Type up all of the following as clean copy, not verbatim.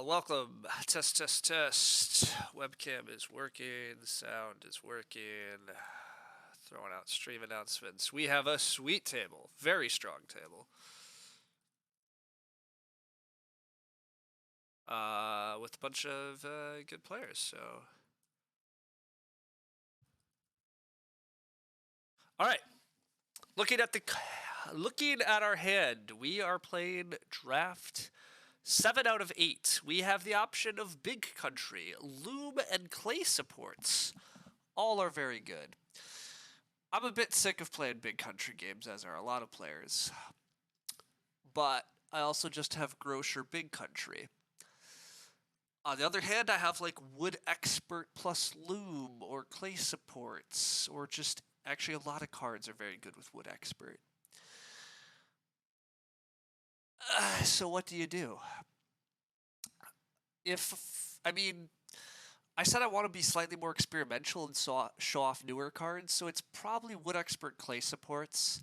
Welcome. Test, test, test. Webcam is working. Sound is working. Throwing out stream announcements. We have a sweet table. Very strong table. With a bunch of good players, so. All right. Looking at our hand, we are playing draft 7 out of 8. We have the option of Big Country, Loom, and Clay supports. All are very good. I'm a bit sick of playing Big Country games, as are a lot of players. But I also just have Grocer Big Country. On the other hand, I have like Wood Expert plus Loom or Clay supports, or just actually a lot of cards are very good with Wood Expert. So what do you do? I said I want to be slightly more experimental and show off newer cards, so it's probably Wood Expert Clay supports.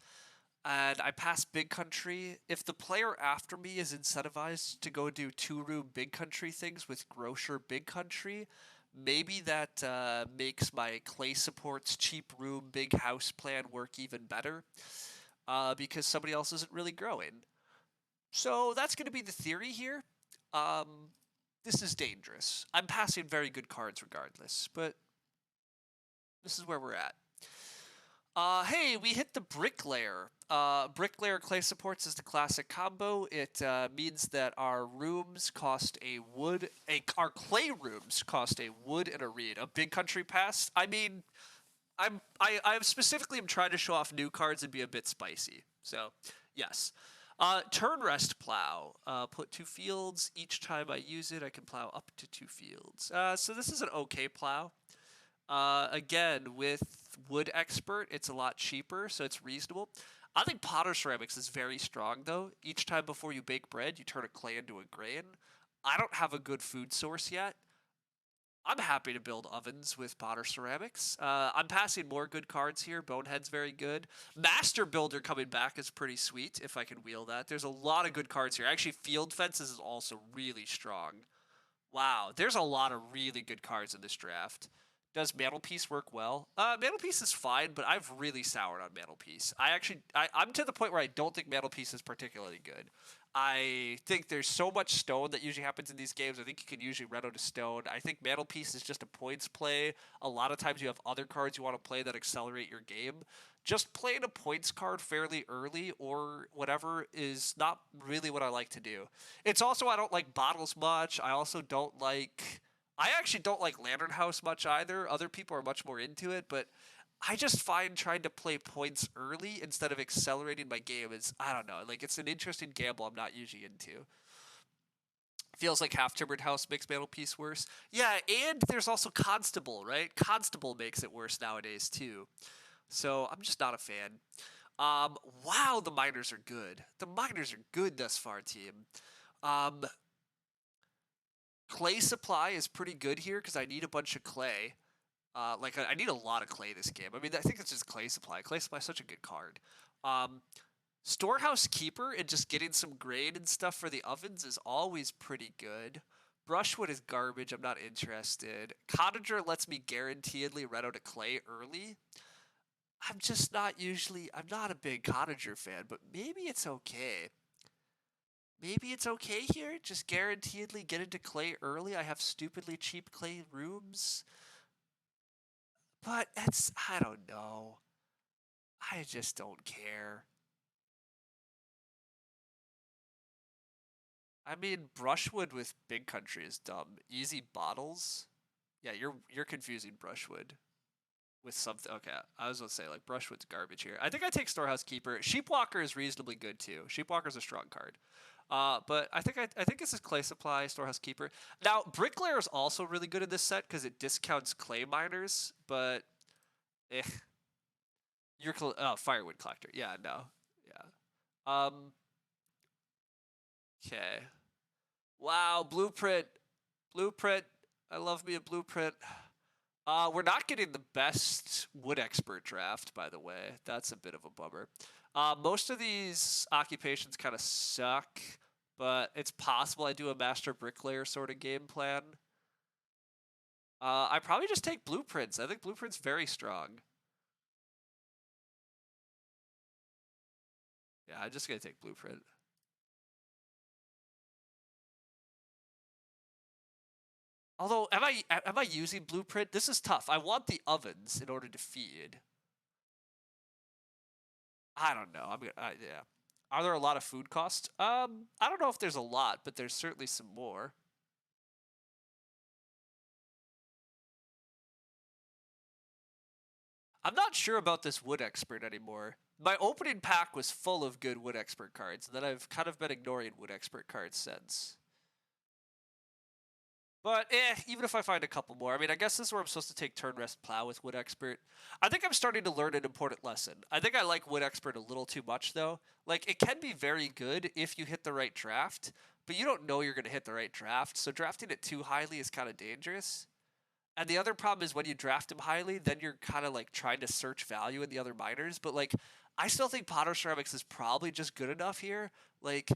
And I pass Big Country. If the player after me is incentivized to go do 2-room Big Country things with Grocer Big Country, maybe that makes my Clay supports cheap room big house plan work even better, because somebody else isn't really growing. So that's going to be the theory here. This is dangerous. I'm passing very good cards regardless, but this is where we're at. Hey, we hit the Bricklayer. Bricklayer Clay supports is the classic combo. It means that our rooms cost a wood. Our clay rooms cost a wood and a reed. A Big Country pass. I mean, I specifically am trying to show off new cards and be a bit spicy. So, yes. Turn rest plow. Put 2 fields. Each time I use it, I can plow up to 2 fields. So this is an okay plow. Again, with Wood Expert, it's a lot cheaper, so it's reasonable. I think Potter Ceramics is very strong, though. Each time before you bake bread, you turn a clay into a grain. I don't have a good food source yet. I'm happy to build ovens with Potter Ceramics. I'm passing more good cards here. Bonehead's very good. Master Builder coming back is pretty sweet, if I can wheel that. There's a lot of good cards here. Actually, Field Fences is also really strong. Wow, there's a lot of really good cards in this draft. Does Mantelpiece work well? Mantelpiece is fine, but I've really soured on Mantelpiece. I'm to the point where I don't think Mantelpiece is particularly good. I think there's so much stone that usually happens in these games. I think you can usually run out of stone. I think Mantelpiece is just a points play. A lot of times you have other cards you want to play that accelerate your game. Just playing a points card fairly early or whatever is not really what I like to do. It's also, I don't like bottles much. I actually don't like Lantern House much either. Other people are much more into it, but I just find trying to play points early instead of accelerating my game is, I don't know, like it's an interesting gamble I'm not usually into. Feels like Half-Timbered House makes Mantelpiece worse. Yeah, and there's also Constable, right? Constable makes it worse nowadays too. So I'm just not a fan. Wow, the miners are good. The miners are good thus far, team. Clay supply is pretty good here because I need a bunch of clay. I need a lot of clay this game. I mean, I think it's just clay supply. Clay supply is such a good card. Storehouse Keeper and just getting some grain and stuff for the ovens is always pretty good. Brushwood is garbage. I'm not interested. Cottager lets me guaranteedly run out of clay early. I'm not a big Cottager fan, but maybe it's okay. Maybe it's okay here. Just guaranteedly get into clay early. I have stupidly cheap clay rooms. But I don't know. I just don't care. I mean, Brushwood with Big Country is dumb. Easy bottles? Yeah, you're confusing Brushwood with something. Okay, I was gonna say, like, Brushwood's garbage here. I think I take Storehouse Keeper. Sheepwalker is reasonably good, too. Sheepwalker's a strong card. But I think this is Clay Supply, Storehouse Keeper. Now, Bricklayer is also really good in this set because it discounts clay miners, but Firewood Collector. Yeah, no. Yeah. Okay. Wow, Blueprint. Blueprint. I love me a Blueprint. We're not getting the best Wood Expert draft, by the way. That's a bit of a bummer. Most of these occupations kind of suck, but it's possible I do a master bricklayer sort of game plan. I probably just take blueprints. I think blueprints very strong. Yeah, I'm just gonna take blueprint. Although, am I using blueprint? This is tough. I want the ovens in order to feed. I don't know. Yeah. Are there a lot of food costs? I don't know if there's a lot, but there's certainly some more. I'm not sure about this wood expert anymore. My opening pack was full of good wood expert cards, and then I've kind of been ignoring wood expert cards since. But even if I find a couple more, I mean, I guess this is where I'm supposed to take turn rest plow with wood expert. I think I'm starting to learn an important lesson. I think I like wood expert a little too much though. Like it can be very good if you hit the right draft, but you don't know you're going to hit the right draft. So drafting it too highly is kind of dangerous. And the other problem is when you draft him highly, then you're kind of like trying to search value in the other minors. But like, I still think Potter Ceramics is probably just good enough here. Like,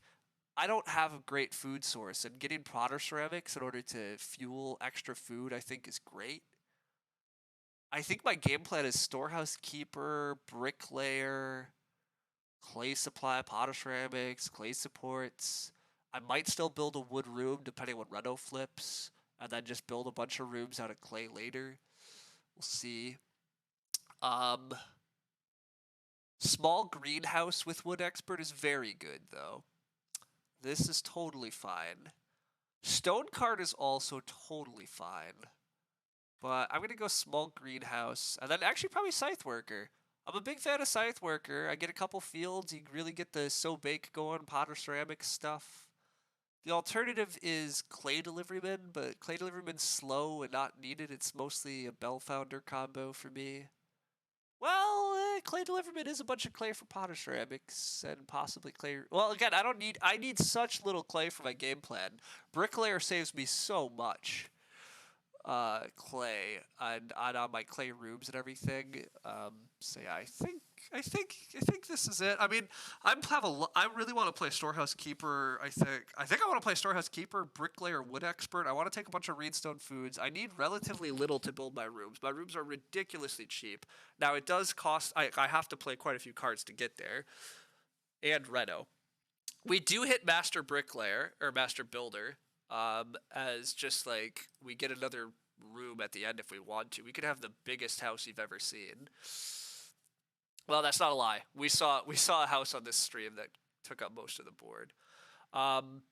I don't have a great food source, and getting Potter Ceramics in order to fuel extra food, I think, is great. I think my game plan is Storehouse Keeper, Bricklayer, Clay Supply, Potter Ceramics, Clay Supports. I might still build a wood room depending on what Reno flips, and then just build a bunch of rooms out of clay later. We'll see. Um, Small greenhouse with wood expert is very good though. This is totally fine. Stone card is also totally fine. But I'm gonna go small greenhouse and then actually probably scythe worker. I'm a big fan of scythe worker. I get a couple fields. You really get the so bake going, Potter ceramics stuff. The alternative is Clay Deliveryman, but Clay Deliveryman's slow and not needed. It's mostly a Bellfounder combo for me. Well, Clay Deliverman is a bunch of clay for Potter Ceramics and possibly clay. Well, again, I don't need. I need such little clay for my game plan. Bricklayer saves me so much. Clay and on my clay rooms and everything. So yeah, I think this is it. I mean, I really want to play Storehouse Keeper. I think I want to play Storehouse Keeper, Bricklayer, Wood Expert. I want to take a bunch of Reedstone foods. I need relatively little to build my rooms. My rooms are ridiculously cheap. Now it does cost. I have to play quite a few cards to get there, and Reno. We do hit Master Bricklayer or Master Builder, as just like we get another room at the end if we want to. We could have the biggest house you've ever seen. Well, that's not a lie. We saw a house on this stream that took up most of the board. Um,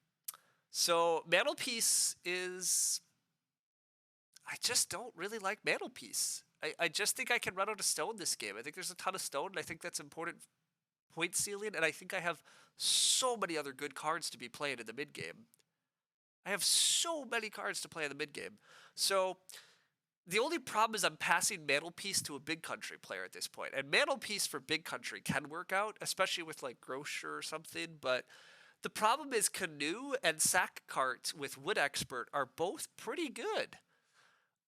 so Mantelpiece is. I just don't really like Mantelpiece. I just think I can run out of stone this game. I think there's a ton of stone, and I think that's important point ceiling, and I think I have so many other good cards to be played in the mid game. I have so many cards to play in the mid game. So the only problem is I'm passing Mantelpiece to a big country player at this point. And Mantelpiece for big country can work out, especially with like Grocer or something, but the problem is Canoe and Sack Cart with Wood Expert are both pretty good.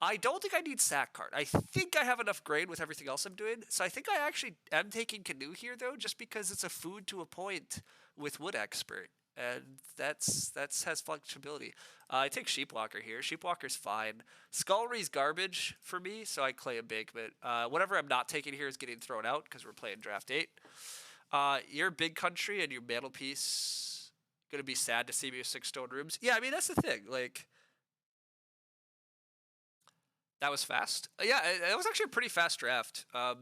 I don't think I need Sack Cart. I think I have enough grain with everything else I'm doing. So I think I actually am taking Canoe here though, just because it's a food to a point with Wood Expert. And that's has flexibility. I take Sheepwalker here. Sheepwalker's fine. Scullery's garbage for me, so I clay Embankment. Whatever I'm not taking here is getting thrown out because we're playing Draft 8. Your big country and your Mantelpiece gonna be sad to see me with 6 stone rooms. Yeah, I mean that's the thing. Like that was fast. Yeah, it was actually a pretty fast draft. A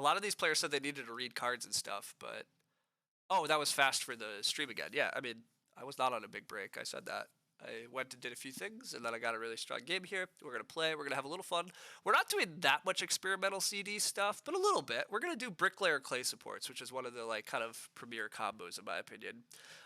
lot of these players said they needed to read cards and stuff, but oh, that was fast for the stream again. Yeah, I mean, I was not on a big break. I said that. I went and did a few things, and then I got a really strong game here. We're going to play. We're going to have a little fun. We're not doing that much experimental CD stuff, but a little bit. We're going to do Bricklayer Clay Supports, which is one of the like kind of premier combos, in my opinion.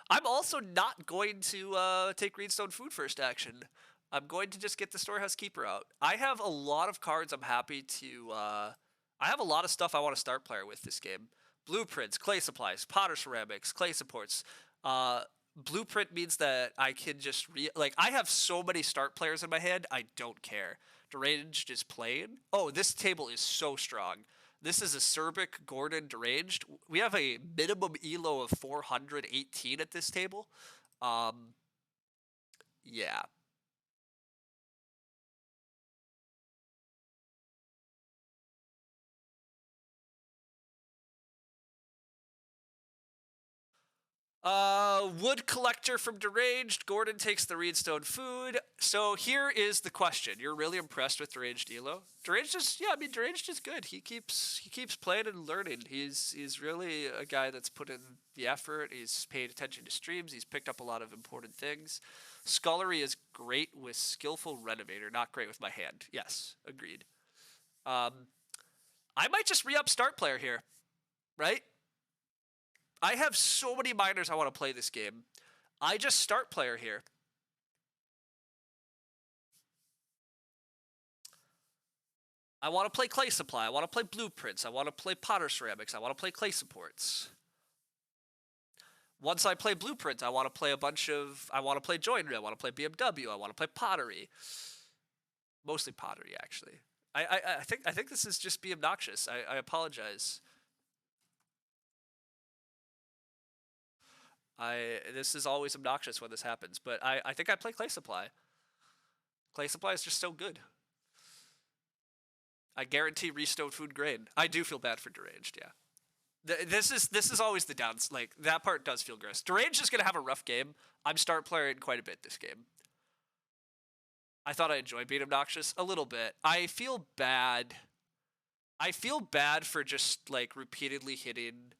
I'm also not going to take Greenstone Food first action. I'm going to just get the Storehouse Keeper out. I have a lot of cards I'm happy to... I have a lot of stuff I want to start player with this game. Blueprints, clay supplies, Potter ceramics, clay supports. Blueprint means that I can just like I have so many start players in my head. I don't care. Deranged is plain. Oh, this table is so strong. This is a Cerbic Gordon Deranged. We have a minimum elo of 418 at this table. Um, yeah. Wood collector from Deranged. Gordon takes the Reedstone food. So here is the question. You're really impressed with Deranged Elo? Deranged is, yeah, I mean, Deranged is good. He keeps playing and learning. He's really a guy that's put in the effort. He's paid attention to streams. He's picked up a lot of important things. Scullery is great with Skillful Renovator, not great with my hand. Yes, agreed. Um, I might just re-up start player here, right? I have so many minors I want to play this game. I just start player here. I want to play clay supply. I want to play blueprints. I want to play potter ceramics. I want to play clay supports. Once I play blueprints, I want to play a bunch of. I want to play joinery. I want to play BMW. I want to play pottery. Mostly pottery, actually. I think this is just be obnoxious. I apologize. This is always obnoxious when this happens, but I think I play clay supply. Clay supply is just so good. I guarantee restone food grain. I do feel bad for Deranged, yeah. This is always the downs. Like, that part does feel gross. Deranged is gonna have a rough game. I'm start playing quite a bit this game. I thought I enjoyed being obnoxious a little bit. I feel bad. I feel bad for just like repeatedly hitting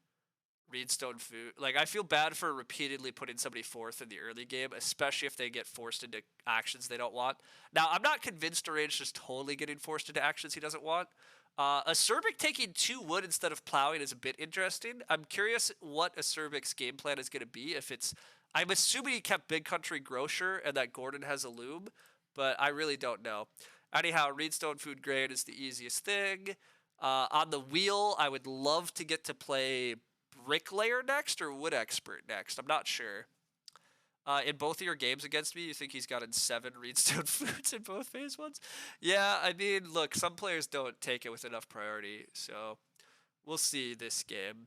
Reedstone food. Like, I feel bad for repeatedly putting somebody fourth in the early game, especially if they get forced into actions they don't want. Now, I'm not convinced Deranged is totally getting forced into actions he doesn't want. Acerbic taking 2 wood instead of plowing is a bit interesting. I'm curious what Acerbic's game plan is going to be. If it's, I'm assuming he kept Big Country Grocer and that Gordon has a loom, but I really don't know. Anyhow, Reedstone food grain is the easiest thing. On the wheel, I would love to get to play Bricklayer next or Wood Expert next. I'm not sure. In both of your games against me, you think he's gotten 7 Reedstone foods in both phase ones? Yeah, I mean, look, some players don't take it with enough priority, so we'll see this game.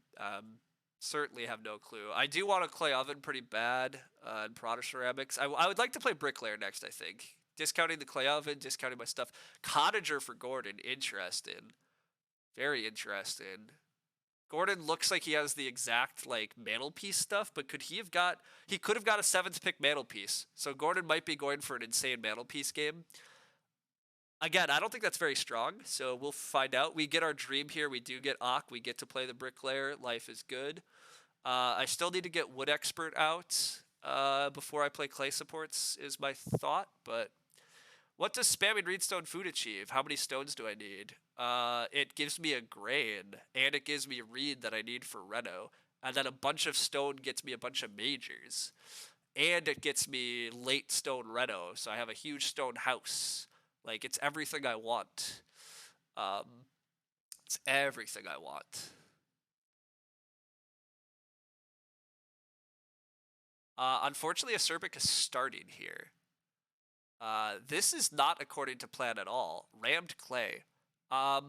Certainly have no clue. I do want a clay oven pretty bad and Proto Ceramics. I would like to play Bricklayer next, I think. Discounting the clay oven, discounting my stuff. Cottager for Gordon, interesting. Very interesting. Gordon looks like he has the exact like mantelpiece stuff, but could he have got? He could have got a 7th pick mantelpiece. So Gordon might be going for an insane mantelpiece game. Again, I don't think that's very strong, so we'll find out. We get our dream here. We do get Ock. We get to play the Bricklayer. Life is good. I still need to get Wood Expert out before I play Clay Supports, is my thought. But what does spamming Reedstone food achieve? How many stones do I need? It gives me a grain, and it gives me reed that I need for Reno, and then a bunch of stone gets me a bunch of majors, and it gets me late stone Reno, so I have a huge stone house. Like, it's everything I want. Um, it's everything I want. Unfortunately, Acerbic is starting here. This is not according to plan at all. Rammed clay. I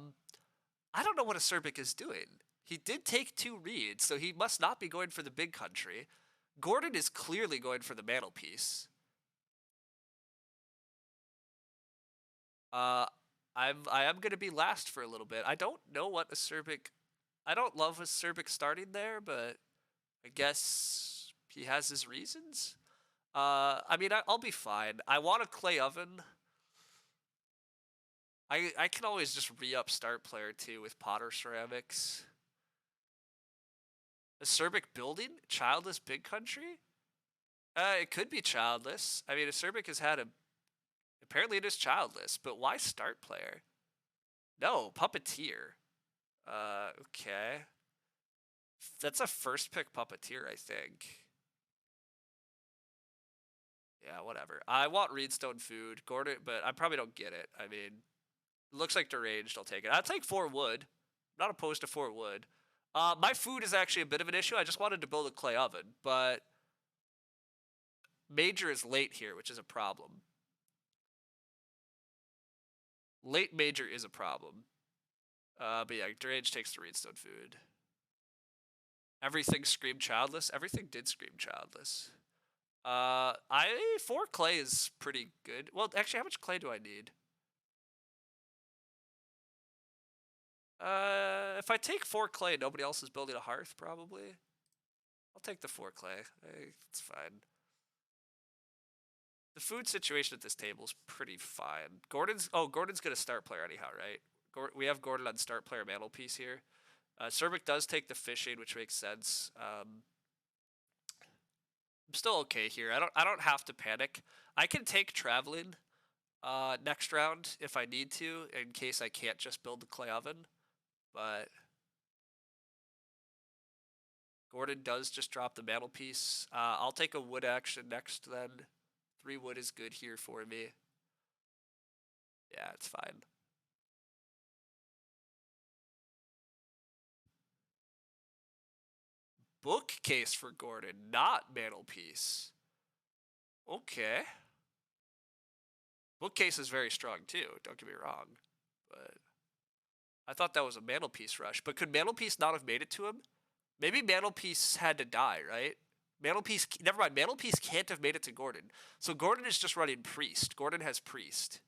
don't know what Acerbic is doing. He did take 2 reeds, so he must not be going for the big country. Gordon is clearly going for the mantelpiece. I am gonna be last for a little bit. I don't know what Acerbic. I don't love Acerbic starting there, but I guess he has his reasons. I mean, I'll be fine. I want a clay oven. I can always just re-up start player too with Potter Ceramics. Acerbic building? Childless big country? It could be childless. I mean, Acerbic has had a. Apparently, it is childless, but why start player? No, puppeteer. Okay. That's a first pick puppeteer, I think. Yeah, whatever. I want Reedstone food, Gordon, but I probably don't get it. I mean, it looks like deranged. I'll take it. I'll take 4 wood. I'm not opposed to 4 wood. My food is actually a bit of an issue. I just wanted to build a clay oven, but major is late here, which is a problem. Late major is a problem. But yeah, deranged takes the Reedstone food. Everything screamed childless. Everything did scream childless. Four clay is pretty good. Well, actually, how much clay do I need? If I take four clay, nobody else is building a hearth, probably. I'll take the four clay. It's fine. The food situation at this table is pretty fine. Gordon's gonna start player anyhow, right? We have Gordon on start player mantelpiece here. Cervic does take the fishing, which makes sense. I'm still okay here. I don't have to panic. I can take traveling next round if I need to, in case I can't just build the clay oven. But Gordon does just drop the mantelpiece. I'll take a wood action next then. 3 wood is good here for me. Yeah, it's fine. Bookcase for Gordon, not mantelpiece. Okay. Bookcase is very strong too, don't get me wrong. But I thought that was a mantelpiece rush. But could mantelpiece not have made it to him? Maybe mantelpiece had to die, right? Mantelpiece, never mind, mantelpiece can't have made it to Gordon. So Gordon is just running priest. Gordon has priest.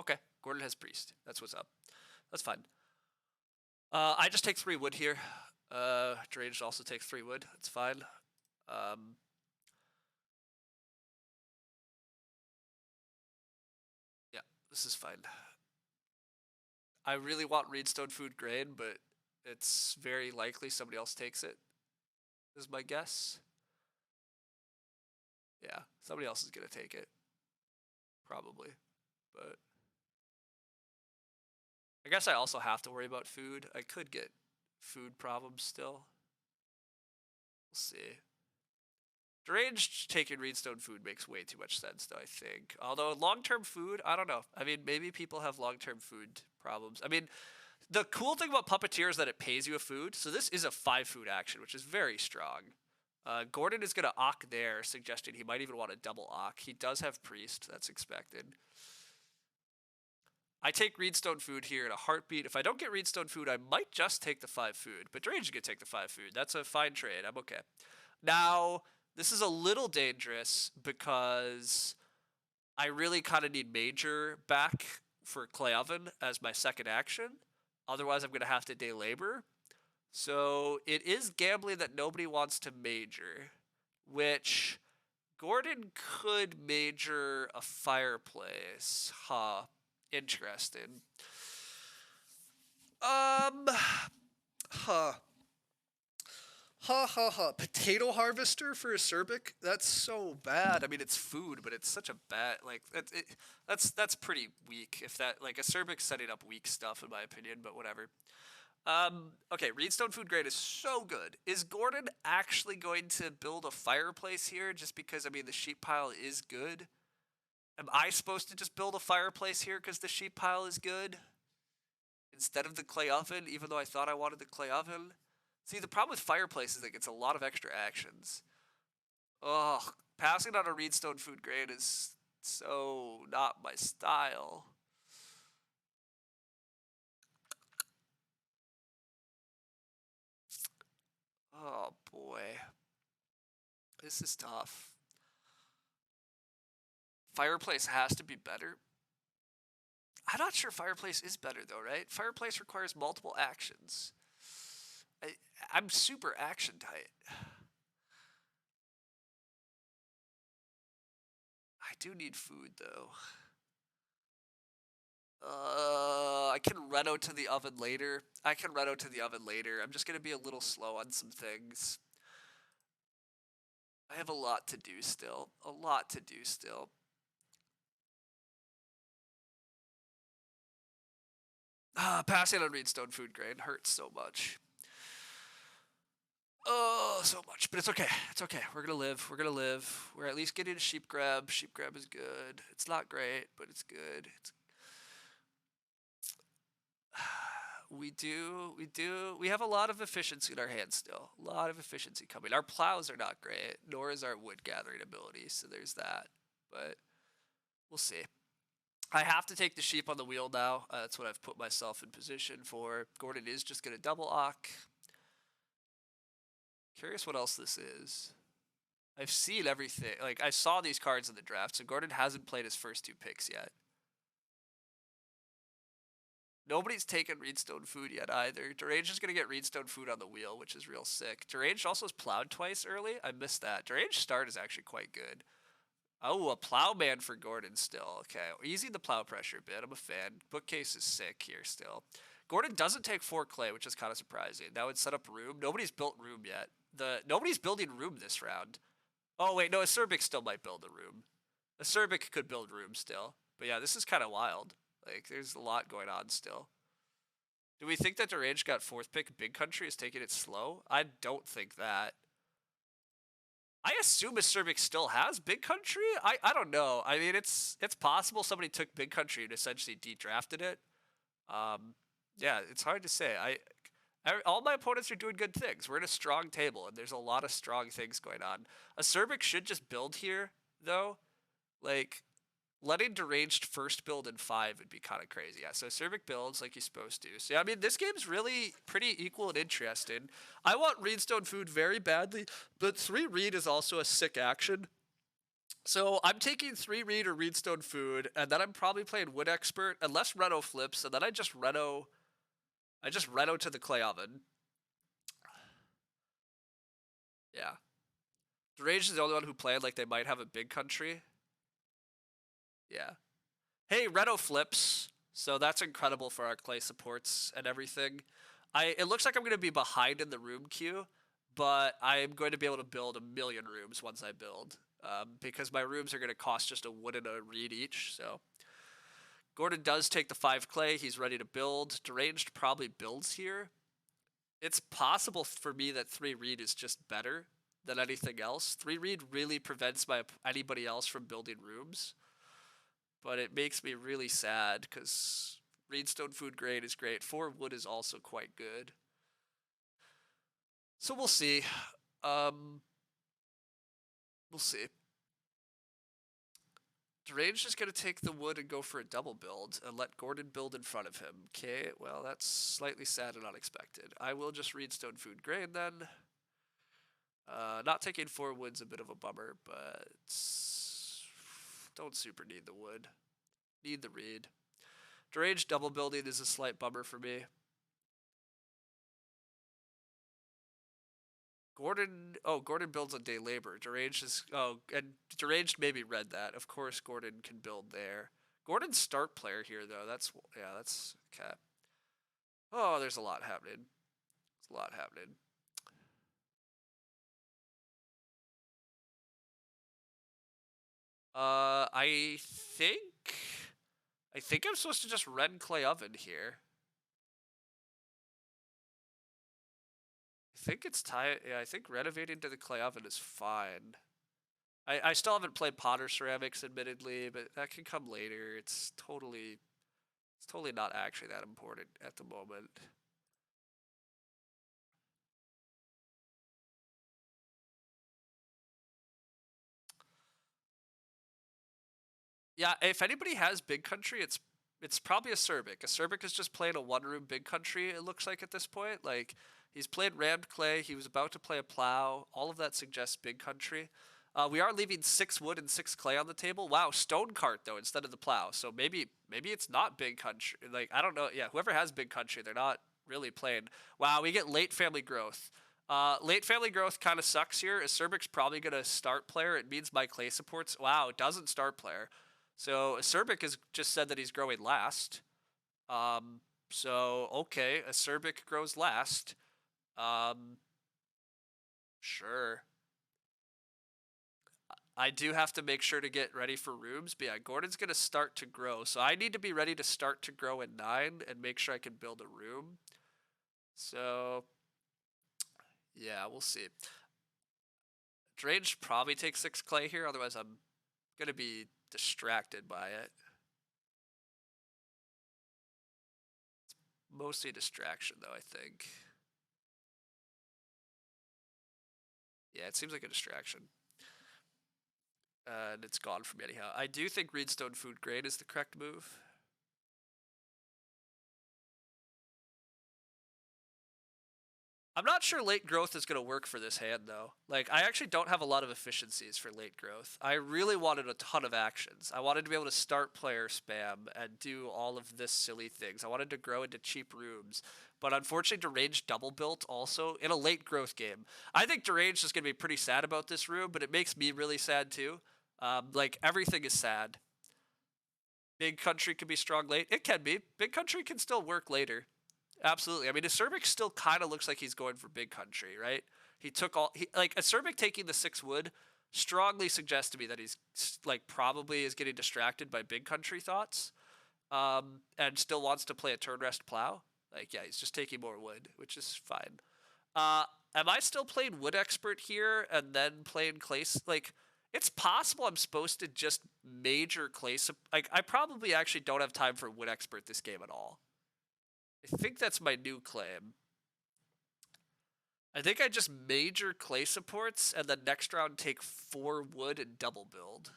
Okay, Gordon has priest. That's what's up. That's fine. I just take 3 wood here. Drage also takes 3 wood. That's fine. Yeah, this is fine. I really want Reedstone food grain, but it's very likely somebody else takes it, is my guess. Yeah, somebody else is going to take it. Probably. But I guess I also have to worry about food. I could get food problems still. We'll see. Deranged taking Reedstone food makes way too much sense, though, I think. Although long-term food, I don't know. I mean, maybe people have long-term food problems. I mean, the cool thing about Puppeteer is that it pays you a food. So this is a 5 food action, which is very strong. Gordon is going to Ock there, suggesting he might even want a double Ock. He does have Priest. That's expected. I take Reedstone food here in a heartbeat. If I don't get Reedstone food, I might just take the 5 food. But Drage is going to take the 5 food. That's a fine trade. I'm okay. Now, this is a little dangerous because I really kind of need Major back for Clay Oven as my second action. Otherwise, I'm going to have to day labor. So it is gambling that nobody wants to Major, which Gordon could Major a fireplace. Huh. Interesting. Huh. Ha ha ha. Potato harvester for a Cerbic? That's so bad. I mean, it's food, but it's such a bad, like, that's pretty weak. If that, like, a Cerbic's setting up weak stuff, in my opinion, but whatever. Okay, Reedstone food grade is so good. Is Gordon actually going to build a fireplace here just because, I mean, the sheep pile is good? Am I supposed to just build a fireplace here because the sheep pile is good? Instead of the clay oven, even though I thought I wanted the clay oven? See, the problem with fireplace is that it's a lot of extra actions. Ugh, passing on a Reedstone food grade is so not my style. Oh boy. This is tough. Fireplace has to be better. I'm not sure fireplace is better though, right? Fireplace requires multiple actions. I'm super action tight. I do need food though. I can reno to the oven later. I'm just gonna be a little slow on some things. I have a lot to do still. Passing on Reedstone food grain hurts so much. Oh, so much. But it's okay. We're gonna live. We're at least getting a sheep grab. Sheep grab is good. It's not great, but it's good. We have a lot of efficiency in our hands still. A lot of efficiency coming. Our plows are not great, nor is our wood gathering ability, so there's that. But we'll see. I have to take the sheep on the wheel now. That's what I've put myself in position for. Gordon is just going to double Ock. Curious what else this is. I've seen everything. Like, I saw these cards in the draft, so Gordon hasn't played his first 2 picks yet. Nobody's taken Reedstone Food yet either. Deranged is going to get Reedstone Food on the wheel, which is real sick. Deranged also has plowed twice early. I missed that. Deranged start is actually quite good. Oh, a Plowman for Gordon still. Okay, easing the plow pressure a bit. I'm a fan. Bookcase is sick here still. Gordon doesn't take 4 clay, which is kind of surprising. That would set up room. Nobody's built room yet. Nobody's building room this round. Oh, wait, no, Acerbic still might build a room. Acerbic could build room still. But yeah, this is kind of wild. Like, there's a lot going on still. Do we think that Deranged got 4th pick Big Country is taking it slow? I don't think that. I assume Acerbic still has Big Country? I don't know. I mean, it's possible somebody took Big Country and essentially de-drafted it. Yeah, it's hard to say. All my opponents are doing good things. We're in a strong table, and there's a lot of strong things going on. Acerbic should just build here, though. Like, letting Deranged first build in 5 would be kind of crazy. Yeah, so Acerbic builds like he's supposed to. So, yeah, I mean, this game's really pretty equal and interesting. I want Reedstone Food very badly, but 3 Reed is also a sick action. So I'm taking 3 Reed or Reedstone Food, and then I'm probably playing Wood Expert, unless Reno flips, and then I just Reno to the Clay Oven. Yeah. Deranged is the only one who played like they might have a Big Country. Yeah. Hey, Reno flips, so that's incredible for our clay supports and everything. It looks like I'm going to be behind in the room queue, but I'm going to be able to build 1,000,000 rooms once I build, because my rooms are going to cost just a wood and a reed each, so... Gordon does take the 5 clay. He's ready to build. Deranged probably builds here. It's possible for me that 3 Reed is just better than anything else. 3 Reed really prevents anybody else from building rooms. But it makes me really sad because Reedstone Food Grain is great. 4 wood is also quite good. So we'll see. We'll see. Deranged is going to take the wood and go for a double build and let Gordon build in front of him. Okay, well, that's slightly sad and unexpected. I will just Reedstone Food Grain then. Not taking 4 wood's a bit of a bummer, but don't super need the wood. Need the reed. Deranged double building is a slight bummer for me. Gordon builds on day labor. Deranged Deranged maybe read that. Of course, Gordon can build there. Gordon's start player here, though. That's okay. Oh, there's a lot happening. There's a lot happening. I think I'm supposed to just red clay oven here. I think it's time. Yeah, I think renovating to the clay oven is fine. I still haven't played Potter Ceramics, admittedly, but that can come later. It's totally not actually that important at the moment. Yeah, if anybody has Big Country, it's probably Acerbic. Acerbic is just playing a 1-room Big Country, it looks like at this point. Like, he's played Rammed Clay, he was about to play a Plow. All of that suggests Big Country. We are leaving 6 wood and 6 clay on the table. Wow, Stone Cart, though, instead of the Plow. So maybe it's not Big Country. Like, I don't know. Yeah, whoever has Big Country, they're not really playing. Wow, we get late family growth. Late family growth kind of sucks here. Acerbic's probably going to start player. It means my clay supports. Wow, it doesn't start player. So Acerbic has just said that he's growing last. So okay, Acerbic grows last. Sure. I do have to make sure to get ready for rooms, but yeah, Gordon's gonna start to grow. So I need to be ready to start to grow in 9 and make sure I can build a room. So yeah, we'll see. Deranged probably takes 6 clay here, otherwise I'm gonna be distracted by it. It's mostly a distraction though, I think. Yeah, it seems like a distraction. And it's gone from me anyhow. I do think Reedstone Food Grain is the correct move. I'm not sure late growth is going to work for this hand, though. Like, I actually don't have a lot of efficiencies for late growth. I really wanted a ton of actions. I wanted to be able to start player spam and do all of this silly things. I wanted to grow into cheap rooms. But unfortunately, Deranged double built also in a late growth game. I think Deranged is going to be pretty sad about this room, but it makes me really sad too. Like, everything is sad. Big Country could be strong late. It can be. Big Country can still work later. Absolutely. I mean, Acerbic still kind of looks like he's going for Big Country, right? He took all like Acerbic taking the 6 wood strongly suggests to me that he's like probably is getting distracted by Big Country thoughts, and still wants to play a turn rest plow. Like, yeah, he's just taking more wood, which is fine. Am I still playing Wood Expert here and then playing Clay? Like, it's possible I'm supposed to just major Clay. Like, I probably actually don't have time for Wood Expert this game at all. I think that's my new claim. I think I just major Clay supports and then next round take 4 wood and double build.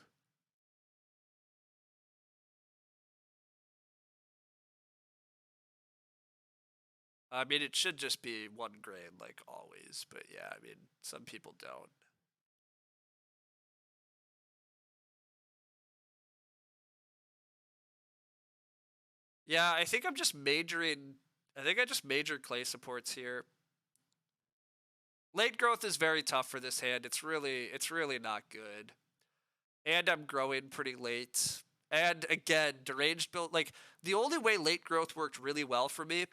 I mean, it should just be 1 grain like always, but yeah, I mean, some people don't. Yeah, I think I'm just majoring. I think I just major Clay supports here. Late growth is very tough for this hand. It's really not good. And I'm growing pretty late. And again, deranged build. Like, the only way late growth worked really well for me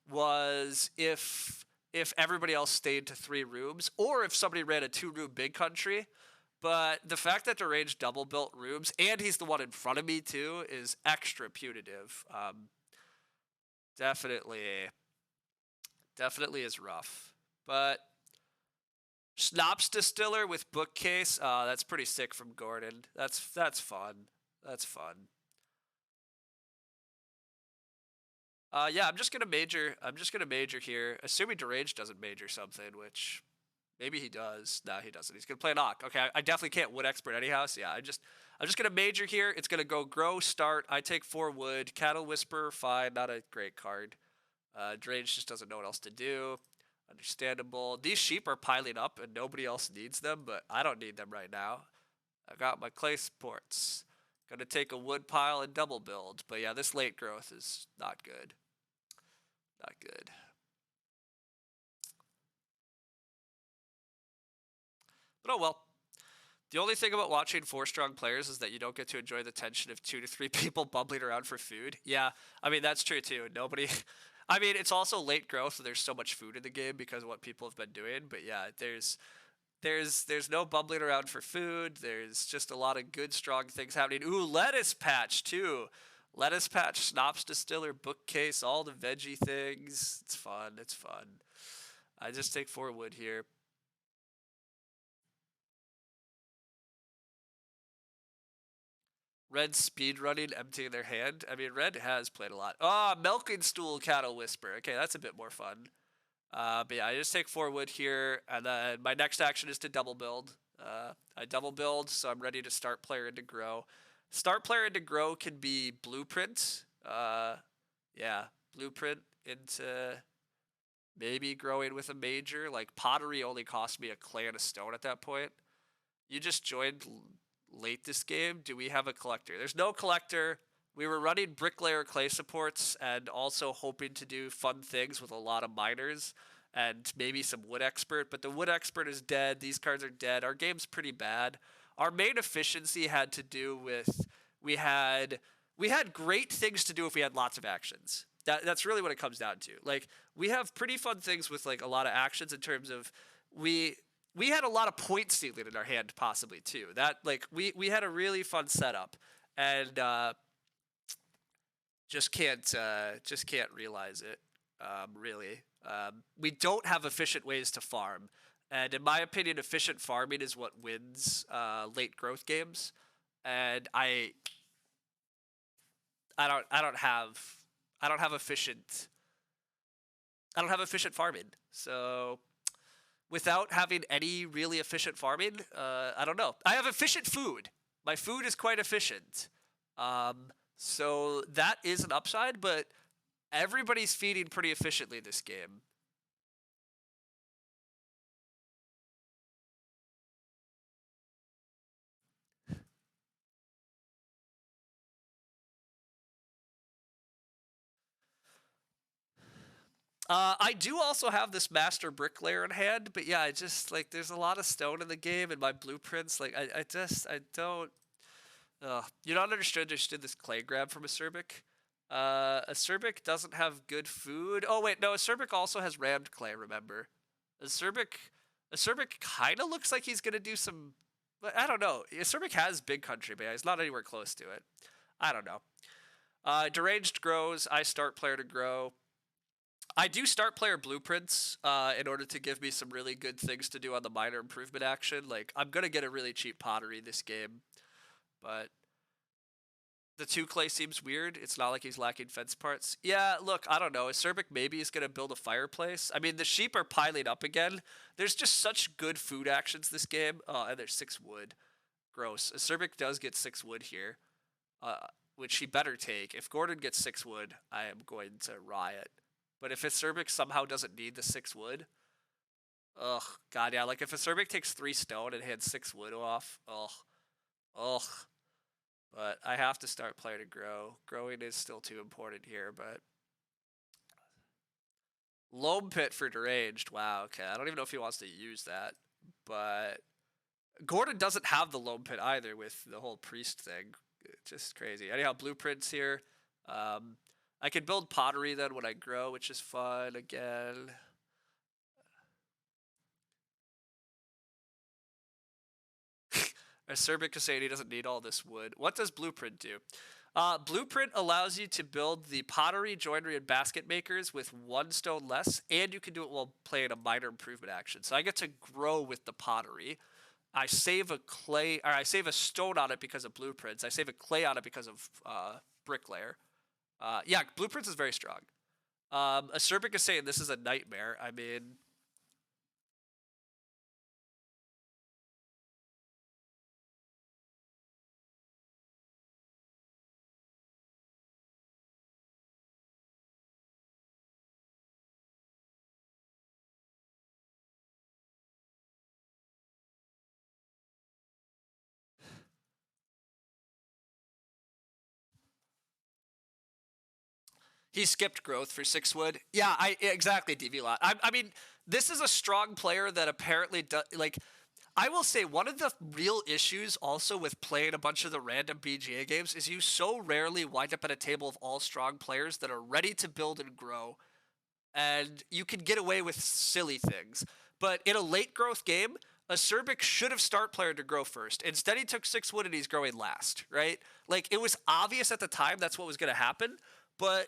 was if everybody else stayed to 3 rooms, or if somebody ran a 2-room Big Country. But the fact that deranged double built rooms, and he's the one in front of me too, is extra punitive. Definitely is rough. But Schnapps Distiller with Bookcase, that's pretty sick from Gordon. That's fun. That's fun. Yeah, I'm just gonna major here. Assuming Deranged doesn't major something, which maybe he does. No, he doesn't. He's gonna play Knock. Okay, I definitely can't Wood Expert anyhow. So yeah, I'm just gonna major here. It's gonna go grow, start. I take 4 wood. Cattle Whisperer, fine, not a great card. Deranged just doesn't know what else to do. Understandable. These sheep are piling up and nobody else needs them, but I don't need them right now. I got my clay supports. Gonna take a wood pile and double build. But yeah, this late growth is not good. Not good. But oh well. The only thing about watching 4 strong players is that you don't get to enjoy the tension of 2 to 3 people bumbling around for food. Yeah, I mean, that's true too. Nobody. I mean, it's also late growth, so there's so much food in the game because of what people have been doing. But yeah, there's no bumbling around for food. There's just a lot of good, strong things happening. Ooh, lettuce patch too. Lettuce patch, Schnapps Distiller, bookcase, all the veggie things. It's fun. It's fun. I just take 4 wood here. Red speedrunning, emptying their hand. I mean, Red has played a lot. Ah, Milking Stool, Cattle Whisper. Okay, that's a bit more fun. But yeah, I just take 4 wood here, and then my next action is to double build. I double build, so I'm ready to start player into grow. Start player into grow can be blueprint. Yeah, blueprint into maybe growing with a major. Like, pottery only cost me a clay and a stone at that point. You just joined late this game. Do we have a collector? There's no collector. We were running bricklayer clay supports and also hoping to do fun things with a lot of miners and maybe some wood expert, but the wood expert is dead. These cards are dead. Our game's pretty bad. Our main efficiency had to do with we had great things to do if we had lots of actions. That's really what it comes down to. Like, we have pretty fun things with like a lot of actions in terms of we had a lot of point stealing in our hand possibly too. That, like, we had a really fun setup, and just can't realize it. Really, we don't have efficient ways to farm, and in my opinion, efficient farming is what wins late growth games. And I don't have efficient farming. So without having any really efficient farming, I don't know. I have efficient food. My food is quite efficient. So that is an upside, but everybody's feeding pretty efficiently this game. I do also have this master bricklayer in hand, but yeah, I just like there's a lot of stone in the game, and my blueprints, like I don't. You don't understood this clay grab from Acerbic. Acerbic doesn't have good food. Oh wait, no, Acerbic also has rammed clay. Remember, Acerbic, Acerbic kind of looks like he's gonna do some. But I don't know. Acerbic has big country, but he's not anywhere close to it. I don't know. Deranged grows. I start player to grow. I do start player blueprints in order to give me some really good things to do on the minor improvement action. Like, I'm going to get a really cheap pottery this game, but the 2 clay seems weird. It's not like he's lacking fence parts. Yeah, look, I don't know. Acerbic maybe is going to build a fireplace. I mean, the sheep are piling up again. There's just such good food actions this game. Oh, and there's 6 wood. Gross. Acerbic does get 6 wood here, which he better take. If Gordon gets 6 wood, I am going to riot. But if Acerbic somehow doesn't need the 6 wood, ugh, god yeah, like if Acerbic takes 3 stone and hands 6 wood off, ugh. But I have to start player to grow. Growing is still too important here, but Loam Pit for Deranged, wow, okay. I don't even know if he wants to use that, but Gordon doesn't have the Loam Pit either with the whole priest thing. It's just crazy. Anyhow, blueprints here. I can build pottery then when I grow, which is fun again. Acerbic is saying he doesn't need all this wood. What does Blueprint do? Blueprint allows you to build the pottery, joinery, and basket makers with 1 stone less, and you can do it while playing a minor improvement action. So I get to grow with the pottery. I save a clay, or I save a stone on it because of blueprints. I save a clay on it because of bricklayer. Yeah, blueprints is very strong. Acerbic is saying this is a nightmare. I mean, he skipped growth for 6 wood. Yeah, exactly, DV-Lot. I mean, this is a strong player that apparently does, like, I will say one of the real issues also with playing a bunch of the random BGA games is you so rarely wind up at a table of all strong players that are ready to build and grow, and you can get away with silly things. But in a late growth game, Acerbic should have start player to grow first. Instead, he took 6 wood and he's growing last, right? Like, it was obvious at the time that's what was going to happen, but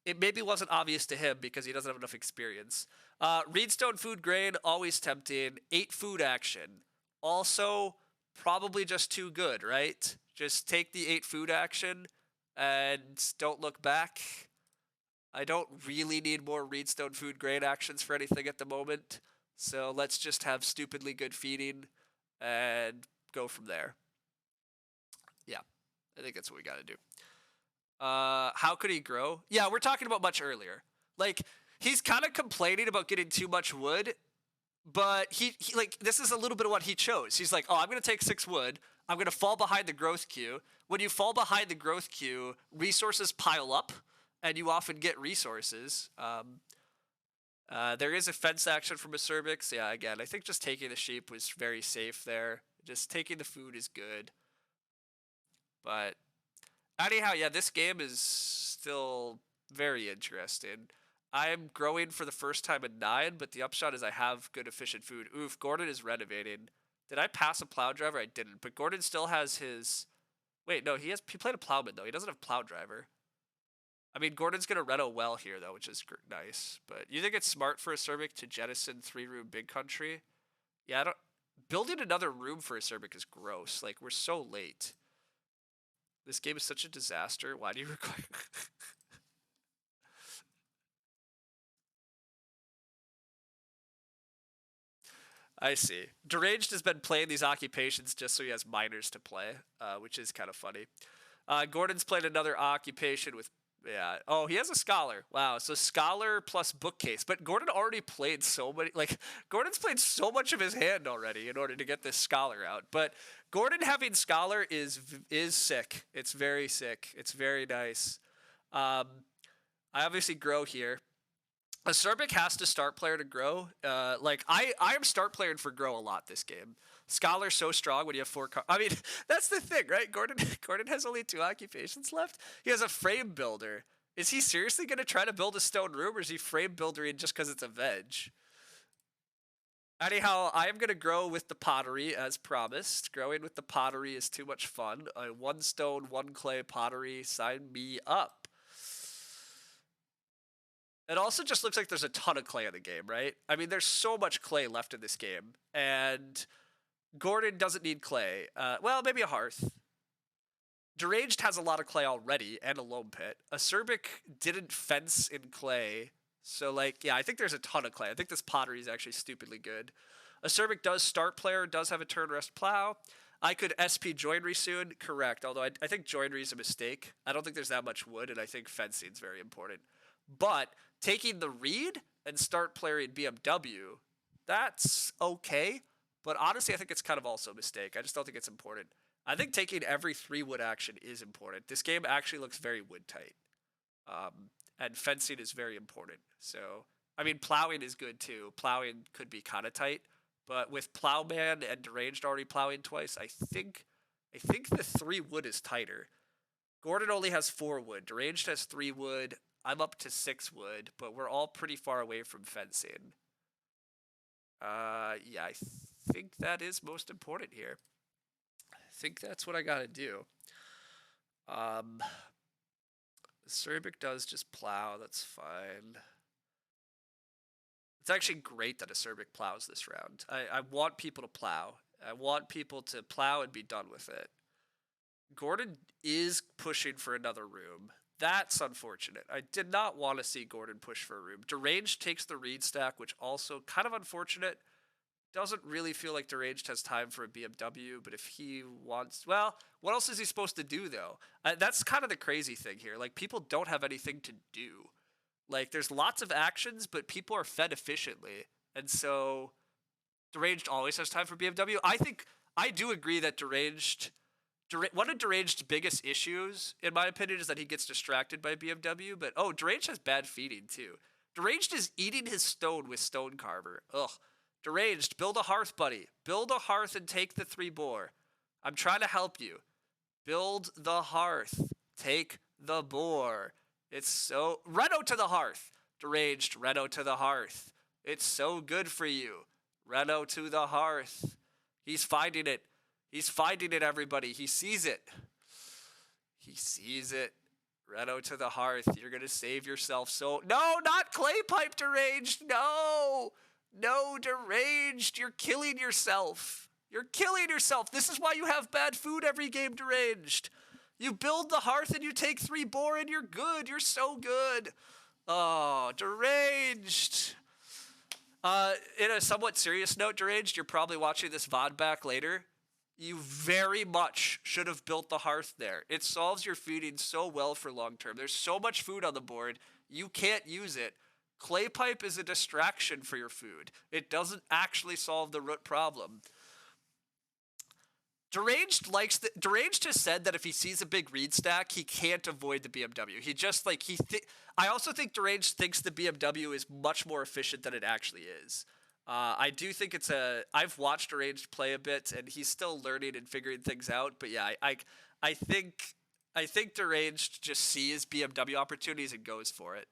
it maybe wasn't obvious to him because he doesn't have enough experience. Reedstone food grain, always tempting. 8 food action. Also, probably just too good, right? Just take the 8 food action and don't look back. I don't really need more Reedstone food grain actions for anything at the moment. So let's just have stupidly good feeding and go from there. Yeah, I think that's what we got to do. How could he grow? Yeah, we're talking about much earlier. Like, he's kind of complaining about getting too much wood, but he like, this is a little bit of what he chose. He's like, oh, I'm going to take 6 wood. I'm going to fall behind the growth queue. When you fall behind the growth queue, resources pile up, and you often get resources. There is a fence action from Acerbic. Yeah, again, I think just taking the sheep was very safe there. Just taking the food is good. But anyhow, yeah, this game is still very interesting. I'm growing for the first time in 9, but the upshot is I have good, efficient food. Oof, Gordon is renovating. Did I pass a plow driver? I didn't, but Gordon still has his... Wait, no, he played a plowman, though. He doesn't have plow driver. I mean, Gordon's going to reno well here, though, which is nice. But you think it's smart for Acerbic to jettison 3-room big country? Yeah, I don't... Building another room for Acerbic is gross. Like, we're so late. This game is such a disaster. Why do you require... I see. Deranged has been playing these occupations just so he has minors to play, which is kind of funny. Gordon's played another occupation with... Yeah. Oh, he has a scholar. Wow. So scholar plus bookcase. But Gordon already played so many... Like, Gordon's played so much of his hand already in order to get this scholar out. But Gordon having scholar is sick. It's very sick. It's very nice. I obviously grow here. A Cerbic has to start player to grow. Like I am start playing for grow a lot this game. Scholar's so strong when you have 4 I mean, that's the thing, right? Gordon has only 2 occupations left. He has a frame builder. Is he seriously going to try to build a stone room, or is he frame buildering just because it's a veg? Anyhow, I am going to grow with the pottery as promised. Growing with the pottery is too much fun. 1 stone, 1 clay pottery. Sign me up. It also just looks like there's a ton of clay in the game, right? I mean, there's so much clay left in this game. And Gordon doesn't need clay. Well, maybe a hearth. Deranged has a lot of clay already and a loam pit. Acerbic didn't fence in clay. So, like, yeah, I think there's a ton of clay. I think this pottery is actually stupidly good. Acerbic does start player, does have a turn rest plow. I could SP joinery soon, correct. Although I think joinery is a mistake. I don't think there's that much wood, and I think fencing is very important. But taking the reed and start playing BMW, that's okay. But honestly, I think it's kind of also a mistake. I just don't think it's important. I think taking every 3 wood action is important. This game actually looks very wood tight. And fencing is very important. So, I mean, plowing is good too. Plowing could be kind of tight. But with Plowman and Deranged already plowing twice, I think the 3 wood is tighter. Gordon only has 4 wood. Deranged has 3 wood. I'm up to 6 wood, but we're all pretty far away from fencing. Yeah, I think that is most important here. I think that's what I gotta do. Acerbic does just plow, that's fine. It's actually great that Acerbic plows this round. I want people to plow. I want people to plow and be done with it. Gordon is pushing for another room. That's unfortunate. I did not want to see Gordon push for a room. Deranged takes the reed stack, which also kind of unfortunate. Doesn't really feel like Deranged has time for a BMW, but if he wants... Well, what else is he supposed to do, though? That's kind of the crazy thing here. Like, people don't have anything to do. Like, there's lots of actions, but people are fed efficiently. And so, Deranged always has time for BMW. I do agree that one of Deranged's biggest issues, in my opinion, is that he gets distracted by BMW. But, oh, Deranged has bad feeding, too. Deranged is eating his stone with Stone Carver. Ugh. Deranged, build a hearth, buddy. Build a hearth and take the 3 boar. I'm trying to help you. Build the hearth. Take the boar. It's so... Reno to the hearth. Deranged, Reno to the hearth. It's so good for you. Reno to the hearth. He's finding it. He's finding it, everybody. He sees it. He sees it. Reno to the hearth. You're going to save yourself so... No, not clay pipe, Deranged. No. No, Deranged. You're killing yourself. You're killing yourself. This is why you have bad food every game, Deranged. You build the hearth and you take 3 boar and you're good. You're so good. Oh, Deranged. In a somewhat serious note, Deranged, you're probably watching this VOD back later. You very much should have built the hearth there. It solves your feeding so well for long term. There's so much food on the board, you can't use it. Clay pipe is a distraction for your food. It doesn't actually solve the root problem. Deranged has said that if he sees a big reed stack, he can't avoid the BMW. He just like I also think Deranged thinks the BMW is much more efficient than it actually is. I do think I've watched Deranged play a bit, and he's still learning and figuring things out. But yeah, I think Deranged just sees BMW opportunities and goes for it.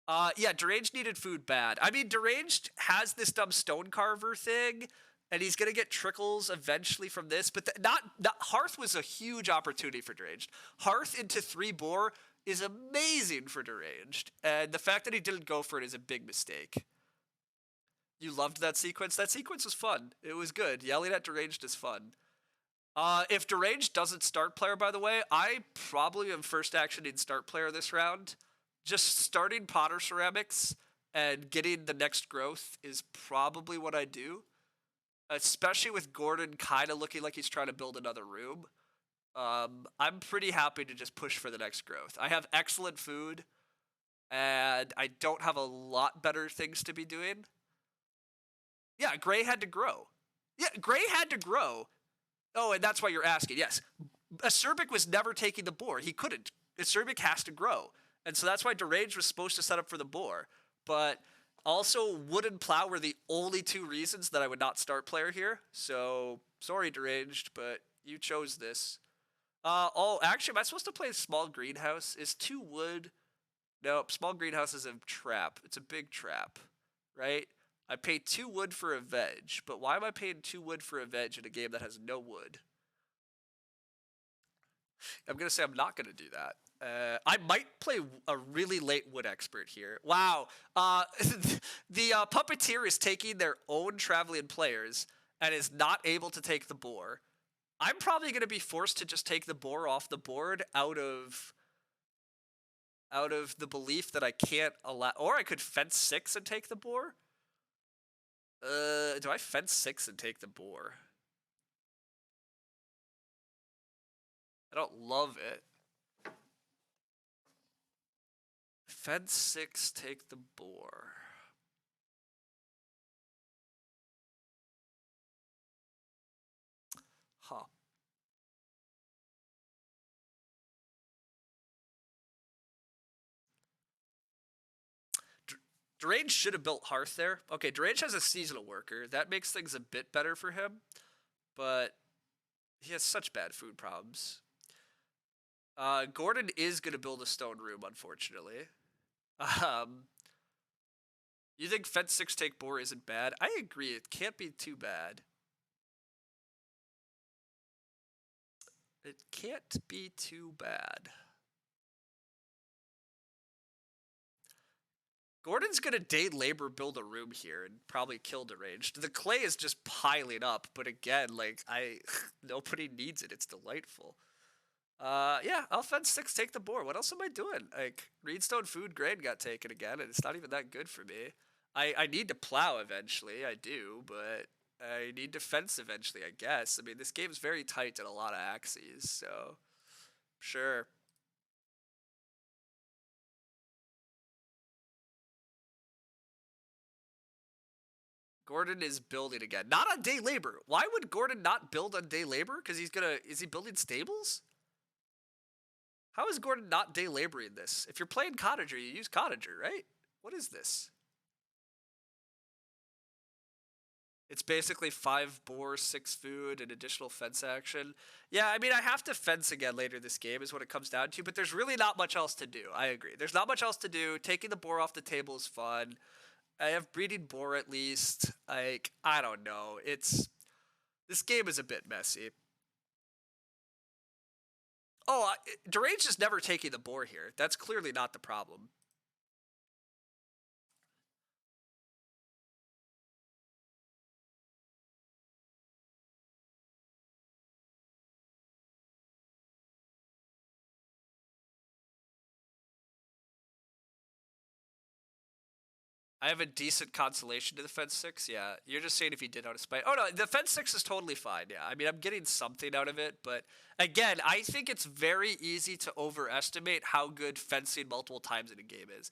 Yeah, Deranged needed food bad. I mean, Deranged has this dumb stone carver thing, and he's gonna get trickles eventually from this. But Hearth was a huge opportunity for Deranged. Hearth into 3 boar is amazing for Deranged, and the fact that he didn't go for it is a big mistake. You loved that sequence? That sequence was fun. It was good. Yelling at Deranged is fun. If Deranged doesn't start player, by the way, I probably am first actioning start player this round. Just starting Potter Ceramics and getting the next growth is probably what I do. Especially with Gordon kind of looking like he's trying to build another room. I'm pretty happy to just push for the next growth. I have excellent food, and I don't have a lot better things to be doing. Yeah, Gray had to grow. Yeah, Gray had to grow. Oh, and that's why you're asking. Yes, Acerbic was never taking the boar. He couldn't. Acerbic has to grow. And so that's why Deranged was supposed to set up for the boar. But also, Wood and Plow were the only two reasons that I would not start player here. So, sorry, Deranged, but you chose this. Oh, actually, am I supposed to play a small greenhouse? Is 2 wood? Nope, small greenhouse is a trap. It's a big trap, right? I pay 2 wood for a veg, but why am I paying 2 wood for a veg in a game that has no wood? I'm gonna say I'm not gonna do that. I might play a really late wood expert here. Wow. The puppeteer is taking their own traveling players and is not able to take the boar. I'm probably gonna be forced to just take the boar off the board out of the belief that I can't allow, or I could fence 6 and take the boar. Do I fence 6 and take the boar? I don't love it. Fence 6, take the boar. Huh. Deranged should have built Hearth there. Okay, Deranged has a seasonal worker. That makes things a bit better for him, but he has such bad food problems. Gordon is going to build a stone room, unfortunately. You think fence 6 take boar isn't bad? I agree, it can't be too bad. It can't be too bad. Gordon's gonna day labor build a room here and probably kill Deranged. The clay is just piling up, but again, like nobody needs it. It's delightful. Yeah, I'll fence 6, take the boar. What else am I doing? Like Reedstone food grain got taken again, and it's not even that good for me. I need to plow eventually. I do, but I need to fence eventually. I guess. I mean, this game's very tight in a lot of axes, so sure. Gordon is building again. Not on day labor. Why would Gordon not build on day labor? Because is he building stables? How is Gordon not day laboring this? If you're playing Cottager, you use Cottager, right? What is this? It's basically 5 boar, 6 food, and additional fence action. Yeah, I mean, I have to fence again later this game is what it comes down to, but there's really not much else to do. I agree. There's not much else to do. Taking the boar off the table is fun. I have breeding boar at least. Like, I don't know. This game is a bit messy. Oh, Deranged is never taking the boar here. That's clearly not the problem. I have a decent consolation to the fence 6. Yeah, you're just saying if he did out of spite. Oh no, the fence 6 is totally fine. Yeah, I mean I'm getting something out of it, but again, I think it's very easy to overestimate how good fencing multiple times in a game is.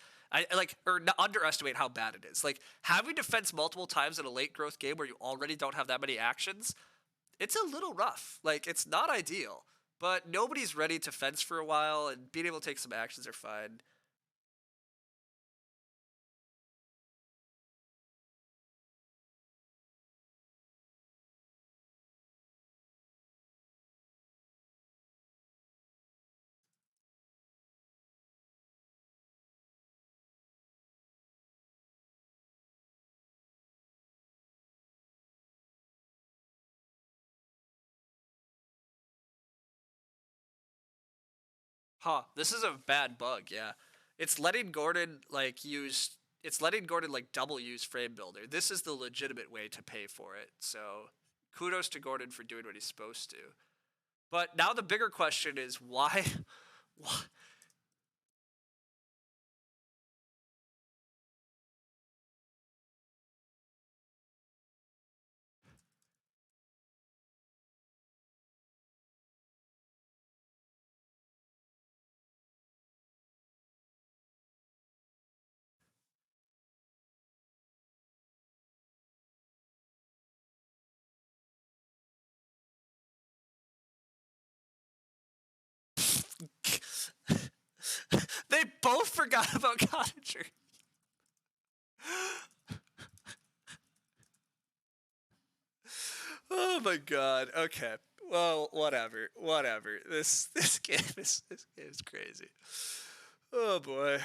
Or underestimate how bad it is. Like having to fence multiple times in a late growth game where you already don't have that many actions, it's a little rough. Like it's not ideal, but nobody's ready to fence for a while, and being able to take some actions are fine. Huh, this is a bad bug, yeah. It's letting Gordon double use frame builder. This is the legitimate way to pay for it. So, kudos to Gordon for doing what he's supposed to. But now the bigger question is why why both forgot about cottager. Oh my god. Okay. Well, whatever. Whatever. This game is crazy. Oh boy.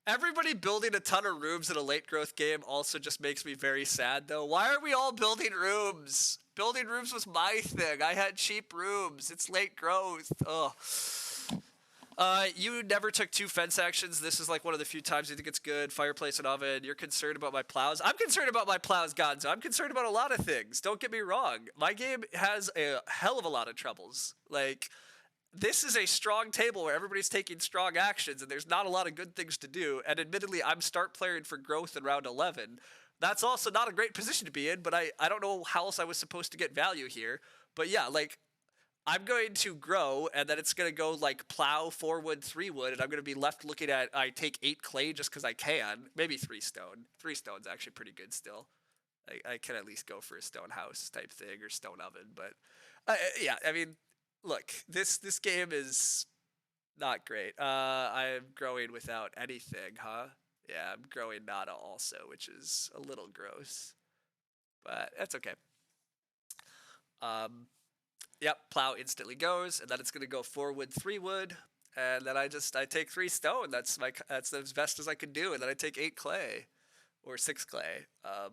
Everybody building a ton of rooms in a late growth game also just makes me very sad though. Why are we all building rooms? Building rooms was my thing. I had cheap rooms. It's late growth. Ugh. You never took 2 fence actions. This is like one of the few times you think it's good. Fireplace and oven. You're concerned about my plows. I'm concerned about my plows, Gonzo. I'm concerned about a lot of things. Don't get me wrong. My game has a hell of a lot of troubles. Like, this is a strong table where everybody's taking strong actions and there's not a lot of good things to do. And admittedly, I'm start playing for growth in round 11. That's also not a great position to be in, but I don't know how else I was supposed to get value here. But yeah, like, I'm going to grow, and then it's going to go, like, plow 4 wood, 3 wood, and I'm going to be left looking at, I take 8 clay just because I can. Maybe 3 stone. 3 stone's actually pretty good still. I can at least go for a stone house type thing, or stone oven, but, yeah, I mean, look, this game is not great. I'm growing without anything, huh? Yeah, I'm growing nada also, which is a little gross, but that's okay. Yep, plow instantly goes, and then it's gonna go 4 wood, 3 wood, and then I take 3 stone. That's as best as I could do, and then I take 8 clay, or 6 clay. I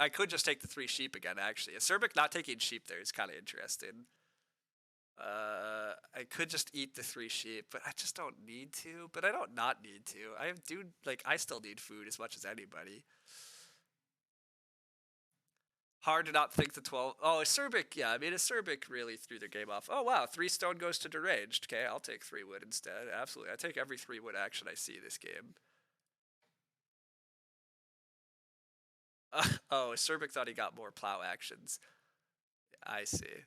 could just take the 3 sheep again. Actually, Acerbic not taking sheep there is kind of interesting. I could just eat the 3 sheep, but I just don't need to. But I don't not need to. I still need food as much as anybody. Hard to not think the 12. Oh, Acerbic, yeah. I mean, Acerbic really threw their game off. Oh, wow. 3 stone goes to deranged. Okay, I'll take 3 wood instead. Absolutely. I take every 3 wood action I see this game. Oh, Acerbic thought he got more plow actions. I see.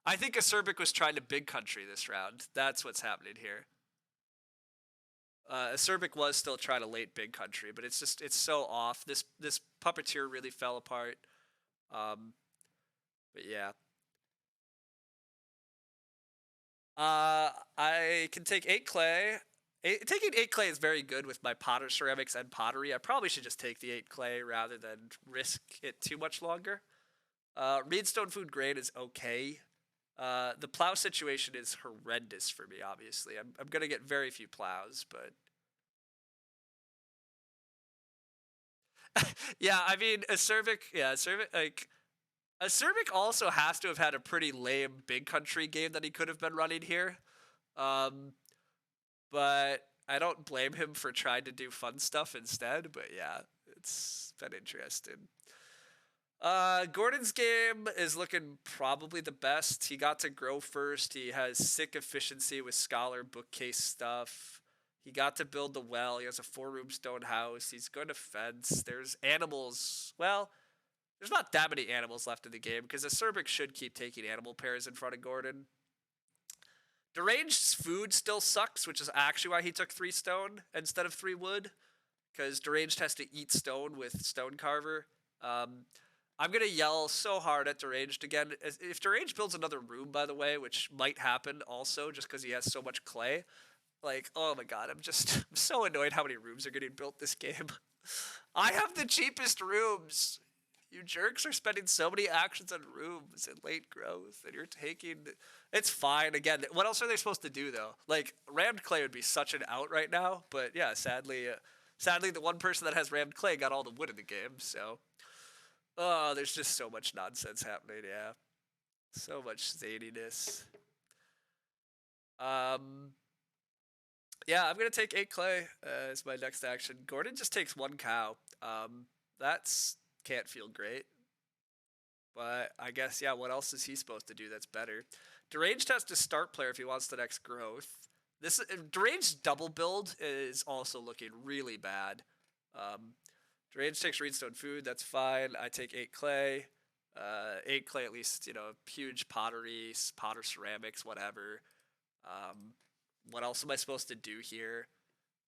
I think Acerbic was trying to big country this round. That's what's happening here. Acerbic was still trying to late big country, but it's so off. This puppeteer really fell apart. But yeah. I can take 8 clay. Taking 8 clay is very good with my potter ceramics and pottery. I probably should just take the 8 clay rather than risk it too much longer. Reedstone food grain is okay. The plow situation is horrendous for me, obviously. I'm going to get very few plows, but... yeah, I mean, Acerbic, Acerbic also has to have had a pretty lame big country game that he could have been running here. But I don't blame him for trying to do fun stuff instead, but yeah, it's been interesting. Gordon's game is looking probably the best. He got to grow first. He has sick efficiency with scholar bookcase stuff. He got to build the well. He has a 4-room stone house. He's going to fence. There's animals. Well, there's not that many animals left in the game because Acerbic should keep taking animal pairs in front of Gordon. Deranged's food still sucks, which is actually why he took 3 stone instead of 3 wood, because Deranged has to eat stone with Stone Carver. I'm going to yell so hard at Deranged again. If Deranged builds another room, by the way, which might happen also just because he has so much clay, like, oh my god, I'm so annoyed how many rooms are getting built this game. I have the cheapest rooms. You jerks are spending so many actions on rooms and late growth, and you're taking... It's fine. Again, what else are they supposed to do, though? Like, rammed clay would be such an out right now, but yeah, sadly, the one person that has rammed clay got all the wood in the game, so... Oh, there's just so much nonsense happening, yeah. So much zaniness. Yeah, I'm going to take 8 clay as my next action. Gordon just takes 1 cow. That's... can't feel great. But I guess, yeah, what else is he supposed to do that's better? Deranged has to start player if he wants the next growth. Deranged double build is also looking really bad. Deranged takes Reedstone food, that's fine. I take 8 clay. 8 clay at least, huge pottery, potter ceramics, whatever. What else am I supposed to do here?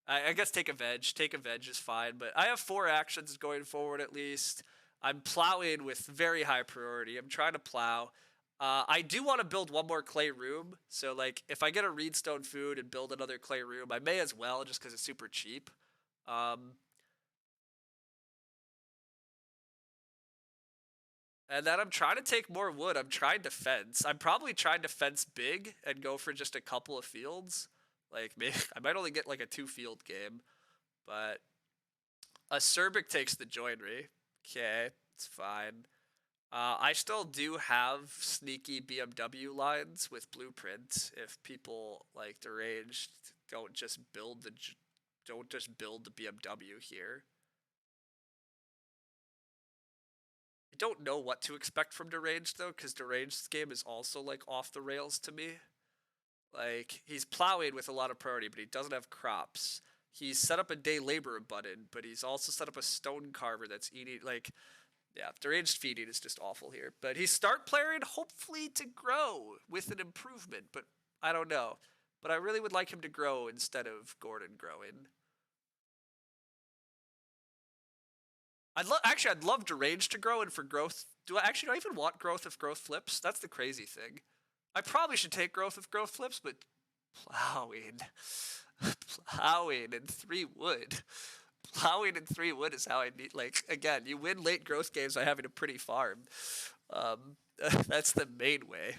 I guess take a veg. Take a veg is fine, but I have 4 actions going forward at least. I'm plowing with very high priority. I'm trying to plow. I do want to build one more clay room. So, like, if I get a reedstone food and build another clay room, I may as well just because it's super cheap. Um, and then I'm trying to take more wood. I'm trying to fence. I'm probably trying to fence big and go for just a couple of fields. Like, maybe I might only get like a 2-field game, but a Cerbic takes the joinery. Okay, it's fine. I still do have sneaky BMW lines with blueprint. If people like deranged don't just build the BMW here. I don't know what to expect from deranged though, because deranged's game is also like off the rails to me. Like he's plowing with a lot of priority, but he doesn't have crops. He's set up a day labor button, but he's also set up a stone carver that's eating like yeah, deranged feeding is just awful here. But he's start playing hopefully to grow with an improvement, but I don't know. But I really would like him to grow instead of Gordon growing. I'd love deranged to grow and for growth. Do I even want growth if growth flips? That's the crazy thing. I probably should take growth if growth flips, but plowing. Plowing and 3 wood. Plowing and 3 wood is how I need. Like again, you win late growth games by having a pretty farm. Um, that's the main way.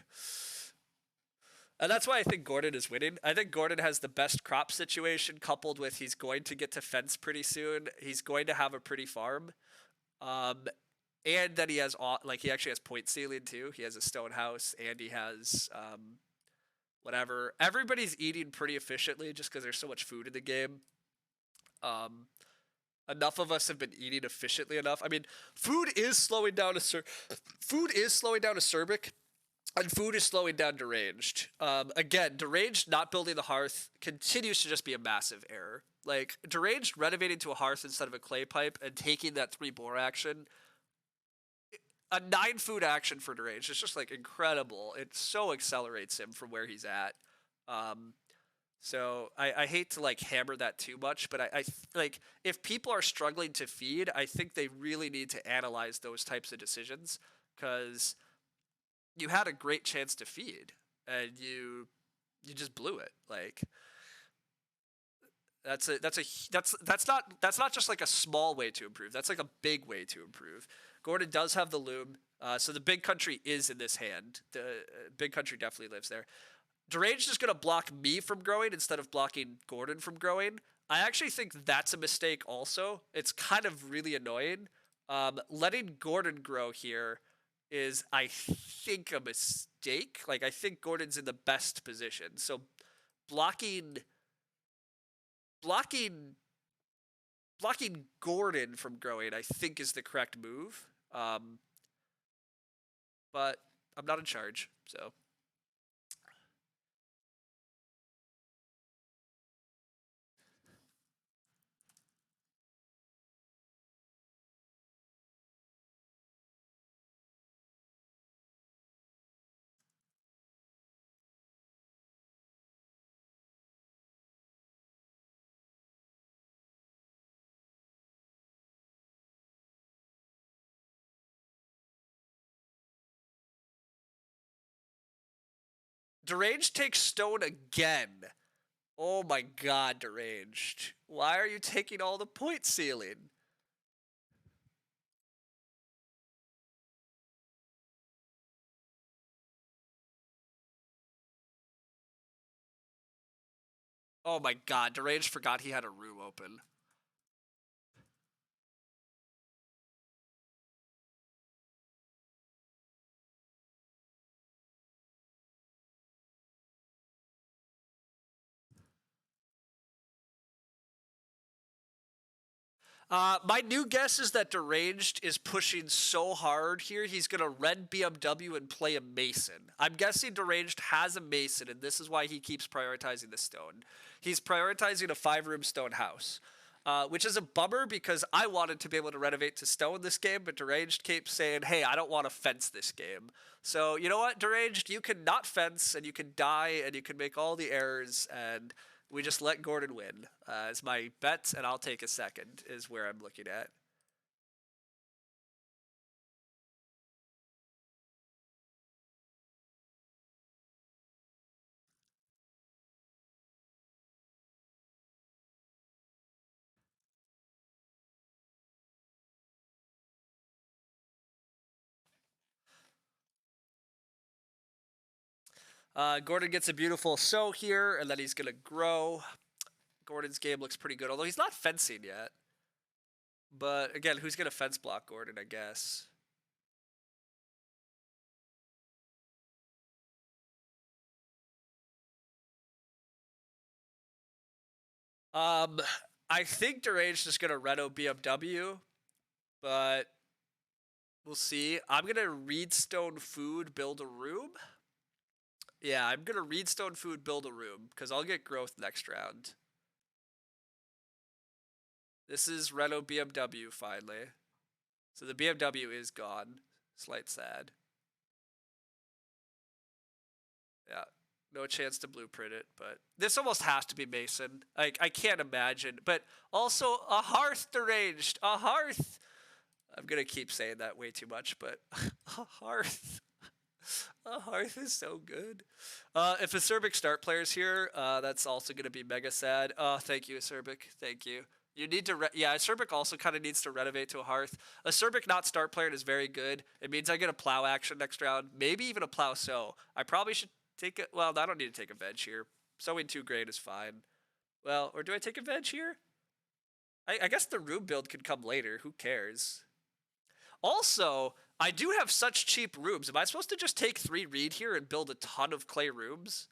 And that's why I think Gordon is winning. I think Gordon has the best crop situation coupled with he's going to get to fence pretty soon. He's going to have a pretty farm. Um, and that he has like he actually has point ceiling too. He has a stone house and he has whatever. Everybody's eating pretty efficiently just because there's so much food in the game. Enough of us have been eating efficiently enough. I mean, food is slowing down a Cerbic, and food is slowing down deranged. Again, deranged not building the hearth continues to just be a massive error. Like deranged renovating to a hearth instead of a clay pipe and taking that 3 boar action, a 9 food action for deranged. It's just like incredible. It so accelerates him from where he's at. So I hate to like hammer that too much, but I like if people are struggling to feed, I think they really need to analyze those types of decisions because you had a great chance to feed and you just blew it. Like that's not just like a small way to improve. That's like a big way to improve. Gordon does have the loom, so the big country is in this hand. The big country definitely lives there. Deranged is going to block me from growing instead of blocking Gordon from growing. I actually think that's a mistake also. It's kind of really annoying. Letting Gordon grow here is, I think, a mistake. Like, I think Gordon's in the best position. So blocking Gordon from growing, I think, is the correct move. But I'm not in charge, so... Deranged takes stone again. Oh my god, Deranged. Why are you taking all the point ceiling? Oh my god, Deranged forgot he had a room open. My new guess is that Deranged is pushing so hard here, he's going to red BMW and play a Mason. I'm guessing Deranged has a Mason, and this is why he keeps prioritizing the stone. He's prioritizing a 5-room stone house, which is a bummer because I wanted to be able to renovate to stone this game, but Deranged keeps saying, hey, I don't want to fence this game. So, you know what, Deranged? You can not fence, and you can die, and you can make all the errors, and... we just let Gordon win. It's my bet, and I'll take a second, is where I'm looking at. Gordon gets a beautiful sow here, and then he's going to grow. Gordon's game looks pretty good, although he's not fencing yet. But again, who's going to fence block Gordon, I guess? I think Deranged is going to Reno BMW, but we'll see. I'm going to Reedstone Food, build a room. Yeah, I'm going to Reedstone Food, build a room, because I'll get growth next round. This is Reno BMW, finally. So the BMW is gone. Slight sad. Yeah, no chance to blueprint it, but this almost has to be Mason. Like, I can't imagine. But also, a hearth deranged. A hearth. I'm going to keep saying that way too much, but a hearth. A hearth is so good. If Acerbic start player's here, that's also going to be mega sad. Thank you, Acerbic. Thank you. You need to, yeah, Acerbic also kind of needs to renovate to a hearth. Acerbic not start player is very good. It means I get a plow action next round, maybe even a plow sow. I probably should take it. Well, I don't need to take a veg here. Sowing 2 grain is fine. Well, or do I take a veg here? I guess the room build could come later. Who cares? Also, I do have such cheap rooms. Am I supposed to just take 3 reed here and build a ton of clay rooms?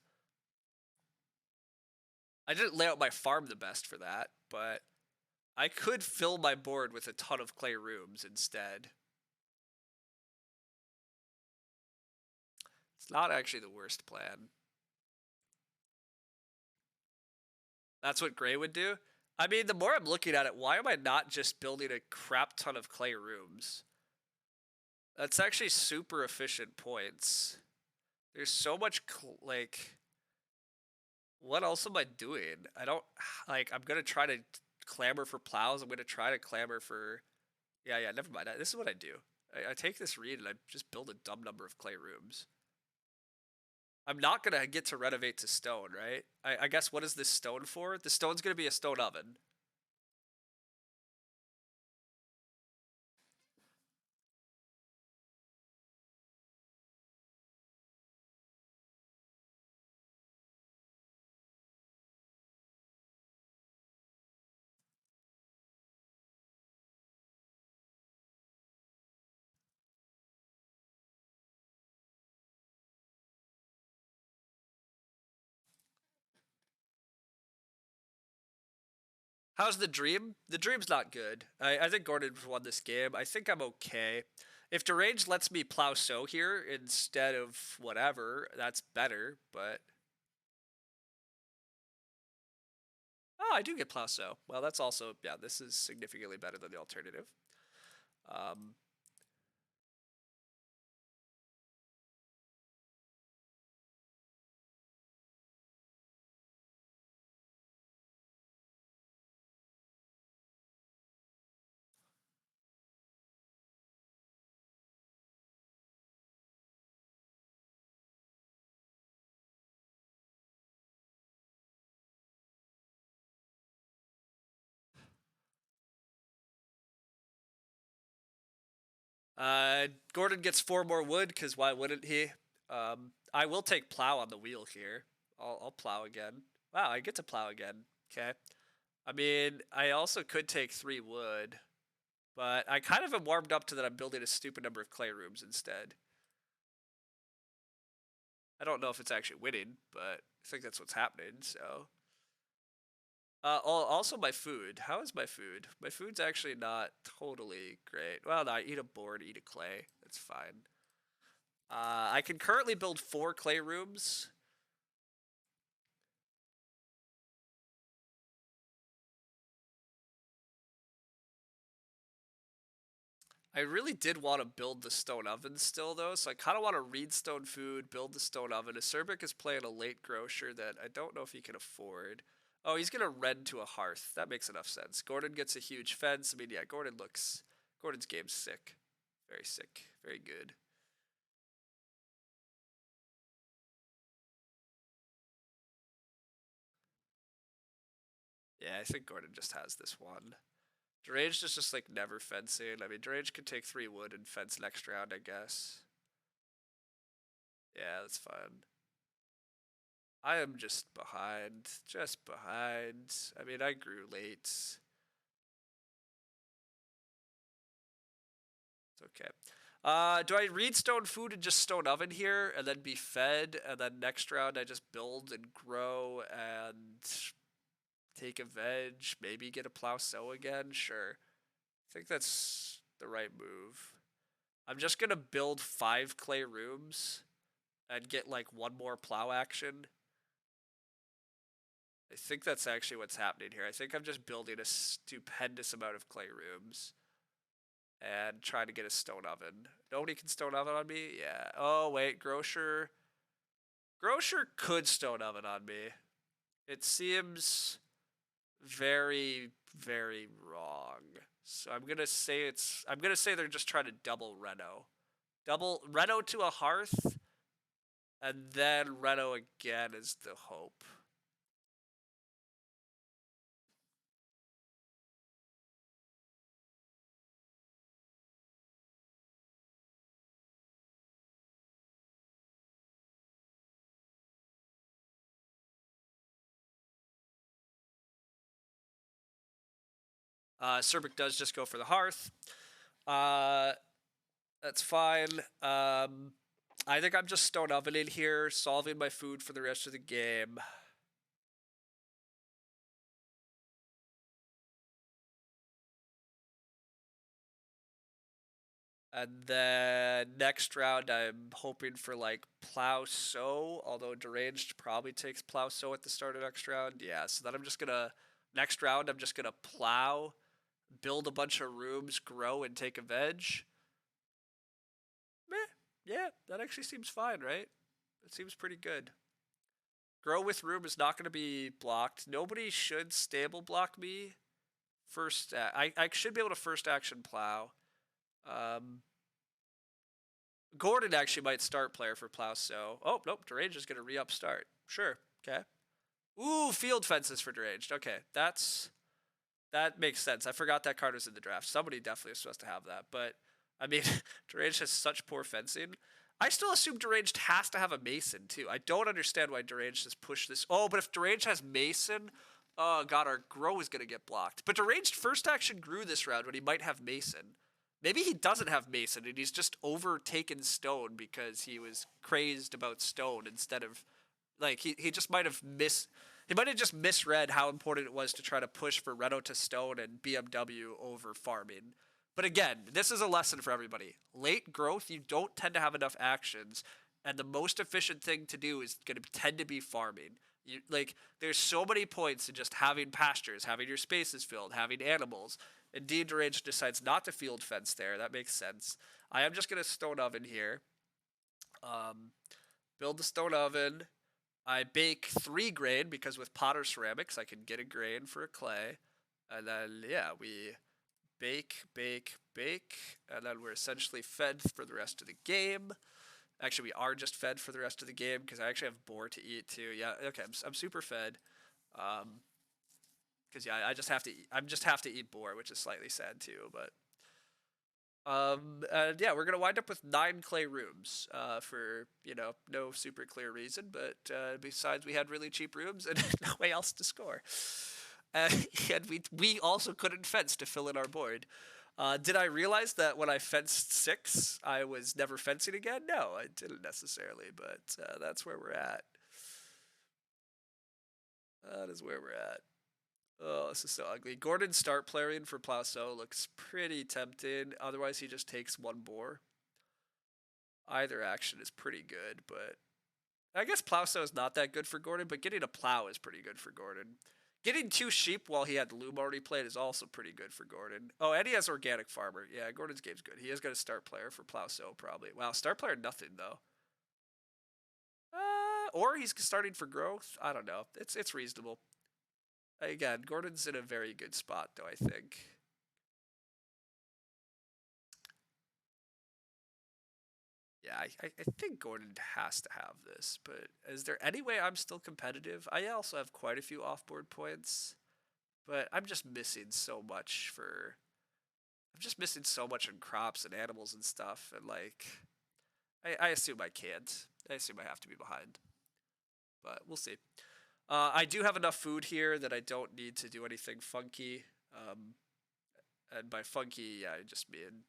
I didn't lay out my farm the best for that, but I could fill my board with a ton of clay rooms instead. It's not actually the worst plan. That's what Gray would do? I mean, the more I'm looking at it, why am I not just building a crap ton of clay rooms? That's actually super efficient points. There's so much, like... What else am I doing? I don't, like, I'm gonna try to clamor for plows. I'm gonna try to clamor for... Yeah, never mind. This is what I do. I take this reed and I just build a dumb number of clay rooms. I'm not gonna get to renovate to stone, right? I guess what is this stone for? The stone's gonna be a stone oven. How's the dream? The dream's not good. I think Gordon won this game. I think I'm okay. If Deranged lets me plow sow here instead of whatever, that's better, but... Oh, I do get plow sow. Well, that's also... Yeah, this is significantly better than the alternative. Gordon gets 4 more wood, because why wouldn't he? I will take plow on the wheel here. I'll plow again. Wow, I get to plow again. Okay. I mean, I also could take 3 wood, but I kind of am warmed up to that I'm building a stupid number of clay rooms instead. I don't know if it's actually winning, but I think that's what's happening, so... also my food. How is my food? My food's actually not totally great. Well, no, I eat a board, eat a clay. That's fine. I can currently build 4 clay rooms. I really did want to build the stone oven still, though, so I kind of want to read stone food, build the stone oven. Acerbic is playing a late grocer that I don't know if he can afford. Oh, he's going to rend to a hearth. That makes enough sense. Gordon gets a huge fence. I mean, yeah, Gordon's game's sick. Very sick. Very good. Yeah, I think Gordon just has this one. Deranged is just like never fencing. I mean, Deranged could take 3 wood and fence next round, I guess. Yeah, that's fine. I am just behind. Just behind. I mean, I grew late. It's okay. Do I read stone food and just stone oven here and then be fed, and then next round I just build and grow and take a veg, maybe get a plow sow again? Sure. I think that's the right move. I'm just gonna build 5 clay rooms and get like one more plow action. I think that's actually what's happening here. I think I'm just building a stupendous amount of clay rooms and trying to get a stone oven. Nobody can stone oven on me? Yeah. Oh, wait. Grocer. Grocer could stone oven on me. It seems very, very wrong. So I'm gonna say they're just trying to double Reno. Double Reno to a hearth, and then Reno again is the hope. Cerbic does just go for the hearth. That's fine. I think I'm just stone ovening here, solving my food for the rest of the game. And then next round, I'm hoping for like plow sow, although deranged probably takes plow sow at the start of next round. Yeah, so then I'm just gonna, next round, I'm just gonna plow, build a bunch of rooms, grow, and take a veg. Meh, yeah, that actually seems fine, right? It seems pretty good. Grow with room is not going to be blocked. Nobody should stable block me. First, I should be able to first action plow. Um, Gordon actually might start player for plow, so. Oh, nope, Deranged is going to re-up start. Sure, okay. Ooh, field fences for Deranged. Okay, that makes sense. I forgot that card was in the draft. Somebody definitely is supposed to have that, but I mean, Deranged has such poor fencing. I still assume Deranged has to have a Mason, too. I don't understand why Deranged has pushed this. Oh, but if Deranged has Mason, oh god, our Grow is going to get blocked. But Deranged first action grew this round when he might have Mason. Maybe he doesn't have Mason and he's just overtaken Stone because he was crazed about Stone instead of, like, he just might have he might have just misread how important it was to try to push for Reno to Stone and BMW over farming. But again, this is a lesson for everybody. Late growth, you don't tend to have enough actions, and the most efficient thing to do is going to tend to be farming. There's so many points in just having pastures, having your spaces filled, having animals. Indeed, Deranged decides not to field fence there. That makes sense. I am just going to stone oven here. Build the stone oven. I bake 3 grain because with Potter Ceramics I can get a grain for a clay. And then, yeah, we bake, bake, bake, and then we're essentially fed for the rest of the game. Actually, we are just fed for the rest of the game because I actually have boar to eat too. Yeah, okay, I'm super fed. Because yeah, I just have to eat boar, which is slightly sad too. But and yeah, we're gonna wind up with 9 clay rooms. For no super clear reason, but besides we had really cheap rooms and no way else to score. And we also couldn't fence to fill in our board. Did I realize that when I fenced 6, I was never fencing again? No, I didn't necessarily, but that's where we're at. That is where we're at. Oh, this is so ugly. Gordon start playing for Plasso looks pretty tempting. Otherwise, he just takes 1 boar. Either action is pretty good, but I guess Plasso is not that good for Gordon, but getting a plow is pretty good for Gordon. Getting 2 sheep while he had Loom already played is also pretty good for Gordon. Oh, and he has Organic Farmer. Yeah, Gordon's game's good. He is going to start player for Plasso, probably. Wow, start player nothing, though. Or he's starting for growth. I don't know. It's reasonable. Again, Gordon's in a very good spot, though, I think. Yeah, I think Gordon has to have this, but is there any way I'm still competitive? I also have quite a few off-board points, but I'm just missing so much for... I'm just missing so much in crops and animals and stuff, and like... I assume I can't. I assume I have to be behind. but we'll see. I do have enough food here that I don't need to do anything funky. And by funky, yeah, I just mean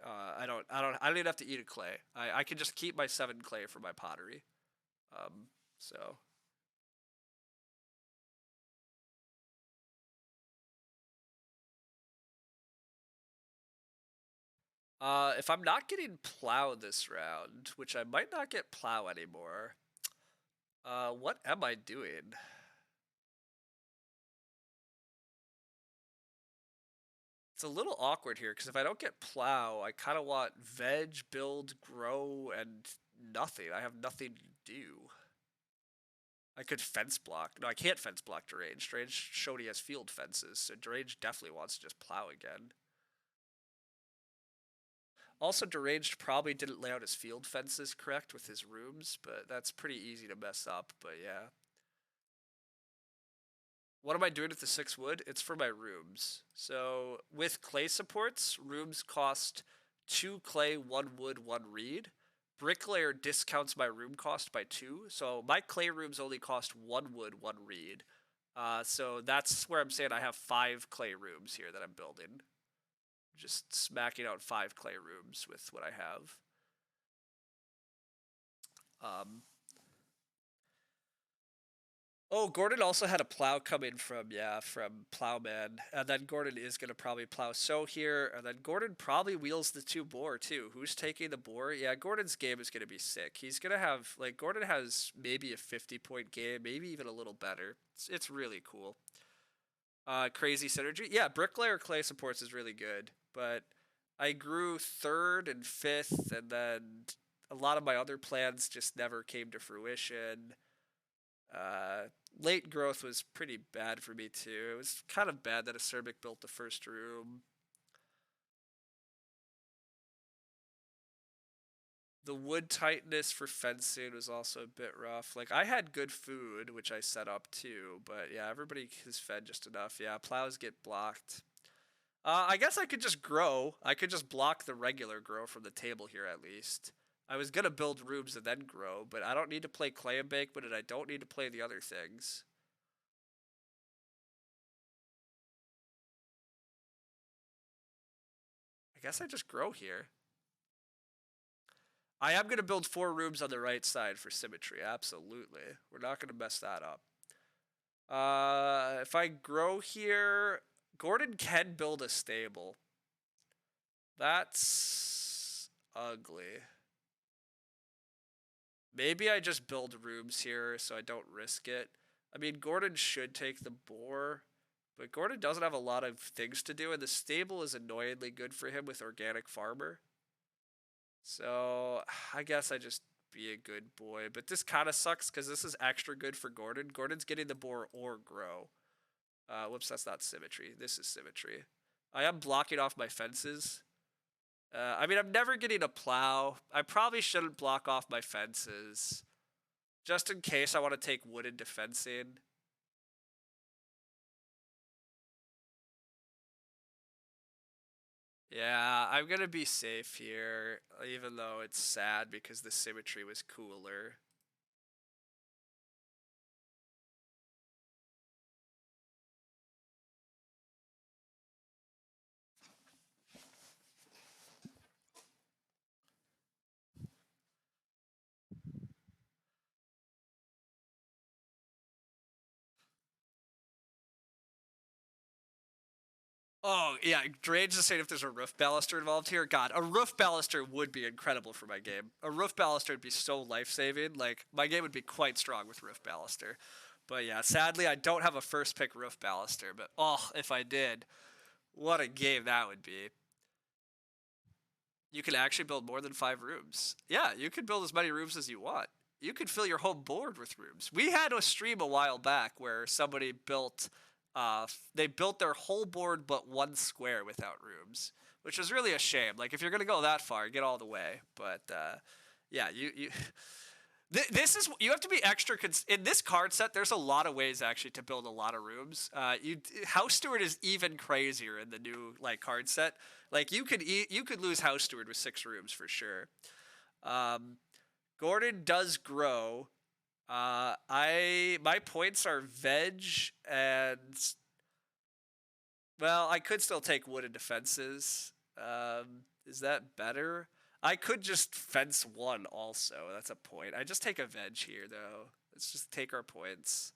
I don't even have to eat a clay. I can just keep my 7 clay for my pottery. Um, so if I'm not getting plow this round, which I might not get plow anymore, what am I doing? It's a little awkward here because if I don't get plow, I kind of want veg, build, grow, and nothing. I have nothing to do. I could fence block. No, I can't fence block Derange. Derange showed he has field fences, so Derange definitely wants to just plow again. Also, Deranged probably didn't lay out his field fences correct with his rooms, but that's pretty easy to mess up, but yeah. What am I doing with the 6 wood? It's for my rooms. So, with clay supports, rooms cost 2 clay, 1 wood, 1 reed. Bricklayer discounts my room cost by 2, so my clay rooms only cost 1 wood, 1 reed. So that's where I'm saying I have 5 clay rooms here that I'm building. Just smacking out 5 clay rooms with what I have. Oh, Gordon also had a plow coming from Plowman, and then Gordon is gonna probably plow so here, and then Gordon probably wheels the 2 boar too. Who's taking the boar? Yeah, Gordon's game is gonna be sick. He's gonna have like Gordon has maybe a 50-point game, maybe even a little better. It's really cool. Crazy synergy. Yeah, Bricklayer Clay supports is really good, but I grew 3rd and 5th, and then a lot of my other plans just never came to fruition. Late growth was pretty bad for me too. It was kind of bad that Acerbic built the first room. The wood tightness for fencing was also a bit rough. Like, I had good food, which I set up too, but yeah, everybody has fed just enough. Yeah, plows get blocked. I guess I could just grow. I could just block the regular grow from the table here at least. I was gonna build rooms and then grow, but I don't need to play clay embankment and I don't need to play the other things. I guess I just grow here. I am going to build 4 rooms on the right side for symmetry, absolutely. We're not going to mess that up. If I grow here, Gordon can build a stable. That's ugly. Maybe I just build rooms here so I don't risk it. I mean, Gordon should take the boar, but Gordon doesn't have a lot of things to do, and the stable is annoyingly good for him with organic farmer. So I guess I just be a good boy. But this kind of sucks because this is extra good for Gordon. Gordon's getting the boar or grow. Whoops, that's not symmetry. This is symmetry. I am blocking off my fences. I mean, I'm never getting a plow. I probably shouldn't block off my fences. Just in case I want to take wood into fencing. Yeah, I'm gonna be safe here, even though it's sad because the symmetry was cooler. Oh, yeah, Drain's just saying if there's a roof baluster involved here. God, a roof baluster would be incredible for my game. A roof baluster would be so life-saving. Like, my game would be quite strong with roof baluster. But yeah, sadly, I don't have a first pick roof baluster. But, oh, if I did, what a game that would be. You can actually build more than 5 rooms. Yeah, you can build as many rooms as you want. You could fill your whole board with rooms. We had a stream a while back where somebody built they built their whole board but 1 square without rooms, which was really a shame. Like, if you're gonna go that far, get all the way. But yeah, you this is you have to be extra in this card set. There's a lot of ways actually to build a lot of rooms. House Steward is even crazier in the new like card set. Like, you could lose House Steward with 6 rooms for sure. Gordon does grow. My points are veg and, well, I could still take wooden defenses. Is that better? I could just fence one also. That's a point. I just take a veg here though. Let's just take our points.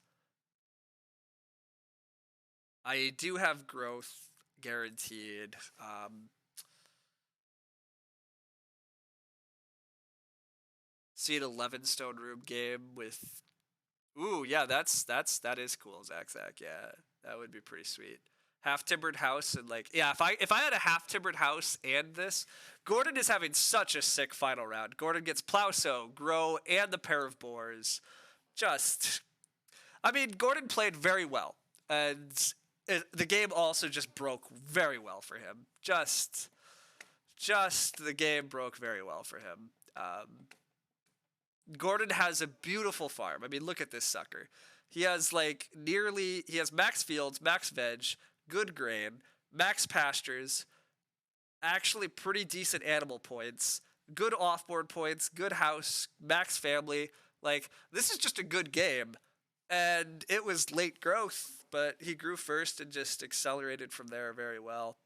I do have growth guaranteed. See an 11 stone room game with. Ooh, yeah, that is cool, Zach. Yeah, that would be pretty sweet. Half timbered house and like, yeah, if I had a half timbered house and this, Gordon is having such a sick final round. Gordon gets Plowsow, Grow, and the pair of boars. Just, I mean, Gordon played very well, and the game also just broke very well for him. Just the game broke very well for him. Gordon has a beautiful farm. I mean, look at this sucker. He has he has max fields, max veg, good grain, max pastures, actually pretty decent animal points, good offboard points, good house, max family. Like, this is just a good game. And it was late growth, but he grew first and just accelerated from there very well.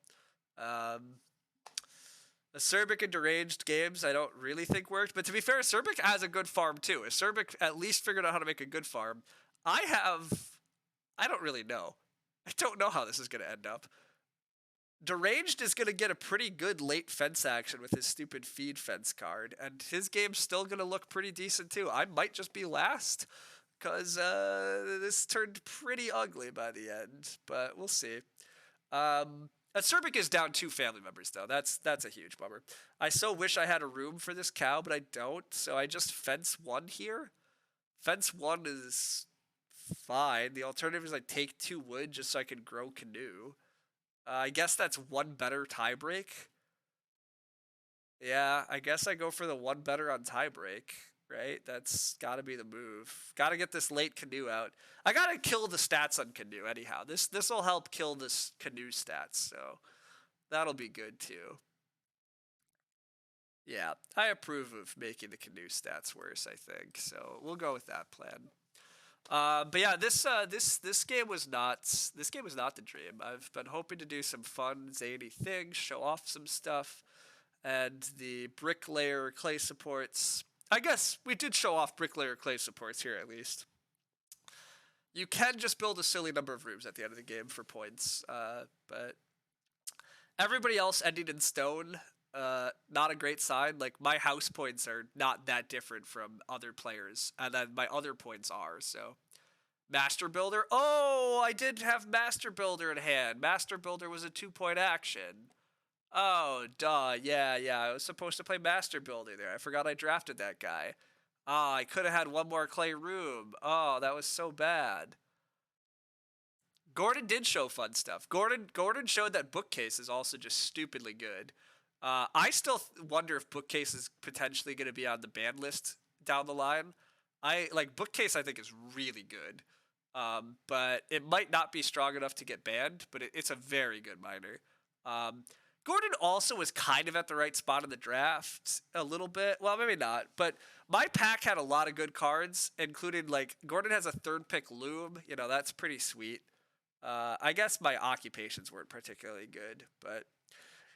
Acerbic and Deranged games I don't really think worked, but to be fair, Acerbic has a good farm too. Acerbic at least figured out how to make a good farm. I don't really know. I don't know how this is going to end up. Deranged is going to get a pretty good late fence action with his stupid feed fence card, and his game's still going to look pretty decent too. I might just be last, because this turned pretty ugly by the end, but we'll see. Acerbic is down 2 family members, though. That's a huge bummer. I so wish I had a room for this cow, but I don't, so I just fence 1 here. Fence 1 is fine. The alternative is I take 2 wood just so I can grow canoe. I guess that's 1 better tie break. Yeah, I guess I go for the 1 better on tie break, right? That's gotta be the move. Gotta get this late canoe out. I gotta kill the stats on canoe anyhow. This will help kill this canoe stats, so that'll be good too. Yeah, I approve of making the canoe stats worse, I think. So we'll go with that plan. But yeah, this game was not the dream. I've been hoping to do some fun, zany things, show off some stuff, and the bricklayer clay supports. I guess we did show off bricklayer clay supports here at least. You can just build a silly number of rooms at the end of the game for points, but everybody else ended in stone. Not a great sign. Like, my house points are not that different from other players, and then my other points are, so. Master Builder. Oh, I did have Master Builder in hand. Master Builder was a 2-point action. Oh, duh. Yeah, I was supposed to play Master Builder there. I forgot I drafted that guy. Oh, I could have had 1 more clay room. Oh, that was so bad. Gordon did show fun stuff. Gordon showed that Bookcase is also just stupidly good. I still wonder if Bookcase is potentially going to be on the ban list down the line. Bookcase I think is really good. But it might not be strong enough to get banned, but it's a very good miner. Gordon also was kind of at the right spot in the draft a little bit. Well, maybe not, but my pack had a lot of good cards, including, Gordon has a 3rd pick Loom. You know, that's pretty sweet. I guess my occupations weren't particularly good, but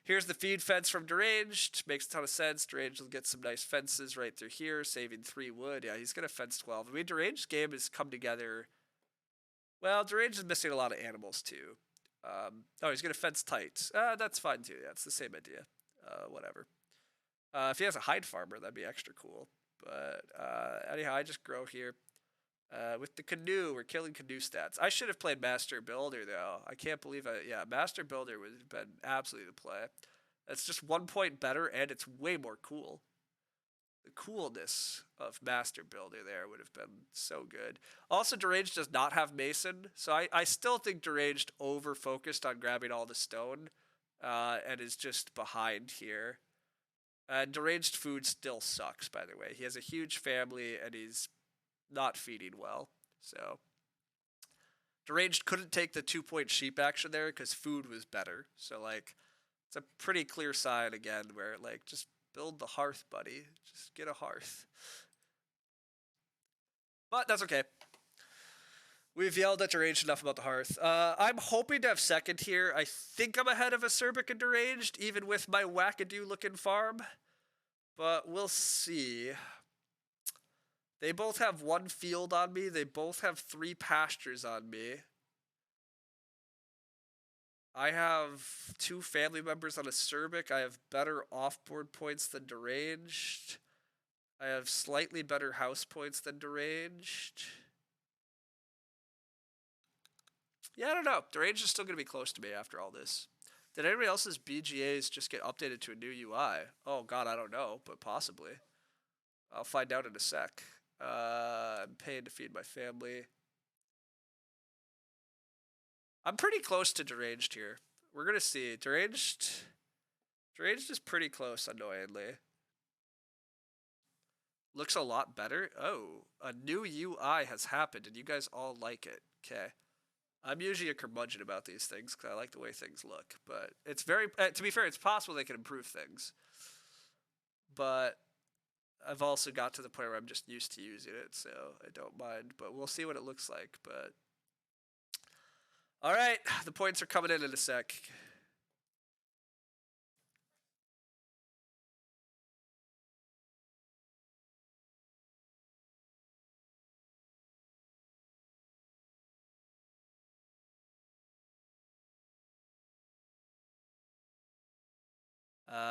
here's the feed fence from Deranged. Makes a ton of sense. Deranged will get some nice fences right through here, saving 3 wood. Yeah, he's going to fence 12. I mean, Deranged's game has come together. Well, Deranged is missing a lot of animals, too. He's going to fence tight. That's fine, too. Yeah, it's the same idea. Whatever. If he has a hide farmer, that'd be extra cool. But anyhow, I just grow here. With the canoe, we're killing canoe stats. I should have played Master Builder, though. I can't believe Master Builder would have been absolutely the play. It's just 1 point better, and it's way more cool. The coolness of Master Builder there would have been so good. Also, Deranged does not have Mason, so I still think Deranged over-focused on grabbing all the stone, and is just behind here. Deranged food still sucks, by the way. He has a huge family, and he's not feeding well, so. Deranged couldn't take the 2-point sheep action there because food was better, so, it's a pretty clear sign again where, just build the hearth, buddy. Just get a hearth. But that's okay. We've yelled at Deranged enough about the Hearth. I'm hoping to have second here. I think I'm ahead of Acerbic and Deranged, even with my wackadoo-looking farm. But we'll see. They both have 1 field on me. They both have 3 pastures on me. I have 2 family members on Acerbic. I have better off-board points than Deranged. I have slightly better house points than Deranged. Yeah, I don't know. Deranged is still going to be close to me after all this. Did anybody else's BGAs just get updated to a new UI? Oh, God, I don't know, but possibly. I'll find out in a sec. I'm paying to feed my family. I'm pretty close to Deranged here. We're going to see. Deranged is pretty close, annoyingly. Looks a lot better. Oh, a new UI has happened, and you guys all like it. Okay. I'm usually a curmudgeon about these things because I like the way things look. But it's very, to be fair, it's possible they can improve things. But I've also got to the point where I'm just used to using it, so I don't mind. But we'll see what it looks like. But all right, the points are coming in a sec.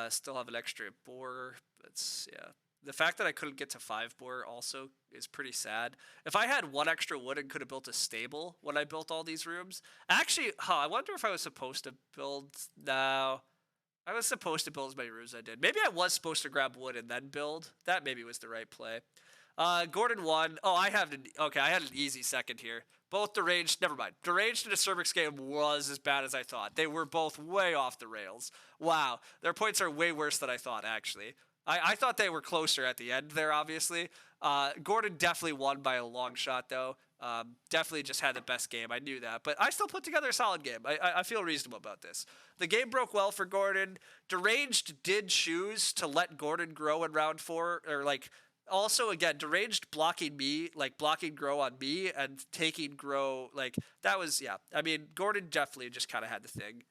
Still have an extra boar. That's, yeah. The fact that I couldn't get to 5 boar also is pretty sad. If I had 1 extra wood and could have built a stable when I built all these rooms. Actually, I wonder if I was supposed to build. No. I was supposed to build as many rooms as I did. Maybe I was supposed to grab wood and then build. That maybe was the right play. Gordon won. Oh, I had an easy second here. Both Deranged, never mind. Deranged and Acerbic's game was as bad as I thought. They were both way off the rails. Wow, their points are way worse than I thought, actually. I thought they were closer at the end there, obviously. Gordon definitely won by a long shot, though. Definitely just had the best game. I knew that. But I still put together a solid game. I feel reasonable about this. The game broke well for Gordon. Deranged did choose to let Gordon grow in round 4, or like... Also, again, Deranged blocking me, like blocking grow on me and taking grow, like that was, yeah. I mean, Gordon definitely just kind of had the thing.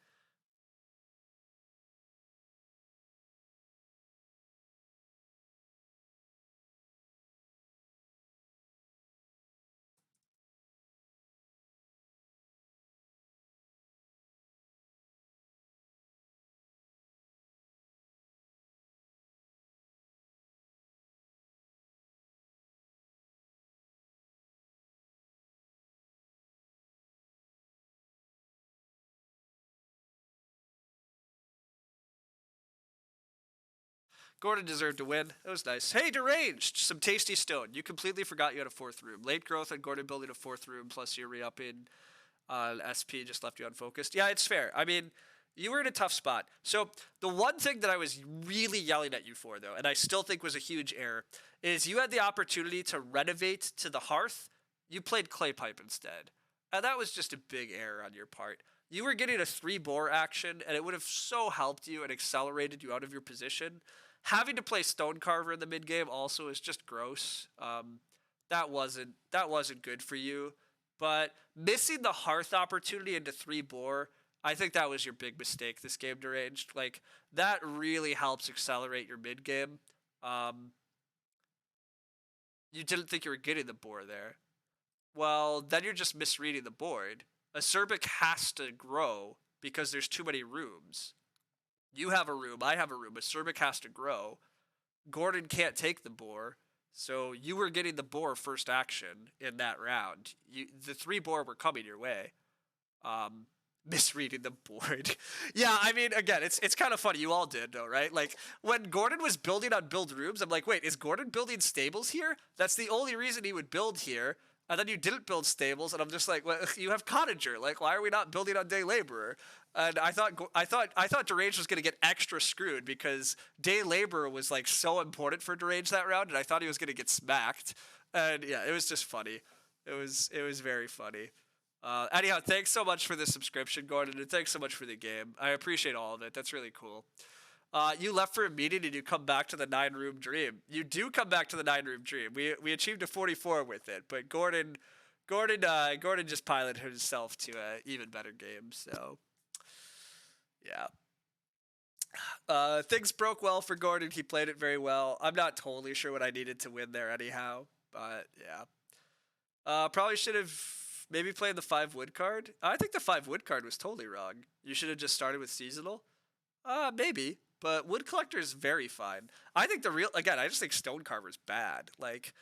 Gordon deserved to win. It was nice. Hey, Deranged! Some tasty stone. You completely forgot you had a 4th room. Late growth and Gordon building a 4th room, plus your re-upping SP just left you unfocused. Yeah, it's fair. I mean, you were in a tough spot. So the one thing that I was really yelling at you for, though, and I still think was a huge error, is you had the opportunity to renovate to the hearth. You played clay pipe instead. And that was just a big error on your part. You were getting a 3 boar action, and it would have so helped you and accelerated you out of your position. Having to play Stone Carver in the mid game also is just gross. That wasn't good for you. But missing the hearth opportunity into 3 boar, I think that was your big mistake this game, Deranged. Like that really helps accelerate your mid game. You didn't think you were getting the boar there. Well, then you're just misreading the board. Acerbic has to grow because there's too many rooms. You have a room, I have a room. Acerbic has to grow. Gordon can't take the boar, so you were getting the boar first action in that round. The 3 boar were coming your way. Misreading the board. Yeah, I mean, again, it's kind of funny. You all did, though, right? Like, when Gordon was building on build rooms, I'm like, wait, is Gordon building stables here? That's the only reason he would build here. And then you didn't build stables, and I'm just like, well, you have cottager. Like, why are we not building on day laborer? And I thought Deranged was gonna get extra screwed because day laborer was like so important for Deranged that round, and I thought he was gonna get smacked. And yeah, it was just funny. It was very funny. Anyhow, thanks so much for the subscription, Gordon, and thanks so much for the game. I appreciate all of it. That's really cool. You left for a meeting and you come back to the 9-room dream. You do come back to the 9-room dream. We achieved a 44 with it, but Gordon just piloted himself to a even better game. So yeah. Things broke well for Gordon. He played it very well. I'm not totally sure what I needed to win there anyhow, but yeah. Probably should have maybe played the 5 wood card. I think the 5 wood card was totally wrong. You should have just started with seasonal. Maybe, but wood collector is very fine. I think I just think stone carver's bad. Like,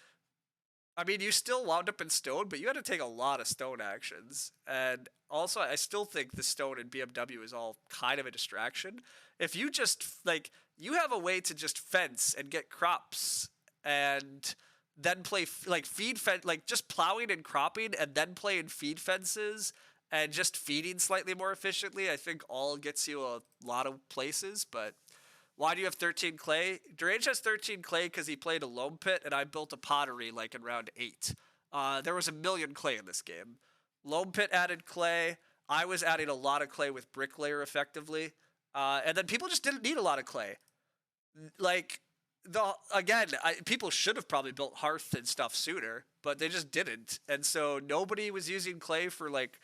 I mean, you still wound up in stone, but you had to take a lot of stone actions. And also, I still think the stone in BMW is all kind of a distraction. If you just, like, you have a way to just fence and get crops and then play, like, like, just plowing and cropping and then playing feed fences and just feeding slightly more efficiently, I think all gets you a lot of places, but why do you have 13 clay? Derange has 13 clay because he played a loam pit, and I built a pottery like in round 8. There was a million clay in this game. Loam pit added clay. I was adding a lot of clay with bricklayer effectively. And then people just didn't need a lot of clay. Like, people should have probably built hearth and stuff sooner, but they just didn't. And so nobody was using clay for, like...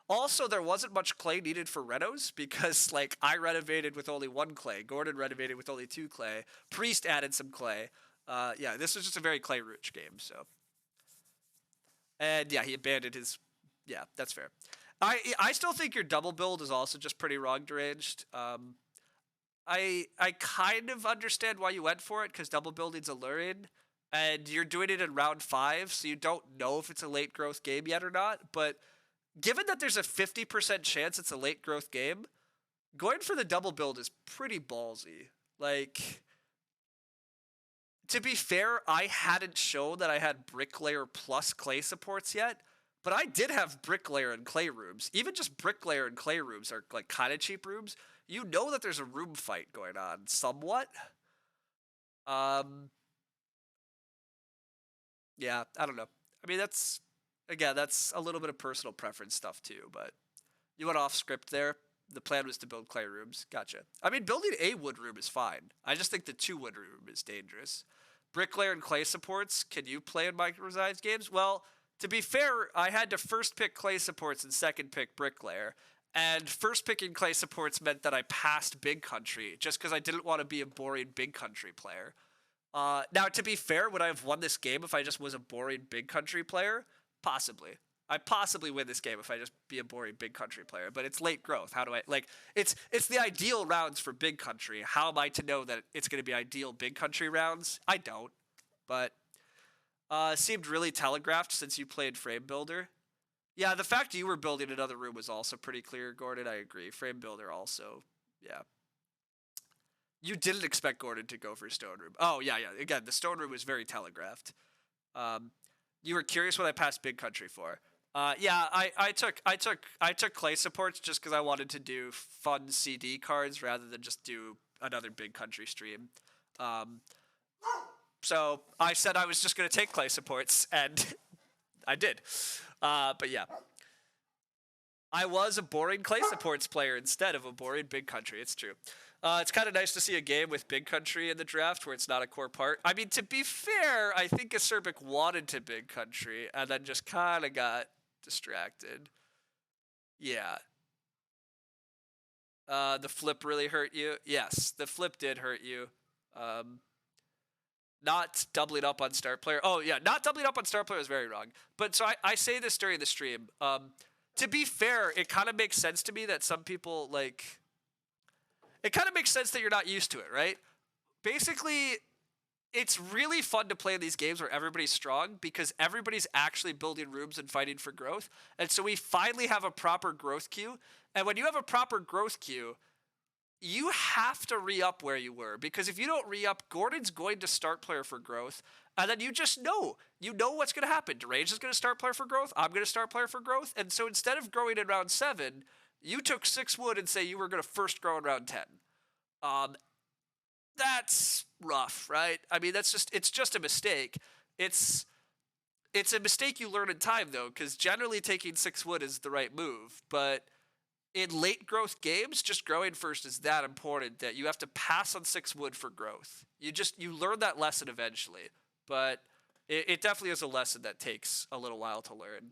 Also, there wasn't much clay needed for renos because, like, I renovated with only 1 clay. Gordon renovated with only 2 clay. Priest added some clay. Yeah, this was just a very clay-rich game, so. And, yeah, he abandoned his... Yeah, that's fair. I still think your double build is also just pretty wrong deranged. I kind of understand why you went for it, because double building's alluring, and you're doing it in round 5, so you don't know if it's a late growth game yet or not, but... Given that there's a 50% chance it's a late growth game, going for the double build is pretty ballsy. Like, to be fair, I hadn't shown that I had bricklayer plus clay supports yet, but I did have bricklayer and clay rooms. Even just bricklayer and clay rooms are like kind of cheap rooms. You know that there's a room fight going on somewhat. Yeah, I don't know. I mean, again, that's a little bit of personal preference stuff too, but you went off script there. The plan was to build clay rooms. Gotcha. I mean, building a wood room is fine. I just think the 2 wood room is dangerous. Bricklayer and clay supports, can you play in Mike Resides games? Well, to be fair, I had to first pick clay supports and second pick bricklayer. And first picking clay supports meant that I passed big country just because I didn't want to be a boring big country player. Now, to be fair, would I have won this game if I just was a boring big country player? Possibly. I possibly win this game if I just be a boring big country player, but it's late growth. How do I, like, it's the ideal rounds for big country. How am I to know that it's going to be ideal big country rounds? I don't, but seemed really telegraphed since you played Frame Builder. Yeah, the fact you were building another room was also pretty clear, Gordon. I agree. Frame Builder also, yeah. You didn't expect Gordon to go for Stone Room. Oh, yeah. Again, the Stone Room was very telegraphed. You were curious what I passed Big Country for. Yeah, I took clay supports just because I wanted to do fun CD cards rather than just do another Big Country stream. So I said I was just going to take clay supports, and I did. But yeah. I was a boring clay supports player instead of a boring Big Country. It's true. It's kind of nice to see a game with Big Country in the draft where it's not a core part. I mean, to be fair, I think Acerbic wanted to Big Country and then just kind of got distracted. Yeah. The flip really hurt you? Yes, the flip did hurt you. Not doubling up on start player. Oh, yeah, not doubling up on start player is very wrong. But so I say this during the stream. To be fair, it kind of makes sense to me that some people, like... It kind of makes sense that you're not used to it, right? Basically, it's really fun to play in these games where everybody's strong because everybody's actually building rooms and fighting for growth. And so we finally have a proper growth queue. And when you have a proper growth queue, you have to re-up where you were. Because if you don't re-up, Gordon's going to start player for growth. And then you just know. You know what's going to happen. Derange is going to start player for growth. I'm going to start player for growth. And so instead of growing in round 7... You took 6 wood and say you were going to first grow in round 10. That's rough, right? I mean, it's just a mistake. It's a mistake you learn in time, though, because generally taking 6 wood is the right move. But in late growth games, just growing first is that important that you have to pass on 6 wood for growth. You learn that lesson eventually, but it definitely is a lesson that takes a little while to learn.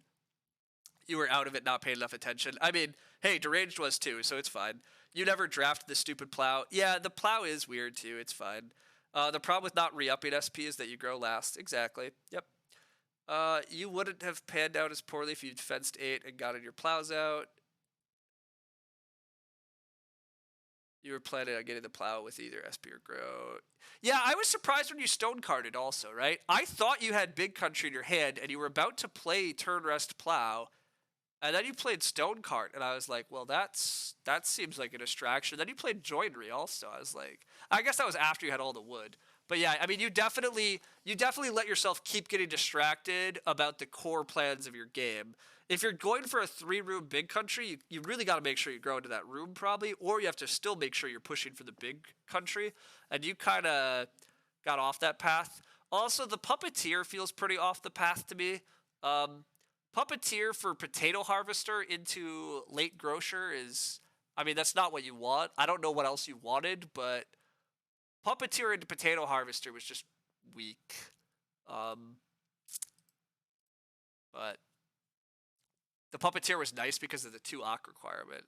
You were out of it, not paying enough attention. I mean, hey, deranged was too, so it's fine. You never drafted the stupid plow. Yeah, the plow is weird too. It's fine. The problem with not re-upping SP is that you grow last. Exactly. Yep. You wouldn't have panned out as poorly if you'd fenced 8 and gotten your plows out. You were planning on getting the plow with either SP or grow. Yeah, I was surprised when you stone carded also, right? I thought you had big country in your hand and you were about to play turn rest plow, and then you played stone cart, and I was like, well, that seems like a distraction. Then you played joinery also. I was like, I guess that was after you had all the wood. But yeah, I mean, you definitely let yourself keep getting distracted about the core plans of your game. If you're going for a 3-room big country, you really got to make sure you grow into that room probably, or you have to still make sure you're pushing for the big country, and you kind of got off that path. Also, the puppeteer feels pretty off the path to me. Puppeteer for potato harvester into late grocer is, I mean, that's not what you want. I don't know what else you wanted, but puppeteer into potato harvester was just weak. But the puppeteer was nice because of the 2 requirement.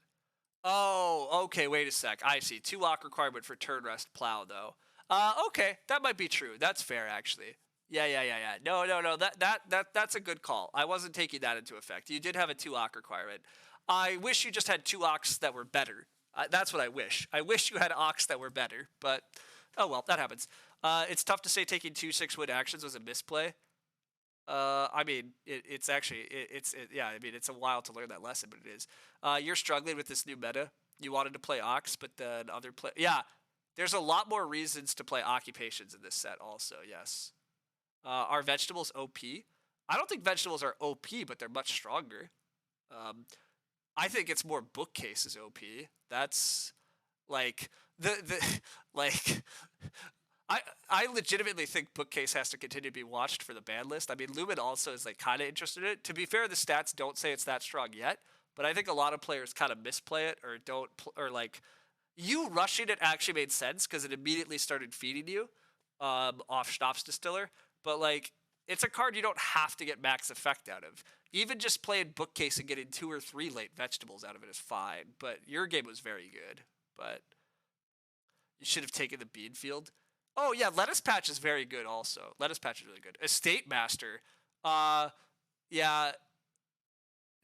Oh, okay, wait a sec. I see. 2 requirement for turn rest plow, though. Okay, that might be true. That's fair, actually. Yeah. No. That's a good call. I wasn't taking that into effect. You did have a 2 requirement. I wish you just had 2 that were better. That's what I wish. I wish you had ox that were better, but oh well, that happens. It's tough to say taking 2 6-wood actions was a misplay. I mean, it's actually, yeah, I mean, it's a while to learn that lesson, but it is. You're struggling with this new meta. You wanted to play Ox, but then other play. Yeah, there's a lot more reasons to play occupations in this set, also, yes. Are vegetables OP? I don't think vegetables are OP, but they're much stronger. I think it's more bookcases OP. That's like the like I legitimately think Bookcase has to continue to be watched for the ban list. I mean, Lumen also is like kind of interested in it. To be fair, the stats don't say it's that strong yet, but I think a lot of players kind of misplay it or don't or like you rushing it actually made sense because it immediately started feeding you off Schnapps Distiller. But like it's a card you don't have to get max effect out of. Even just playing Bookcase and getting 2 or 3 late vegetables out of it is fine. But your game was very good. But you should have taken the bean field. Oh yeah, lettuce patch is very good. Also, lettuce patch is really good. Estate master, yeah,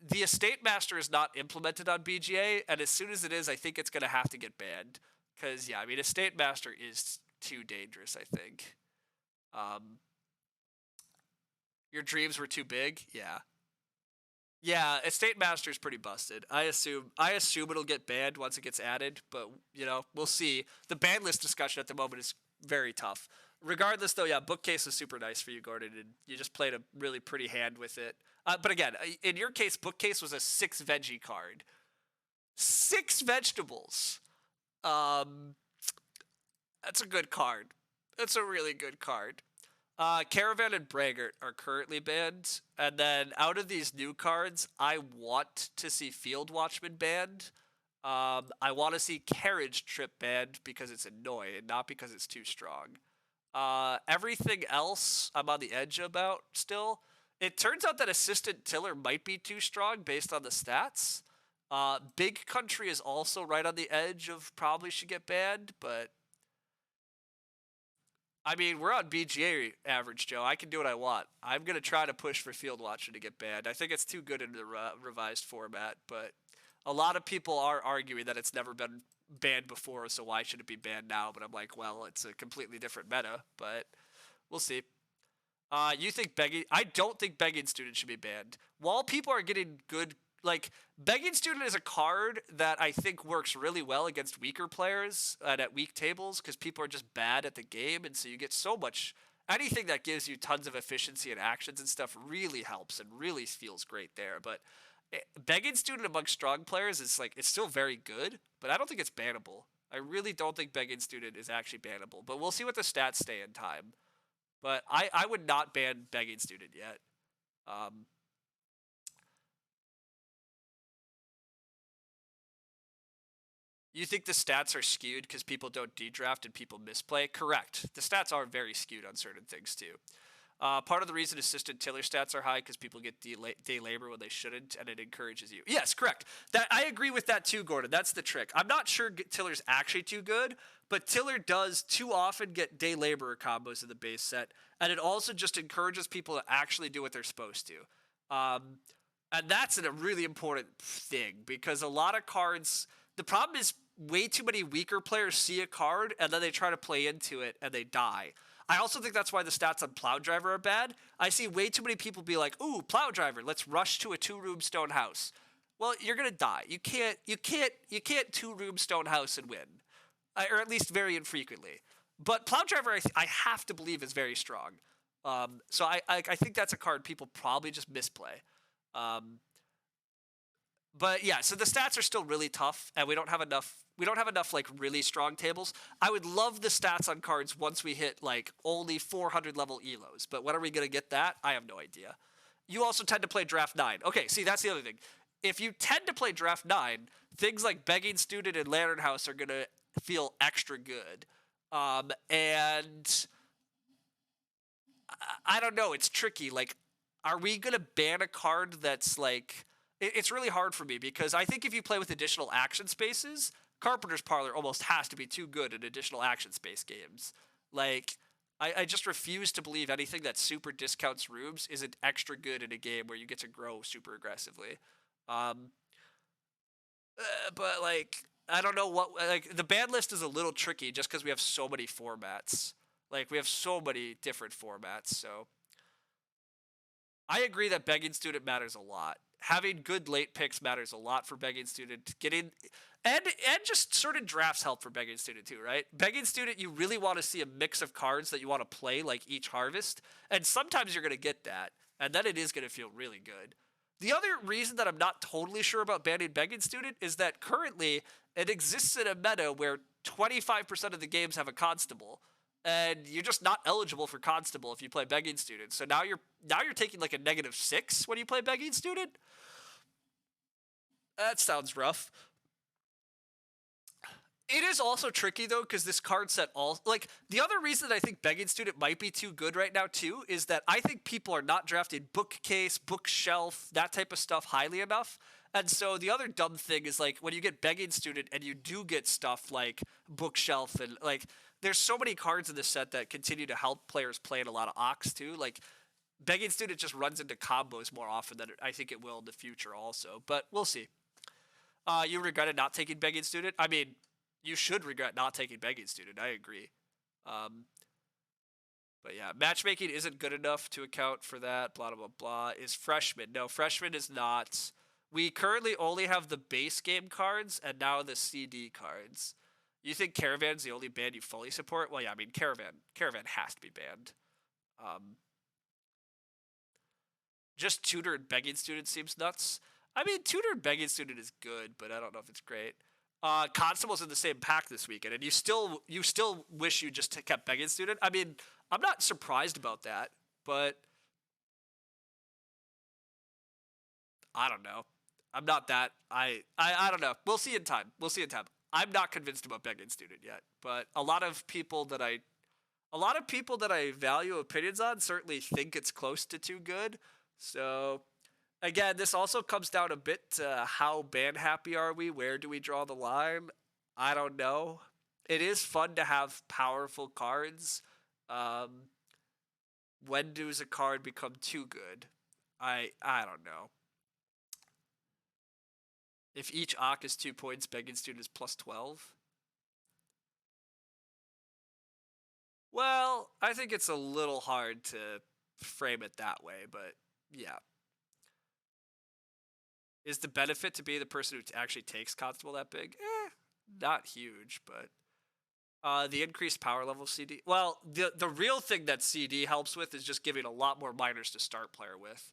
the estate master is not implemented on BGA, and as soon as it is, I think it's gonna have to get banned. Cause yeah, I mean, estate master is too dangerous. I think. Your dreams were too big. Yeah. Yeah, Estate Master is pretty busted. I assume it'll get banned once it gets added, but you know, we'll see. The ban list discussion at the moment is very tough. Regardless, though, yeah, Bookcase is super nice for you, Gordon, and you just played a really pretty hand with it. But again, in your case, Bookcase was a 6 veggie card, 6 vegetables. That's a good card. That's a really good card. Caravan and Braggart are currently banned, and then out of these new cards, I want to see Field Watchman banned. I want to see Carriage Trip banned because it's annoying, not because it's too strong. Everything else, I'm on the edge about still. It turns out that Assistant Tiller might be too strong based on the stats. Big Country is also right on the edge of probably should get banned, but I mean, we're on BGA average, Joe. I can do what I want. I'm going to try to push for Field Watcher to get banned. I think it's too good in the revised format, but a lot of people are arguing that it's never been banned before, so why should it be banned now? But I'm like, well, it's a completely different meta, but we'll see. You think begging? I don't think begging student should be banned. While people are getting good, like begging student is a card that I think works really well against weaker players and at weak tables because people are just bad at the game, and so you get so much. Anything that gives you tons of efficiency and actions and stuff really helps and really feels great there. But begging student among strong players is like it's still very good, but I don't think it's bannable. I really don't think begging student is actually bannable. But we'll see what the stats stay in time. But I would not ban begging student yet. You think the stats are skewed because people don't dedraft and people misplay? Correct. The stats are very skewed on certain things too. Part of the reason assistant tiller stats are high because people get day labor when they shouldn't, and it encourages you. Yes, correct. That I agree with that too, Gordon. That's the trick. I'm not sure tiller's actually too good, but tiller does too often get day laborer combos in the base set, and it also just encourages people to actually do what they're supposed to. And that's a really important thing because a lot of cards. The problem is way too many weaker players see a card and then they try to play into it and they die. I also think that's why the stats on Plow Driver are bad. I see way too many people be like, "Ooh, Plow Driver, let's rush to a 2-room stone house." Well, you're gonna die. You can't 2-room stone house and win, or at least very infrequently. But Plow Driver, I have to believe, is very strong. So I think that's a card people probably just misplay. But yeah, so the stats are still really tough, and we don't have enough like really strong tables. I would love the stats on cards once we hit like only 400 level elos, but when are we gonna get that? I have no idea. You also tend to play draft 9. Okay, see, that's the other thing. If you tend to play draft 9, things like Begging Student and Lantern House are gonna feel extra good. And I don't know, it's tricky. Like, are we gonna ban a card that's like it's really hard for me because I think if you play with additional action spaces, Carpenter's Parlor almost has to be too good in additional action space games. Like, I just refuse to believe anything that super discounts rooms isn't extra good in a game where you get to grow super aggressively. But like, I don't know what like the ban list is a little tricky just because we have so many formats. Like, we have so many different formats, so I agree that Begging Student matters a lot. Having good late picks matters a lot for Begging Student. Getting and just certain drafts help for Begging Student too, right? Begging Student, you really want to see a mix of cards that you want to play like each harvest, and sometimes you're going to get that, and then it is going to feel really good. The other reason that I'm not totally sure about banning Begging Student is that currently it exists in a meta where 25% of the games have a constable, and you're just not eligible for constable if you play Begging Student. So now you're taking like a -6 when you play Begging Student. That sounds rough. It is also tricky though because this card set all like the other reason that I think Begging Student might be too good right now too is that I think people are not drafting bookcase, bookshelf, that type of stuff highly enough. And so the other dumb thing is like when you get Begging Student and you do get stuff like bookshelf and like there's so many cards in this set that continue to help players play in a lot of Ox too. Like Begging Student just runs into combos more often than I think it will in the future also. But we'll see. You regretted not taking Begging Student? I mean, you should regret not taking Begging Student. I agree. But yeah, matchmaking isn't good enough to account for that. Blah, blah, blah, blah. Is Freshman? No, Freshman is not. We currently only have the base game cards and now the CD cards. You think Caravan's the only band you fully support? Well, yeah, I mean, Caravan has to be banned. Just Tutor and Begging Student seems nuts. I mean, Tutor and Begging Student is good, but I don't know if it's great. Constable's in the same pack this weekend, and you still wish you just kept Begging Student. I mean, I'm not surprised about that, but I don't know. I'm not that. I don't know. We'll see in time. I'm not convinced about Begging Student yet, but a lot of people that I value opinions on certainly think it's close to too good. So again, this also comes down a bit to how ban happy are we? Where do we draw the line? I don't know. It is fun to have powerful cards. When does a card become too good? I don't know. If each Ock is 2 points, Begging Student is plus 12. Well, I think it's a little hard to frame it that way, but yeah. Is the benefit to be the person who actually takes Constable that big? Not huge, but the increased power level CD. Well, the real thing that CD helps with is just giving a lot more minors to start player with.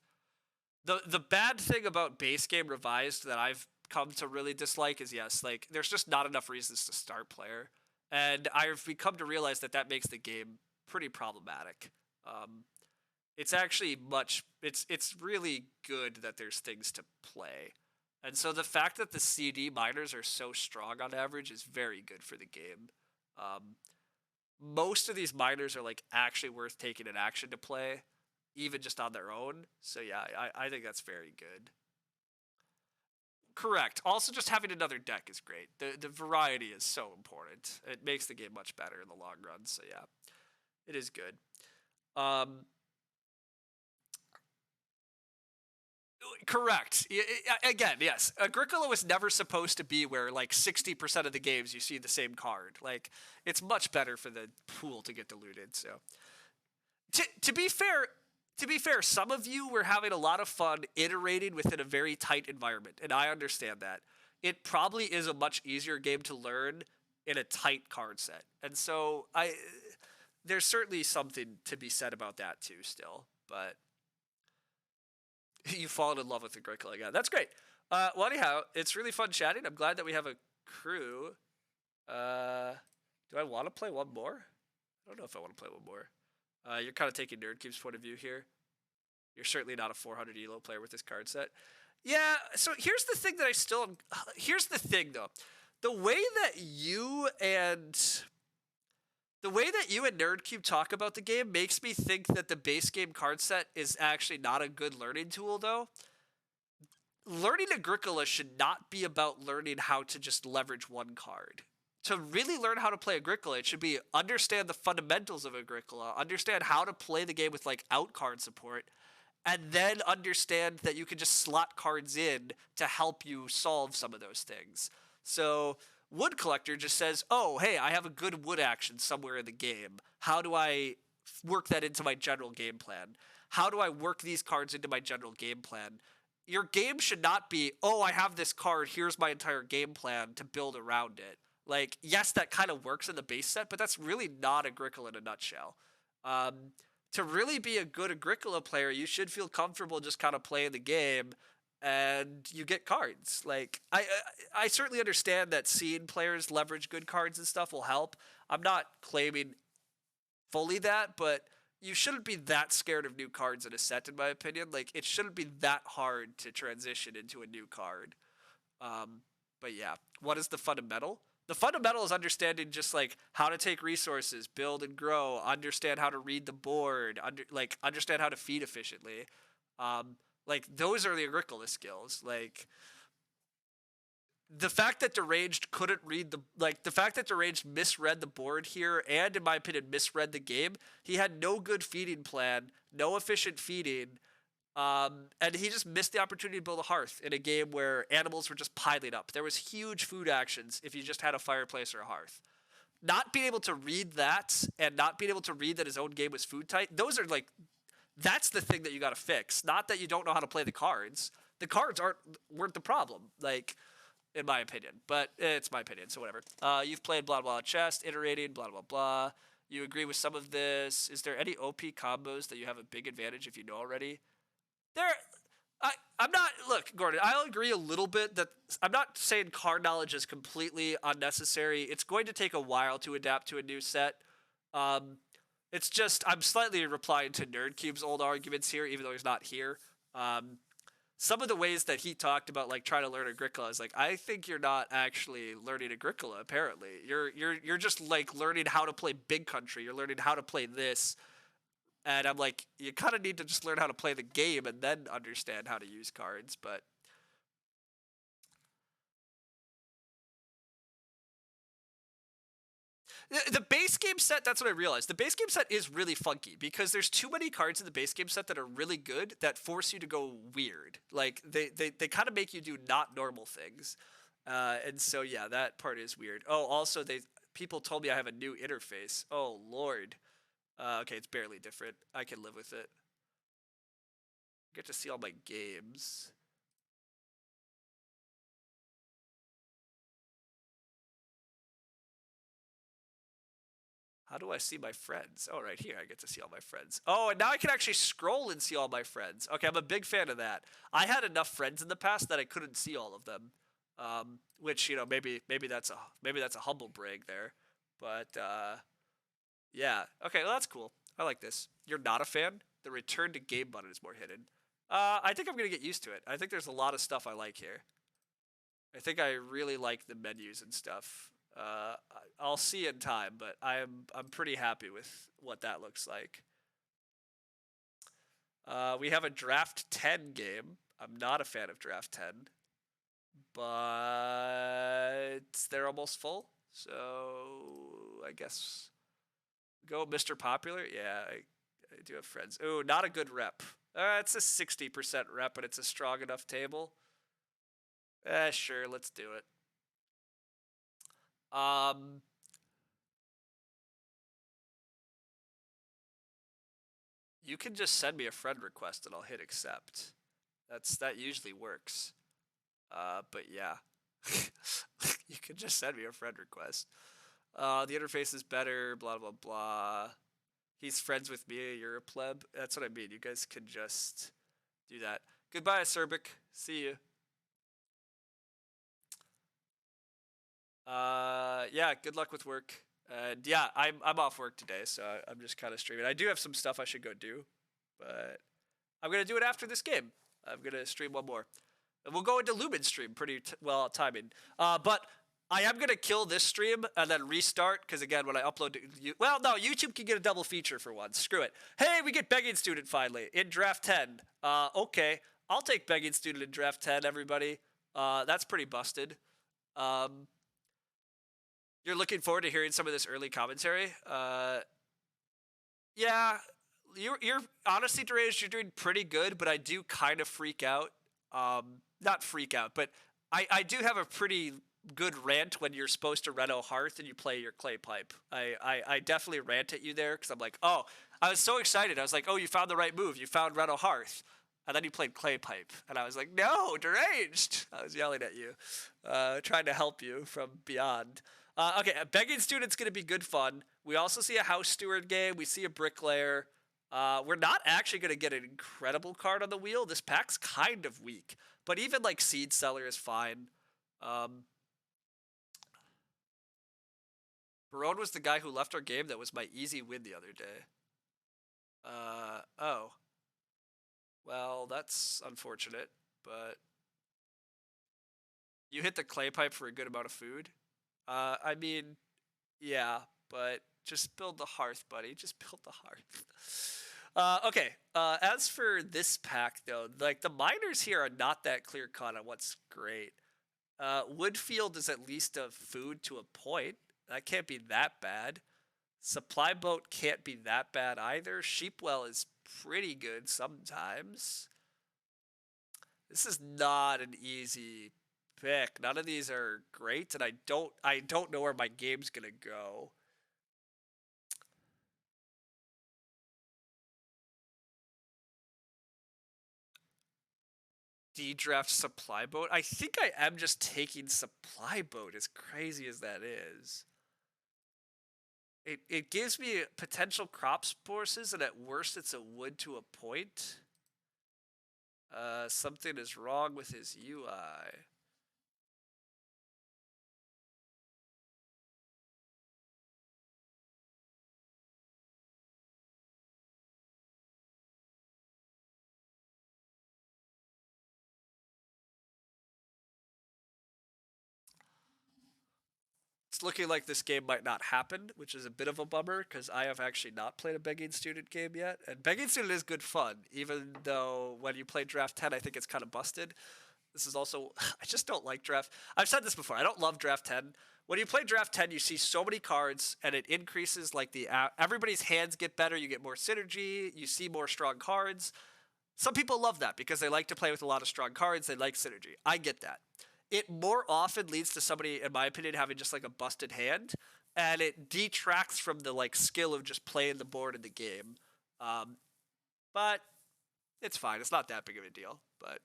The bad thing about base game revised that I've come to really dislike is yes, like there's just not enough reasons to start player, and I've become to realize that makes the game pretty problematic. It's actually it's really good that there's things to play, And so the fact that the CD miners are so strong on average is very good for the game. Um, Most of these miners are like actually worth taking an action to play, even just on their own. So yeah, I think that's very good. Correct. Also, just having another deck is great. The variety is so important. It makes the game much better in the long run. So yeah, it is good. Um, Correct. Again, yes. Agricola was never supposed to be where like 60% of the games you see the same card. Like it's much better for the pool to get diluted. So to be fair, some of you were having a lot of fun iterating within a very tight environment, and I understand that. It probably is a much easier game to learn in a tight card set. And so there's certainly something to be said about that too still, but you've fallen in love with Agricola again. That's great. Well, anyhow, it's really fun chatting. I'm glad that we have a crew. Do I want to play one more? I don't know if I want to play one more. You're kind of taking NerdCube's point of view here. You're certainly not a 400 elo player with this card set. Yeah, so here's the thing that I still... Here's the thing, though. The way that you and NerdCube talk about the game makes me think that the base game card set is actually not a good learning tool, though. Learning Agricola should not be about learning how to just leverage one card. To really learn how to play Agricola, it should be understand the fundamentals of Agricola, understand how to play the game with like out card support, and then understand that you can just slot cards in to help you solve some of those things. So Wood Collector just says, oh, hey, I have a good wood action somewhere in the game. How do I work that into my general game plan? How do I work these cards into my general game plan? Your game should not be, oh, I have this card, here's my entire game plan to build around it. Like, yes, that kind of works in the base set, but that's really not Agricola in a nutshell. To really be a good Agricola player, you should feel comfortable just kind of playing the game, and you get cards. Like, I certainly understand that seeing players leverage good cards and stuff will help. I'm not claiming fully that, but you shouldn't be that scared of new cards in a set, in my opinion. Like, it shouldn't be that hard to transition into a new card. But yeah, what is the fundamental? The fundamental is understanding just like how to take resources, build and grow, understand how to read the board, understand how to feed efficiently. Like those are the Agricola skills. Like the fact that Deranged couldn't read the fact that Deranged misread the board here and, in my opinion, misread the game. He had no good feeding plan, no efficient feeding. And he just missed the opportunity to build a hearth in a game where animals were just piling up. There was huge food actions if you just had a fireplace or a hearth. Not being able to read that and not being able to read that his own game was food tight, those are like, that's the thing that you got to fix. Not that you don't know how to play the cards. The cards weren't the problem, like, in my opinion. But it's my opinion, so whatever. You've played blah blah chess, iterating, blah blah blah. You agree with some of this. Is there any OP combos that you have a big advantage if you know already? I'm not, look, Gordon, I'll agree a little bit that I'm not saying card knowledge is completely unnecessary. It's going to take a while to adapt to a new set. It's just, I'm slightly replying to NerdCube's old arguments here, even though he's not here. Some of the ways that he talked about like trying to learn Agricola is like, I think you're not actually learning Agricola, apparently. You're just like learning how to play Big Country. You're learning how to play this. And I'm like, you kind of need to just learn how to play the game and then understand how to use cards. But the base game set, that's what I realized. The base game set is really funky because there's too many cards in the base game set that are really good that force you to go weird. Like, they kind of make you do not normal things. And so, yeah, that part is weird. Oh, also, people told me I have a new interface. Oh, Lord. Okay, it's barely different. I can live with it. I get to see all my games. How do I see my friends? Oh, right here, I get to see all my friends. Oh, and now I can actually scroll and see all my friends. Okay, I'm a big fan of that. I had enough friends in the past that I couldn't see all of them. Which, you know, maybe that's a humble brag there. But yeah. Okay, well, that's cool. I like this. You're not a fan? The return to game button is more hidden. I think I'm going to get used to it. I think there's a lot of stuff I like here. I think I really like the menus and stuff. I'll see in time, but I'm pretty happy with what that looks like. We have a Draft 10 game. I'm not a fan of Draft 10, but they're almost full, so I guess go Mr. Popular. Yeah, I do have friends. Ooh, not a good rep. It's a 60% rep, but it's a strong enough table. Sure, let's do it. You can just send me a friend request and I'll hit accept. That usually works. But yeah, you can just send me a friend request. The interface is better. Blah blah blah. He's friends with me. You're a pleb. That's what I mean. You guys can just do that. Goodbye, Serbic. See you. Yeah. Good luck with work. And yeah, I'm off work today, so I'm just kind of streaming. I do have some stuff I should go do, but I'm gonna do it after this game. I'm gonna stream one more, and we'll go into Lumen stream pretty well timing. But I am gonna kill this stream and then restart because again, when I upload to well, no, YouTube can get a double feature for once. Screw it. Hey, we get Begging Student finally in Draft 10. Okay, I'll take Begging Student in Draft 10. Everybody, that's pretty busted. You're looking forward to hearing some of this early commentary. Yeah, you're honestly, Deranged, you're doing pretty good, but I do kind of freak out. Not freak out, but I do have a pretty good rant when you're supposed to Reno Hearth and you play your clay pipe. I definitely rant at you there because I'm like, oh, I was so excited. I was like, oh, you found the right move. You found Reno Hearth. And then you played clay pipe. And I was like, no, Deranged. I was yelling at you, trying to help you from beyond. Okay, Begging Student's going to be good fun. We also see a House Steward game. We see a Bricklayer. We're not actually going to get an incredible card on the wheel. This pack's kind of weak. But even like Seed Seller is fine. Barone was the guy who left our game that was my easy win the other day. Oh. Well, that's unfortunate, but you hit the clay pipe for a good amount of food. I mean, yeah, but just build the hearth, buddy. Just build the hearth. Okay. As for this pack, though, like the miners here are not that clear cut on what's great. Woodfield is at least a food to a point. That can't be that bad. Supply boat can't be that bad either. Sheepwell is pretty good sometimes. This is not an easy pick. None of these are great, and I don't know where my game's gonna go. D-draft supply boat. I think I am just taking supply boat, as crazy as that is. It gives me potential crop forces, and at worst, it's a wood to a point. Something is wrong with his UI. It's looking like this game might not happen, which is a bit of a bummer because I have actually not played a Begging Student game yet. And Begging Student is good fun, even though when you play Draft 10, I think it's kind of busted. This is also, I just don't like Draft. I've said this before, I don't love Draft 10. When you play Draft 10, you see so many cards, and it increases like everybody's hands get better, you get more synergy, you see more strong cards. Some people love that because they like to play with a lot of strong cards, they like synergy. I get that. It more often leads to somebody, in my opinion, having just like a busted hand, and it detracts from the like skill of just playing the board in the game. But it's fine. It's not that big of a deal. But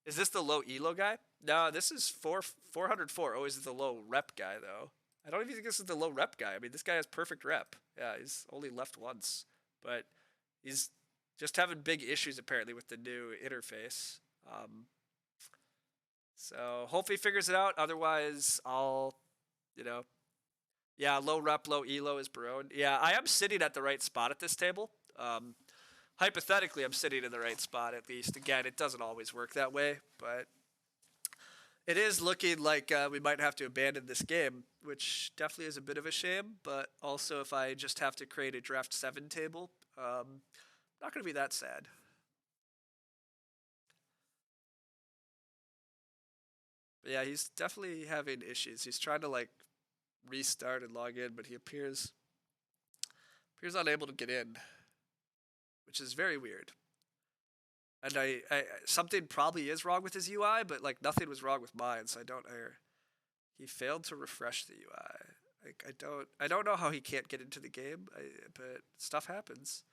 is this the low elo guy? No, this is 404. Oh, is it the low rep guy though? I don't even think this is the low rep guy. I mean, this guy has perfect rep. Yeah, he's only left once, but he's just having big issues apparently with the new interface. So hopefully he figures it out. Otherwise, I'll, yeah, low rep, low elo is Barone. Yeah, I am sitting at the right spot at this table. Hypothetically, I'm sitting in the right spot at least. Again, it doesn't always work that way, but It is looking like we might have to abandon this game, which definitely is a bit of a shame. But also, if I just have to create a draft 7 table, not going to be that sad. But yeah, he's definitely having issues. He's trying to like restart and log in, but he appears unable to get in, which is very weird. And I something probably is wrong with his UI, but like nothing was wrong with mine, so I don't. He failed to refresh the UI. Like I don't know how he can't get into the game, but stuff happens.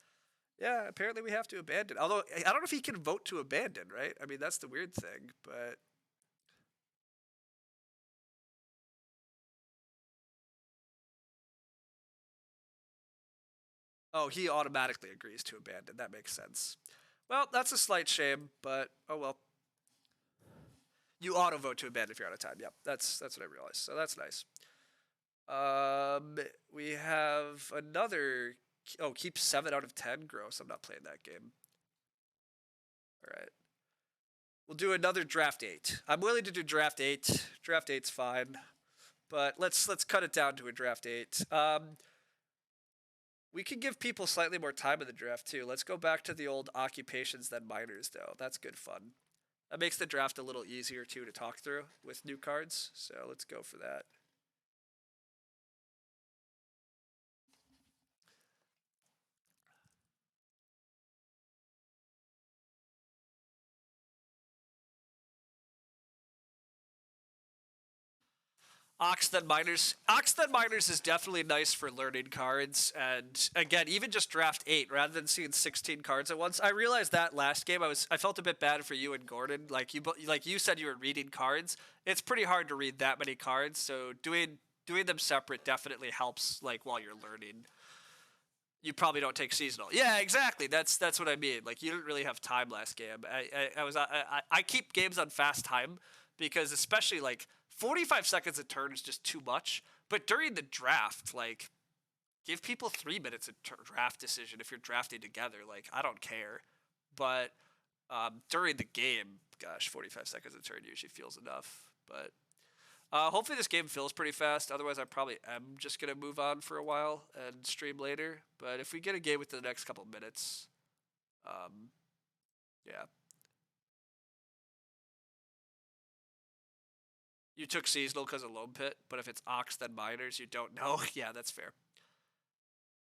Yeah, apparently we have to abandon. Although I don't know if he can vote to abandon, right? I mean that's the weird thing, but oh, he automatically agrees to abandon. That makes sense. Well, that's a slight shame, but oh well. You auto vote to abandon if you're out of time. Yep, that's what I realized. So that's nice. We have another. Oh, keep 7 out of 10. Gross. I'm not playing that game. All right. We'll do another draft 8. I'm willing to do draft 8. Draft 8's fine, but let's cut it down to a draft 8. We can give people slightly more time in the draft too. Let's go back to the old occupations then minors though. That's good fun. That makes the draft a little easier too to talk through with new cards. So let's go for that. Ox then minors. Ox then minors is definitely nice for learning cards, and again, even just draft 8 rather than seeing 16 cards at once. I realized that last game I felt a bit bad for you and Gordon. Like you said, you were reading cards. It's pretty hard to read that many cards, so doing them separate definitely helps. Like while you're learning, you probably don't take seasonal. Yeah, exactly. That's what I mean. Like you didn't really have time last game. I keep games on fast time because especially like 45 seconds a turn is just too much. But during the draft, like give people 3 minutes a draft decision if you're drafting together. Like I don't care. But during the game, gosh, 45 seconds a turn usually feels enough. But hopefully this game fills pretty fast. Otherwise, I probably am just gonna move on for a while and stream later. But if we get a game within the next couple minutes, yeah. You took seasonal because of Loam Pit, but if it's Ox then Miners, you don't know. Yeah, that's fair.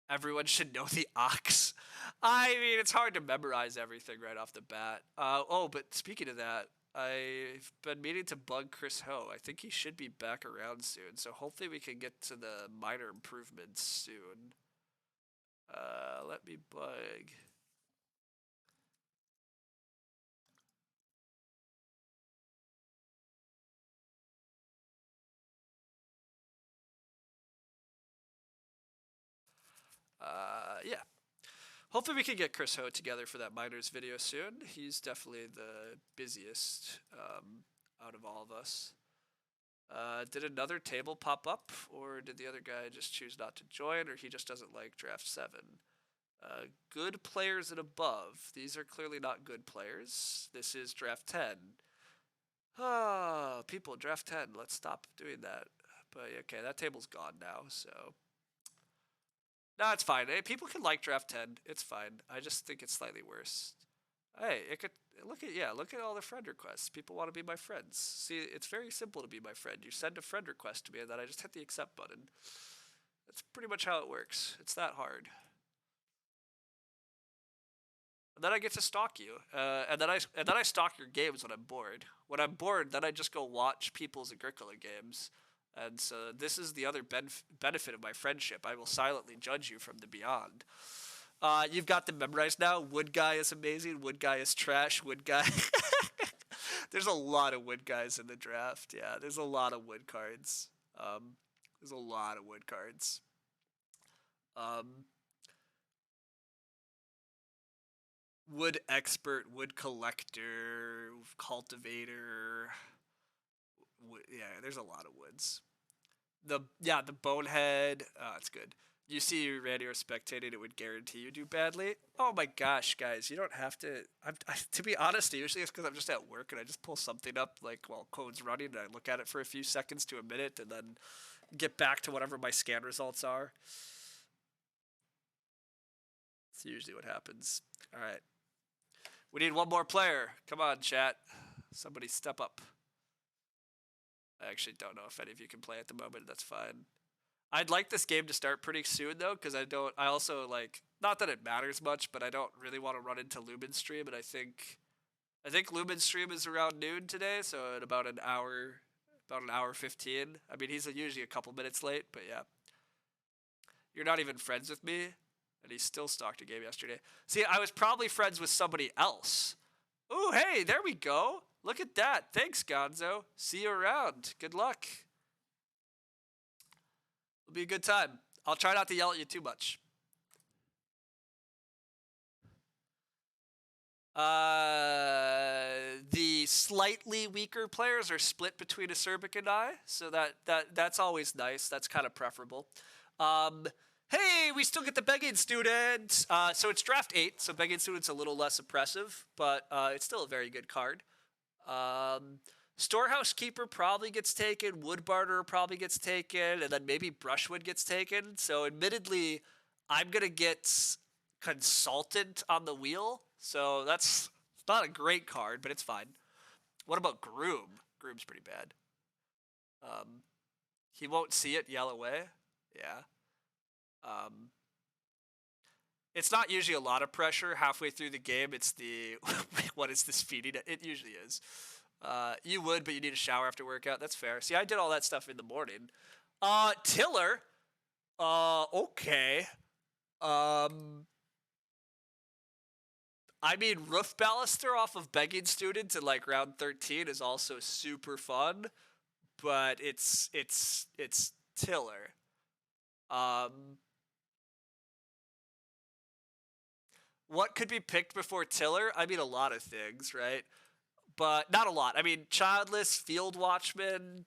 Everyone should know the Ox. I mean, it's hard to memorize everything right off the bat. But speaking of that, I've been meaning to bug Chris Ho. I think he should be back around soon, so hopefully we can get to the minor improvements soon. Let me bug. Yeah. Hopefully we can get Chris Ho together for that minors video soon. He's definitely the busiest out of all of us. Did another table pop up, or did the other guy just choose not to join, or he just doesn't like draft 7? Good players and above. These are clearly not good players. This is draft 10. People, draft 10. Let's stop doing that. But okay, that table's gone now, so. No, it's fine. People can like draft 10. It's fine. I just think it's slightly worse. Hey, it could look at all the friend requests. People want to be my friends. See, it's very simple to be my friend. You send a friend request to me, and then I just hit the accept button. That's pretty much how it works. It's that hard. And then I get to stalk you, and then I stalk your games when I'm bored. When I'm bored, then I just go watch people's Agricola games. And so this is the other benefit of my friendship. I will silently judge you from the beyond. You've got them memorized now. Wood guy is amazing. Wood guy is trash. Wood guy. There's a lot of wood guys in the draft. Yeah, there's a lot of wood cards. There's a lot of wood cards. Wood expert, wood collector, cultivator. Yeah, there's a lot of woods. The bonehead. It's good. You see Randy or spectating, it would guarantee you do badly. Oh my gosh, guys, you don't have to. To be honest, usually it's because I'm just at work and I just pull something up like while code's running and I look at it for a few seconds to a minute and then get back to whatever my scan results are. That's usually what happens. All right. We need one more player. Come on, chat. Somebody step up. I actually don't know if any of you can play at the moment. That's fine. I'd like this game to start pretty soon though, because I also like, not that it matters much, but I don't really want to run into Lumen's stream, and I think Lumen's stream is around noon today, so in about an hour 15. I mean, he's usually a couple minutes late, but yeah. You're not even friends with me, and he still stalked a game yesterday. See, I was probably friends with somebody else. Ooh, hey, there we go. Look at that. Thanks, Gonzo. See you around. Good luck. It'll be a good time. I'll try not to yell at you too much. The slightly weaker players are split between Acerbic and I, so that's always nice. That's kind of preferable. Hey, we still get the begging student. So it's draft 8, so begging student's a little less impressive, but it's still a very good card. Storehouse Keeper probably gets taken, Wood Barter probably gets taken, and then maybe Brushwood gets taken. So admittedly, I'm going to get Consultant on the wheel. So that's not a great card, but it's fine. What about Groom? Groom's pretty bad. He won't see it, yell away. Yeah. It's not usually a lot of pressure. Halfway through the game, it's the, what is this feeding? It usually is. You would, but you need a shower after workout. That's fair. See, I did all that stuff in the morning. Tiller. Okay. I mean, Roof Baluster off of Begging Student in like round 13 is also super fun, but it's Tiller. What could be picked before Tiller? I mean, a lot of things, right? But not a lot. I mean, Childless, Field Watchman.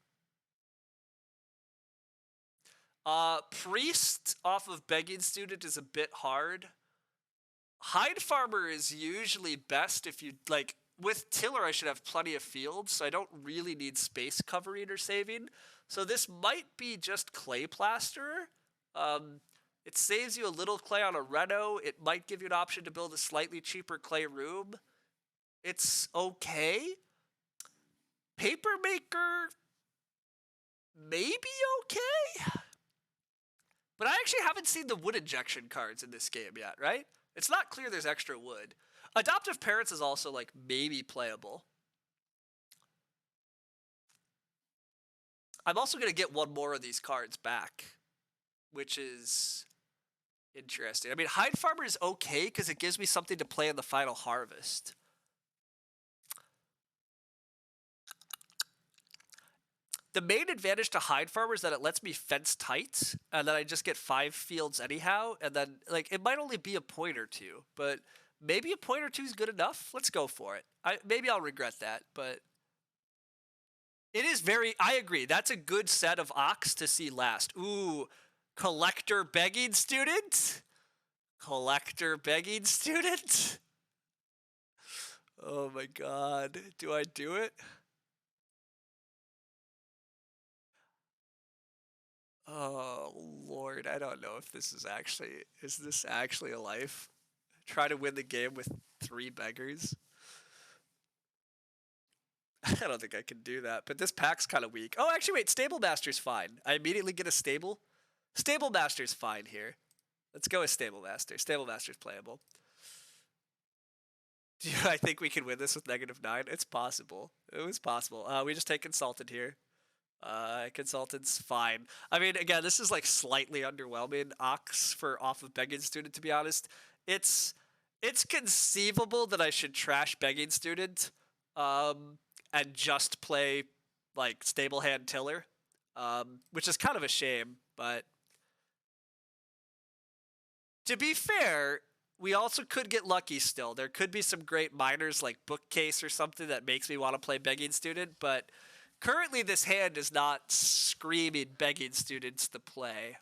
Priest off of Begging Student is a bit hard. Hide Farmer is usually best if you, like, with Tiller I should have plenty of fields, so I don't really need space covering or saving. So this might be just Clay Plasterer. It saves you a little clay on a reno. It might give you an option to build a slightly cheaper clay room. It's okay. Paper Maker, maybe okay. But I actually haven't seen the wood injection cards in this game yet, right? It's not clear there's extra wood. Adoptive Parents is also like maybe playable. I'm also going to get one more of these cards back, which is interesting. I mean, Hide Farmer is okay because it gives me something to play in the final harvest. The main advantage to Hide Farmer is that it lets me fence tight, and then I just get 5 fields anyhow, and then, like, it might only be a point or two, but maybe a point or two is good enough. Let's go for it. Maybe I'll regret that, but it is very, I agree, that's a good set of Ox to see last. Ooh, Collector Begging Student? Collector Begging Student? Oh my god, do I do it? Oh Lord, I don't know if this is this actually a life? Try to win the game with 3 beggars? I don't think I can do that, but this pack's kind of weak. Oh, actually, wait, Stable Master's fine. I immediately get a Stable. Stable Master's fine here. Let's go with Stable Master. Stable Master's playable. Do I think we can win this with -9? It's possible. It was possible. We just take Consultant here. Consultant's fine. I mean, again, this is like slightly underwhelming. Ox for off of Begging Student, to be honest. It's conceivable that I should trash Begging Student, and just play like Stable Hand Tiller, which is kind of a shame, but to be fair, we also could get lucky still. There could be some great minors like Bookcase or something that makes me want to play Begging Student, but currently this hand is not screaming Begging Students to play.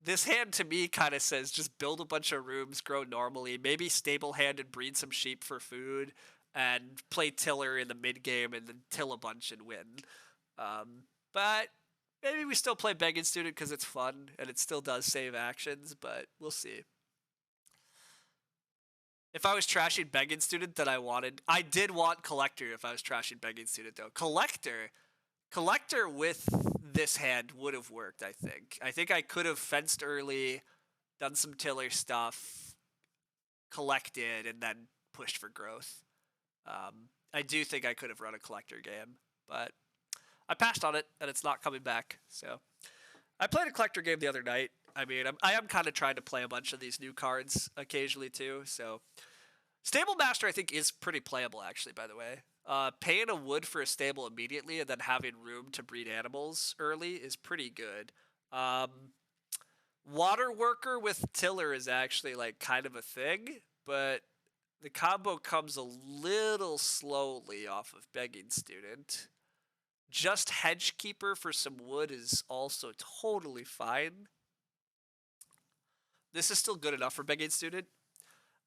This hand to me kind of says just build a bunch of rooms, grow normally, maybe stable hand and breed some sheep for food, and play tiller in the mid game and then till a bunch and win. But maybe we still play Begging Student because it's fun and it still does save actions, but we'll see. If I was trashing Begging Student, then I did want Collector if I was trashing Begging Student though. Collector with this hand would have worked, I think. I think I could have fenced early, done some tiller stuff, collected, and then pushed for growth. I do think I could have run a Collector game, but I passed on it, and it's not coming back. So I played a Collector game the other night. I mean, I am kind of trying to play a bunch of these new cards occasionally too. So Stable Master, I think, is pretty playable, actually, by the way. Paying a wood for a stable immediately and then having room to breed animals early is pretty good. Water Worker with Tiller is actually, like, kind of a thing, but the combo comes a little slowly off of Begging Student. Just Hedgekeeper for some wood is also totally fine. This is still good enough for Begging Student.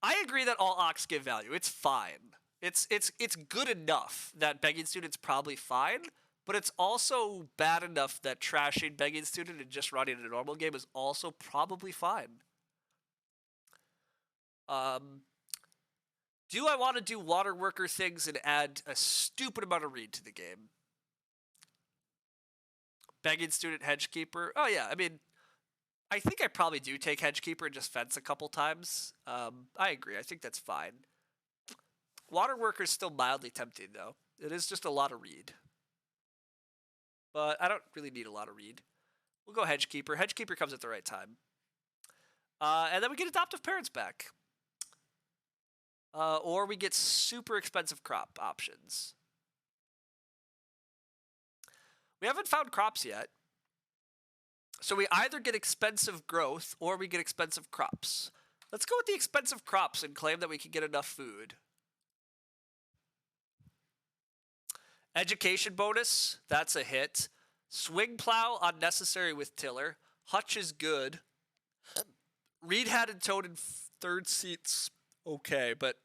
I agree that all Ox give value. It's fine. It's good enough that Begging Student's probably fine, but it's also bad enough that trashing Begging Student and just running a normal game is also probably fine. Do I want to do Water Worker things and add a stupid amount of read to the game? Begging Student, Hedgekeeper. Oh yeah, I mean, I think I probably do take Hedgekeeper and just fence a couple times. I agree. I think that's fine. Water Worker is still mildly tempting, though. It is just a lot of read. But I don't really need a lot of read. We'll go Hedgekeeper. Hedgekeeper comes at the right time. And then we get Adoptive Parents back. Or we get super expensive crop options. We haven't found crops yet. So we either get expensive growth or we get expensive crops. Let's go with the expensive crops and claim that we can get enough food. Education bonus, that's a hit. Swing plow, unnecessary with tiller. Hutch is good. Reed had and Toad in third seats, okay, but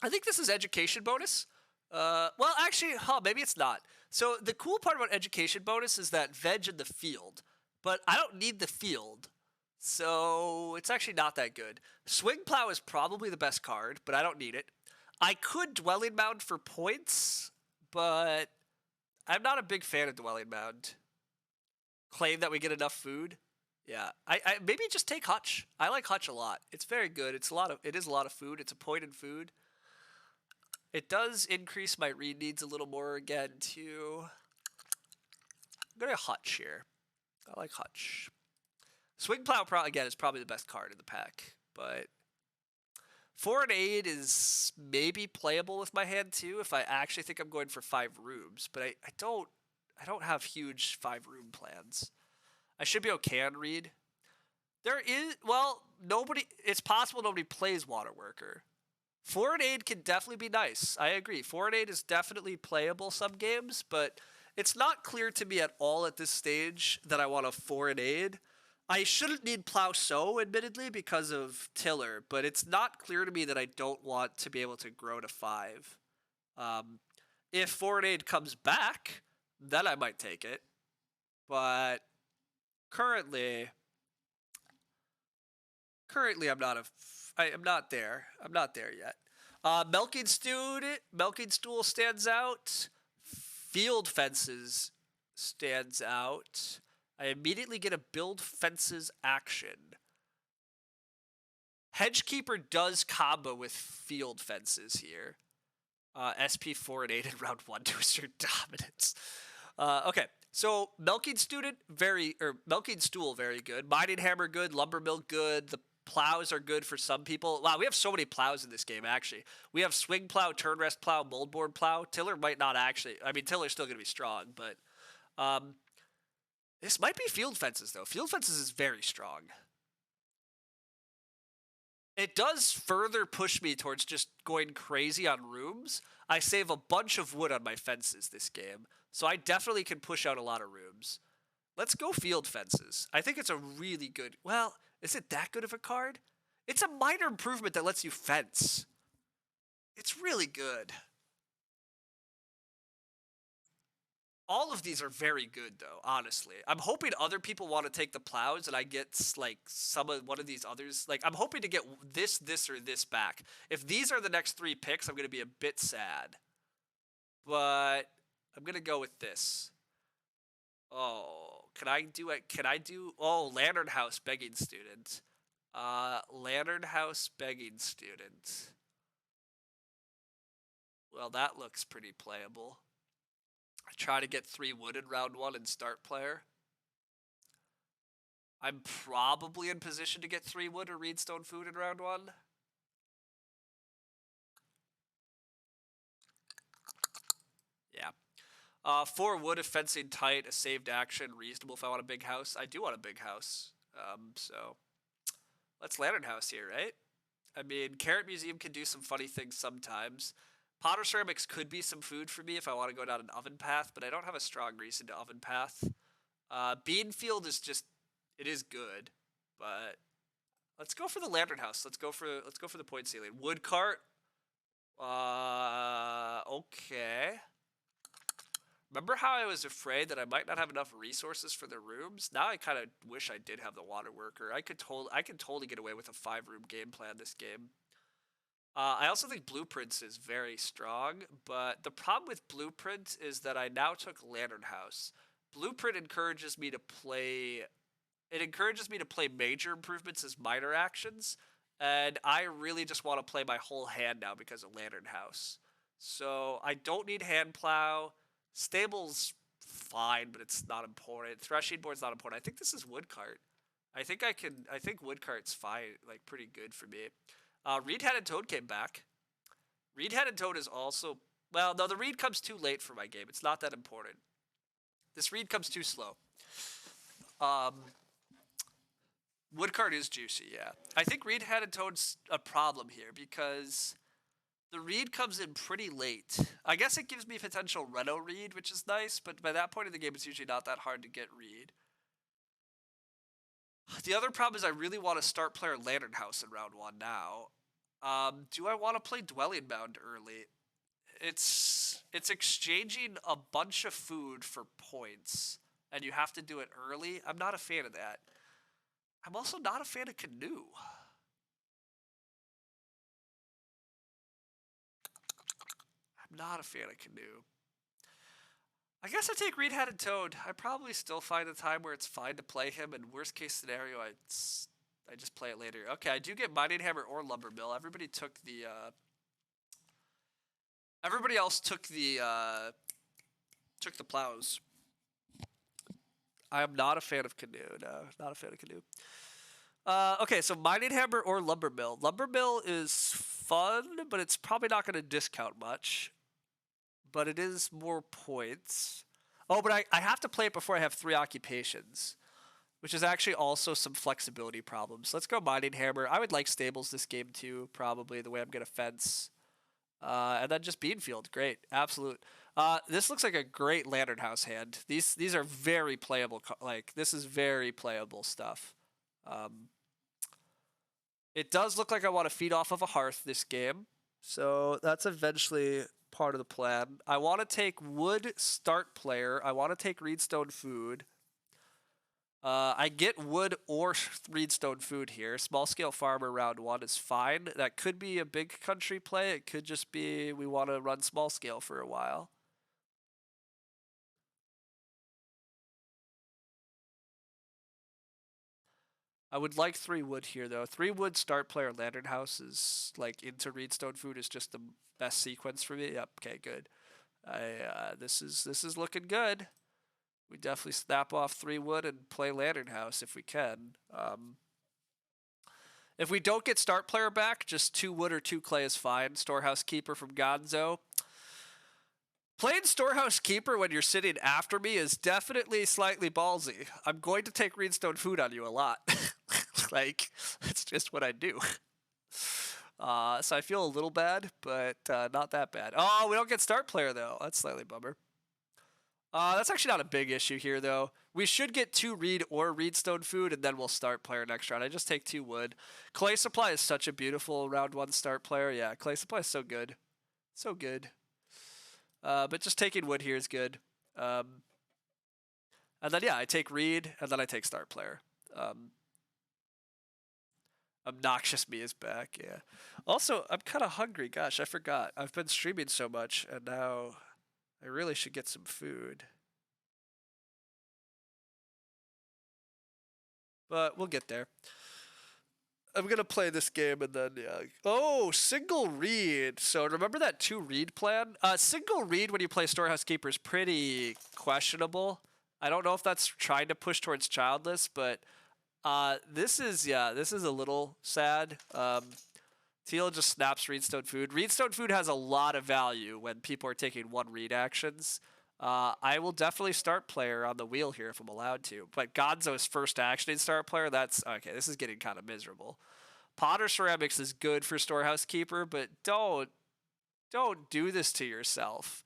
I think this is education bonus. Well, actually, maybe it's not. So the cool part about education bonus is that veg in the field, but I don't need the field, so it's actually not that good. Swing plow is probably the best card, but I don't need it. I could Dwelling Mound for points, but I'm not a big fan of Dwelling Mound. Claim that we get enough food. Yeah, I maybe just take Hutch. I like Hutch a lot. It's very good. It is a lot of food. It's a point in food. It does increase my read needs a little more again too. I'm gonna Hutch here. I like Hutch. Swing plow again is probably the best card in the pack, but Foreign Aid is maybe playable with my hand too if I actually think I'm going for 5 rooms, but I don't have huge 5-room plans. I should be okay on read. It's possible nobody plays Water Worker. Foreign Aid can definitely be nice. I agree. Foreign Aid is definitely playable some games, but it's not clear to me at all at this stage that I want a Foreign Aid. I shouldn't need Plow Sow, admittedly, because of Tiller, but it's not clear to me that I don't want to be able to grow to 5. If Foreign Aid comes back, then I might take it. But currently I'm not there. I'm not there yet. Milking Stool stands out. Field Fences stands out. I immediately get a build fences action. Hedgekeeper does combo with Field Fences here. SP 4 and 8 in round 1 to assert dominance. Okay, so Milking Stool very good. Mining Hammer good. Lumber Mill good. The plows are good for some people. Wow, we have so many plows in this game, actually. We have Swing Plow, Turn Rest Plow, Moldboard Plow. Tiller might not actually. I mean, Tiller's still going to be strong, but this might be Field Fences, though. Field Fences is very strong. It does further push me towards just going crazy on rooms. I save a bunch of wood on my fences this game, so I definitely can push out a lot of rooms. Let's go field fences. I think it's a really good. Well, is it that good of a card? It's a minor improvement that lets you fence. It's really good. All of these are very good, though. Honestly, I'm hoping other people want to take the plows, and I get like one of these others. Like I'm hoping to get this, or this back. If these are the next 3 picks, I'm gonna be a bit sad. But I'm gonna go with this. Oh, can I do it? Can I do? Oh, Lantern House begging student. Lantern House begging student. Well, that looks pretty playable. I try to get 3 wood in round 1 and start player. I'm probably in position to get 3 wood or reedstone food in round 1. Yeah. 4 wood if fencing tight, a saved action, reasonable if I want a big house. I do want a big house. So let's Lantern House here, right? I mean, Carrot Museum can do some funny things sometimes. Potter Ceramics could be some food for me if I want to go down an oven path, but I don't have a strong reason to oven path. Beanfield is just, it is good, but let's go for the Lantern House. Let's go for the point ceiling. Wood cart. Okay. Remember how I was afraid that I might not have enough resources for the rooms? Now I kind of wish I did have the water worker. I could totally get away with a 5-room game plan this game. I also think Blueprints is very strong, but the problem with Blueprint is that I now took Lantern House. Blueprint encourages me to play. It encourages me to play major improvements as minor actions, and I really just want to play my whole hand now because of Lantern House. So I don't need hand plow. Stable's fine, but it's not important. Threshing board's not important. I think this is woodcart. I think woodcart's fine, like pretty good for me. Reed-headed toad came back. Reed-headed toad is also, well, no, the reed comes too late for my game. It's not that important. This reed comes too slow. Woodcart is juicy, yeah. I think reed-headed toad's a problem here because the reed comes in pretty late. I guess it gives me potential Reno reed, which is nice, but by that point in the game, it's usually not that hard to get reed. The other problem is I really want to start player Lantern House in round 1 now. Do I want to play Dwelling Mound early? It's exchanging a bunch of food for points, and you have to do it early. I'm not a fan of that. I'm also not a fan of Canoe. I'm not a fan of Canoe. I guess I take Reed-headed toad. I probably still find a time where it's fine to play him, and worst case scenario, I just play it later. Okay, I do get Mining Hammer or Lumber Mill. Everybody else took the plows. I am not a fan of Canoe. No, not a fan of Canoe. Okay, so Mining Hammer or Lumber Mill. Lumber Mill is fun, but it's probably not going to discount much. But it is more points. Oh, but I have to play it before I have 3 occupations, which is actually also some flexibility problems. Let's go Mining Hammer. I would like Stables this game too, probably, the way I'm going to fence. And then just Beanfield. Great. Absolute. This looks like a great Lantern House hand. These are very playable. Like, this is very playable stuff. It does look like I want to feed off of a hearth this game. So that's eventually part of the plan. I want to take wood start player. I want to take reedstone food. I get wood or reedstone food here. Small scale farmer round 1 is fine. That could be a big country play. It could just be we want to run small scale for a while. I would like 3 wood here though. 3 wood start player Lantern House is like into reedstone food is just the best sequence for me. Yep. Okay. Good. This is looking good. We definitely snap off 3 wood and play Lantern House if we can. If we don't get start player back, just 2 wood or 2 clay is fine. Storehouse Keeper from Gonzo. Playing Storehouse Keeper when you're sitting after me is definitely slightly ballsy. I'm going to take reedstone food on you a lot. Like, that's just what I do. So I feel a little bad, but not that bad. Oh, we don't get start player, though. That's slightly bummer. That's actually not a big issue here, though. We should get 2 reed or reedstone food, and then we'll start player next round. I just take 2 wood. Clay supply is such a beautiful round 1 start player. Yeah, clay supply is so good. So good. But just taking wood here is good. And then, yeah, I take reed, and then I take start player. Obnoxious me is back, yeah. Also, I'm kind of hungry. Gosh, I forgot. I've been streaming so much, and now I really should get some food. But we'll get there. I'm gonna play this game and then yeah. Oh, single read. So remember that 2 read plan? Single read when you play Storehouse Keeper is pretty questionable. I don't know if that's trying to push towards childless, but this is a little sad. Teal just snaps Reedstone Food. Reedstone Food has a lot of value when people are taking 1 read actions. I will definitely start player on the wheel here if I'm allowed to. But Gonzo's first action in start player, that's okay. This is getting kind of miserable. Potter Ceramics is good for Storehouse Keeper, but don't do this to yourself.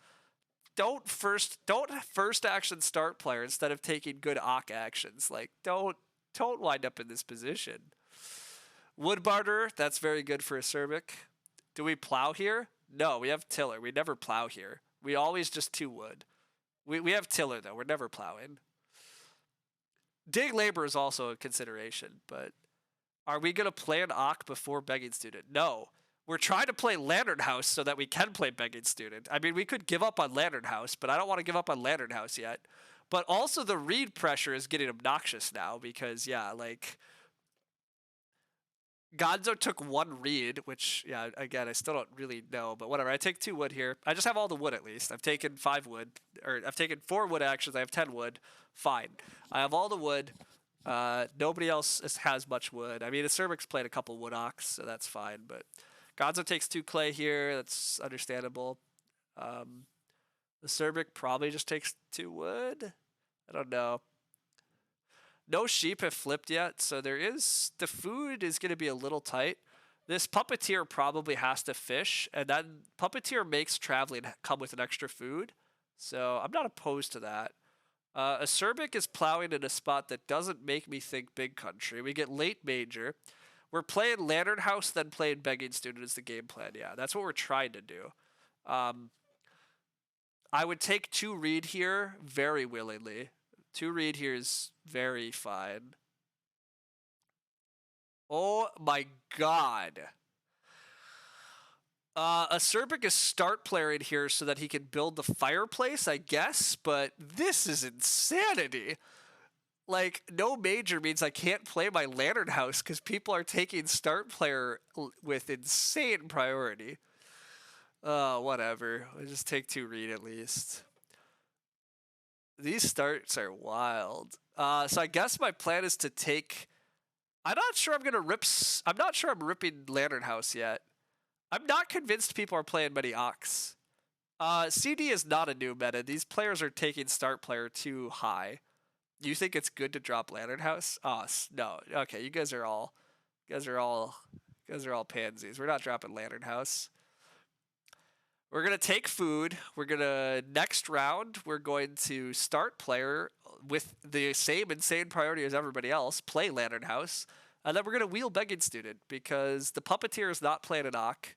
Don't first action start player instead of taking good Ock actions. Like don't wind up in this position. Wood Barter, that's very good for Acerbic. Do we plow here? No, we have tiller. We never plow here. We always just 2 wood. We have tiller, though. We're never plowing. Dig labor is also a consideration, but are we going to play an Ock before Begging Student? No. We're trying to play Lantern House so that we can play Begging Student. I mean, we could give up on Lantern House, but I don't want to give up on Lantern House yet. But also the read pressure is getting obnoxious now because, yeah, like... Gonzo took 1 reed, which, yeah, again, I still don't really know, but whatever. I take 2 wood here. I just have all the wood at least. I've taken 5 wood, or I've taken 4 wood actions. I have 10 wood. Fine. I have all the wood. Nobody else has much wood. I mean, Acerbic's played a couple wood ox, so that's fine, but Gonzo takes 2 clay here. That's understandable. Acerbic probably just takes 2 wood. I don't know. No sheep have flipped yet, so the food is going to be a little tight. This Puppeteer probably has to fish, and then Puppeteer makes traveling come with an extra food, so I'm not opposed to that. Acerbic is plowing in a spot that doesn't make me think big country. We get late major. We're playing Lantern House, then playing Begging Student is the game plan. Yeah, that's what we're trying to do. I would take 2 read here very willingly. 2 read here is very fine. Oh my god. Acerbic is start player in here so that he can build the fireplace, I guess, but this is insanity. Like, no major means I can't play my Lantern House because people are taking start player with insane priority. Whatever. I just take 2 read at least. These starts are wild. So I guess my plan is to take... I'm not sure I'm ripping Lantern House yet. I'm not convinced people are playing many Ox. CD is not a new meta. These players are taking start player too high. You think it's good to drop Lantern House? No. Okay, you guys are all pansies. We're not dropping Lantern House. We're going to take food. We're going to, next round, we're going to start player with the same insane priority as everybody else, play Lantern House, and then we're going to wheel Begging Student because the Puppeteer is not playing an Ock.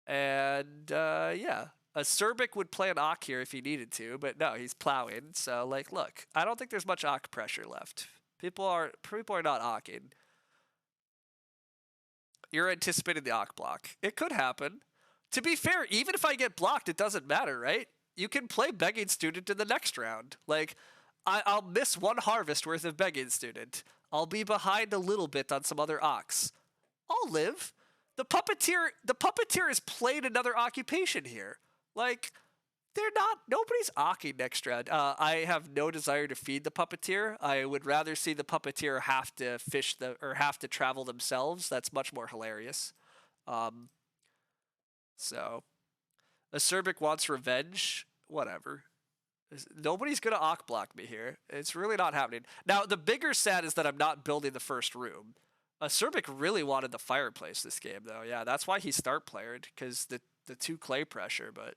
And, yeah, Acerbic would play an Ock here if he needed to, but no, he's plowing. So, like, look, I don't think there's much Ock pressure left. People are not Ocking. You're anticipating the Ock block. It could happen. To be fair, even if I get blocked, it doesn't matter, right? You can play Begging Student in the next round. Like, I'll miss 1 harvest worth of Begging Student. I'll be behind a little bit on some other Ox. I'll live. The Puppeteer has played another occupation here. Like, nobody's Ocking next round. I have no desire to feed the Puppeteer. I would rather see the Puppeteer have to have to travel themselves. That's much more hilarious. So, Acerbic wants revenge. Whatever. Nobody's going to Ock block me here. It's really not happening. Now, the bigger sad is that I'm not building the first room. Acerbic really wanted the fireplace this game, though. Yeah, that's why he start playered, because the 2 clay pressure, but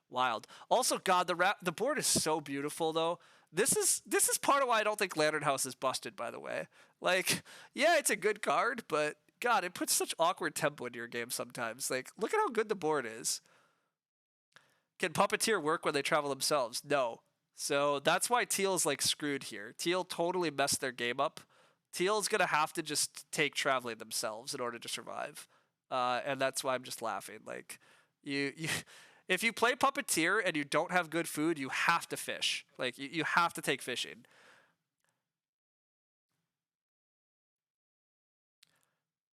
Wild. Also, God, the board is so beautiful though. This is part of why I don't think Lantern House is busted. By the way, like, yeah, it's a good card, but God, it puts such awkward tempo into your game sometimes. Like, look at how good the board is. Can Puppeteer work when they travel themselves? No. So that's why Teal's like screwed here. Teal totally messed their game up. Teal's gonna have to just take traveling themselves in order to survive, and that's why I'm just laughing. Like, you if you play Puppeteer and you don't have good food, you have to fish. Like, you have to take fishing.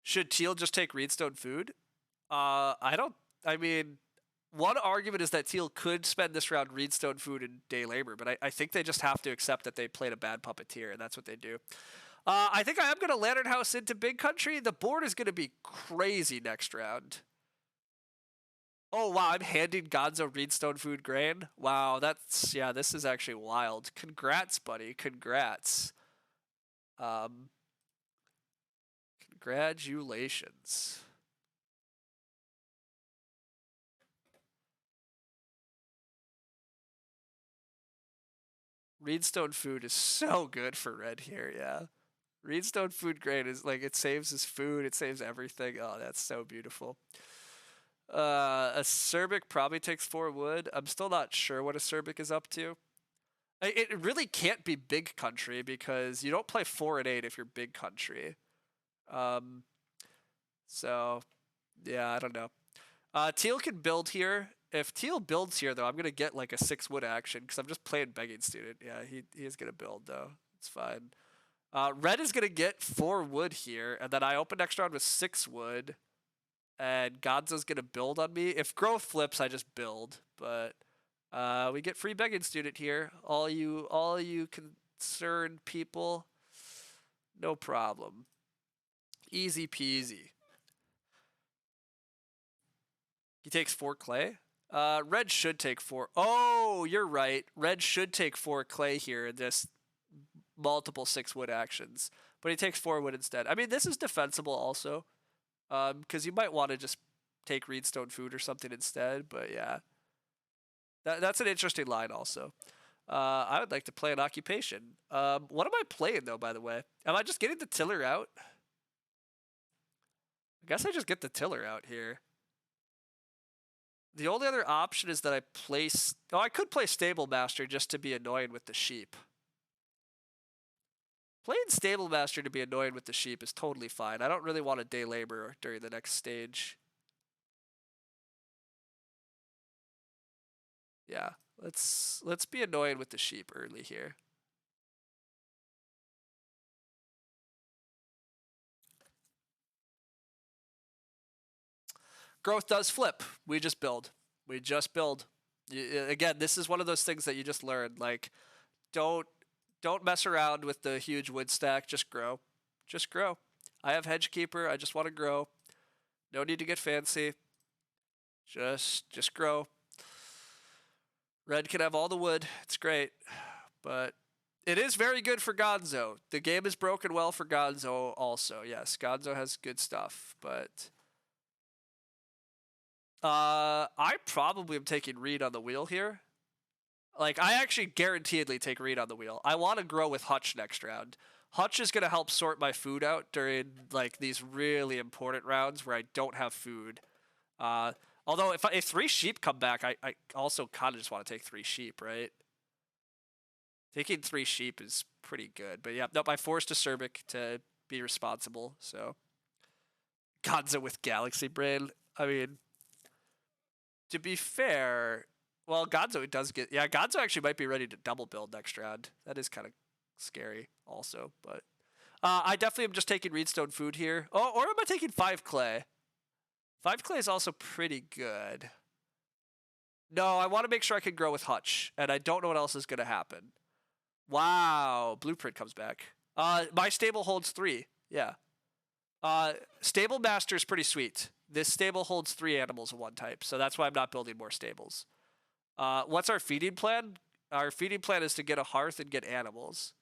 Should Teal just take Reedstone food? I don't. I mean, one argument is that Teal could spend this round Reedstone food and day labor, but I think they just have to accept that they played a bad Puppeteer, and that's what they do. I think I am going to Lantern House into Big Country. The board is going to be crazy next round. Oh, wow, I'm handing Gonzo Reedstone food grain? Wow, that's, yeah, this is actually wild. Congrats, buddy, congrats. Congratulations. Reedstone food is so good for red here, yeah. Reedstone food grain is like, it saves his food, it saves everything. Oh, that's so beautiful. Acerbic probably takes 4 wood. I'm still not sure what Acerbic is up to. It really can't be Big Country because you don't play 4 and 8 if you're Big Country. So, yeah, I don't know. Teal can build here. If Teal builds here, though, I'm going to get like a 6 wood action because I'm just playing Begging Student. Yeah, he is going to build, though. It's fine. Red is going to get 4 wood here, and then I open next round with 6 wood. And Gonzo's going to build on me. If growth flips, I just build. But we get free Begging Student here. All you concerned people, no problem. Easy peasy. He takes 4 clay. Red should take 4. Oh, you're right. Red should take 4 clay here in this multiple 6 wood actions. But he takes 4 wood instead. I mean, this is defensible also. Because you might want to just take Reedstone food or something instead. But yeah, that's an interesting line also. I would like to play an occupation. What am I playing though, by the way? Am I just getting the tiller out? I guess I just get the tiller out here. The only other option is that I place... Oh, I could play Stable Master just to be annoying with the sheep. Playing Stable Master to be annoying with the sheep is totally fine. I don't really want a day labor during the next stage. Yeah, let's be annoying with the sheep early here. Growth does flip. We just build. We just build. Again, this is one of those things that you just learn. Like, don't mess around with the huge wood stack. Just grow. Just grow. I have Hedgekeeper. I just want to grow. No need to get fancy. Just grow. Red can have all the wood. It's great. But it is very good for Gonzo. The game is broken well for Gonzo also. Yes, Gonzo has good stuff. But I probably am taking Reed on the wheel here. Like, I actually guaranteedly take Reed on the wheel. I want to grow with Hutch next round. Hutch is going to help sort my food out during, like, these really important rounds where I don't have food. Although, if 3 sheep come back, I also kind of just want to take 3 sheep, right? Taking 3 sheep is pretty good. But yeah, nope, I forced Acerbic to be responsible, so. Gonzo with Galaxy Brain. I mean, to be fair, well, Gonzo does get... Yeah, Gonzo actually might be ready to double build next round. That is kind of scary also, but... I definitely am just taking Reedstone food here. Oh, or am I taking 5 clay? 5 clay is also pretty good. No, I want to make sure I can grow with Hutch, and I don't know what else is going to happen. Wow, Blueprint comes back. My stable holds 3, yeah. Stable Master is pretty sweet. This stable holds 3 animals of one type, so that's why I'm not building more stables. What's our feeding plan? Our feeding plan is to get a hearth and get animals.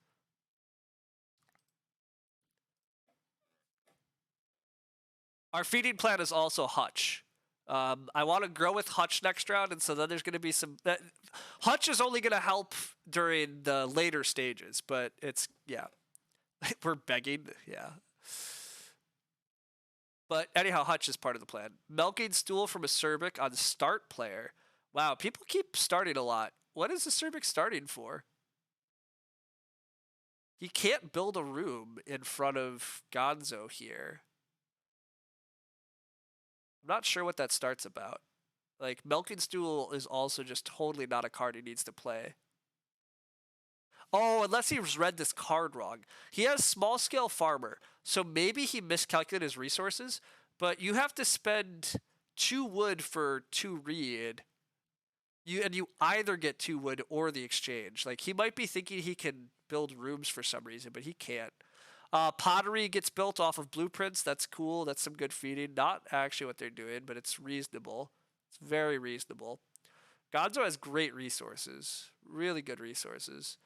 Our feeding plan is also Hutch. I want to grow with Hutch next round, and so then there's going to be some. Hutch is only going to help during the later stages, but it's yeah, we're begging, yeah. But anyhow, Hutch is part of the plan. Milking Stool from Acerbic on start player. Wow, people keep starting a lot. What is Acerbic starting for? He can't build a room in front of Gonzo here. I'm not sure what that start's about. Like, Milking Stool is also just totally not a card he needs to play. Oh, unless he's read this card wrong. He has Small Scale Farmer, so maybe he miscalculated his resources, but you have to spend 2 wood for 2 reed. You either get 2 wood or the exchange. Like, he might be thinking he can build rooms for some reason, but he can't. Pottery gets built off of blueprints. That's cool. That's some good feeding. Not actually what they're doing, but it's reasonable. It's very reasonable. Gonzo has great resources. Really good resources.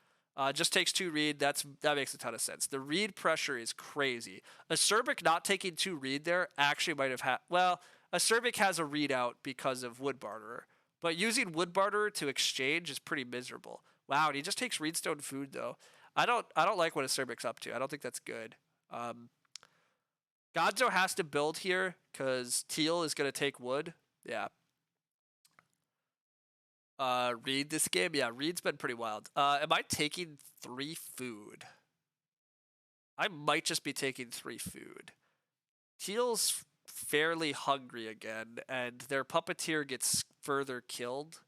Just takes 2 reed. That makes a ton of sense. The reed pressure is crazy. Acerbic not taking 2 reed there actually might have had... Well, Acerbic has a readout because of Wood Barterer. But using Wood Barterer to exchange is pretty miserable. Wow, and he just takes Reedstone food, though. I don't like what Acerbic's up to. I don't think that's good. Gonzo has to build here because Teal is going to take wood. Yeah. Reed this game? Yeah, Reed's been pretty wild. Am I taking 3 food? I might just be taking 3 food. Teal's fairly hungry again, and their puppeteer gets further killed.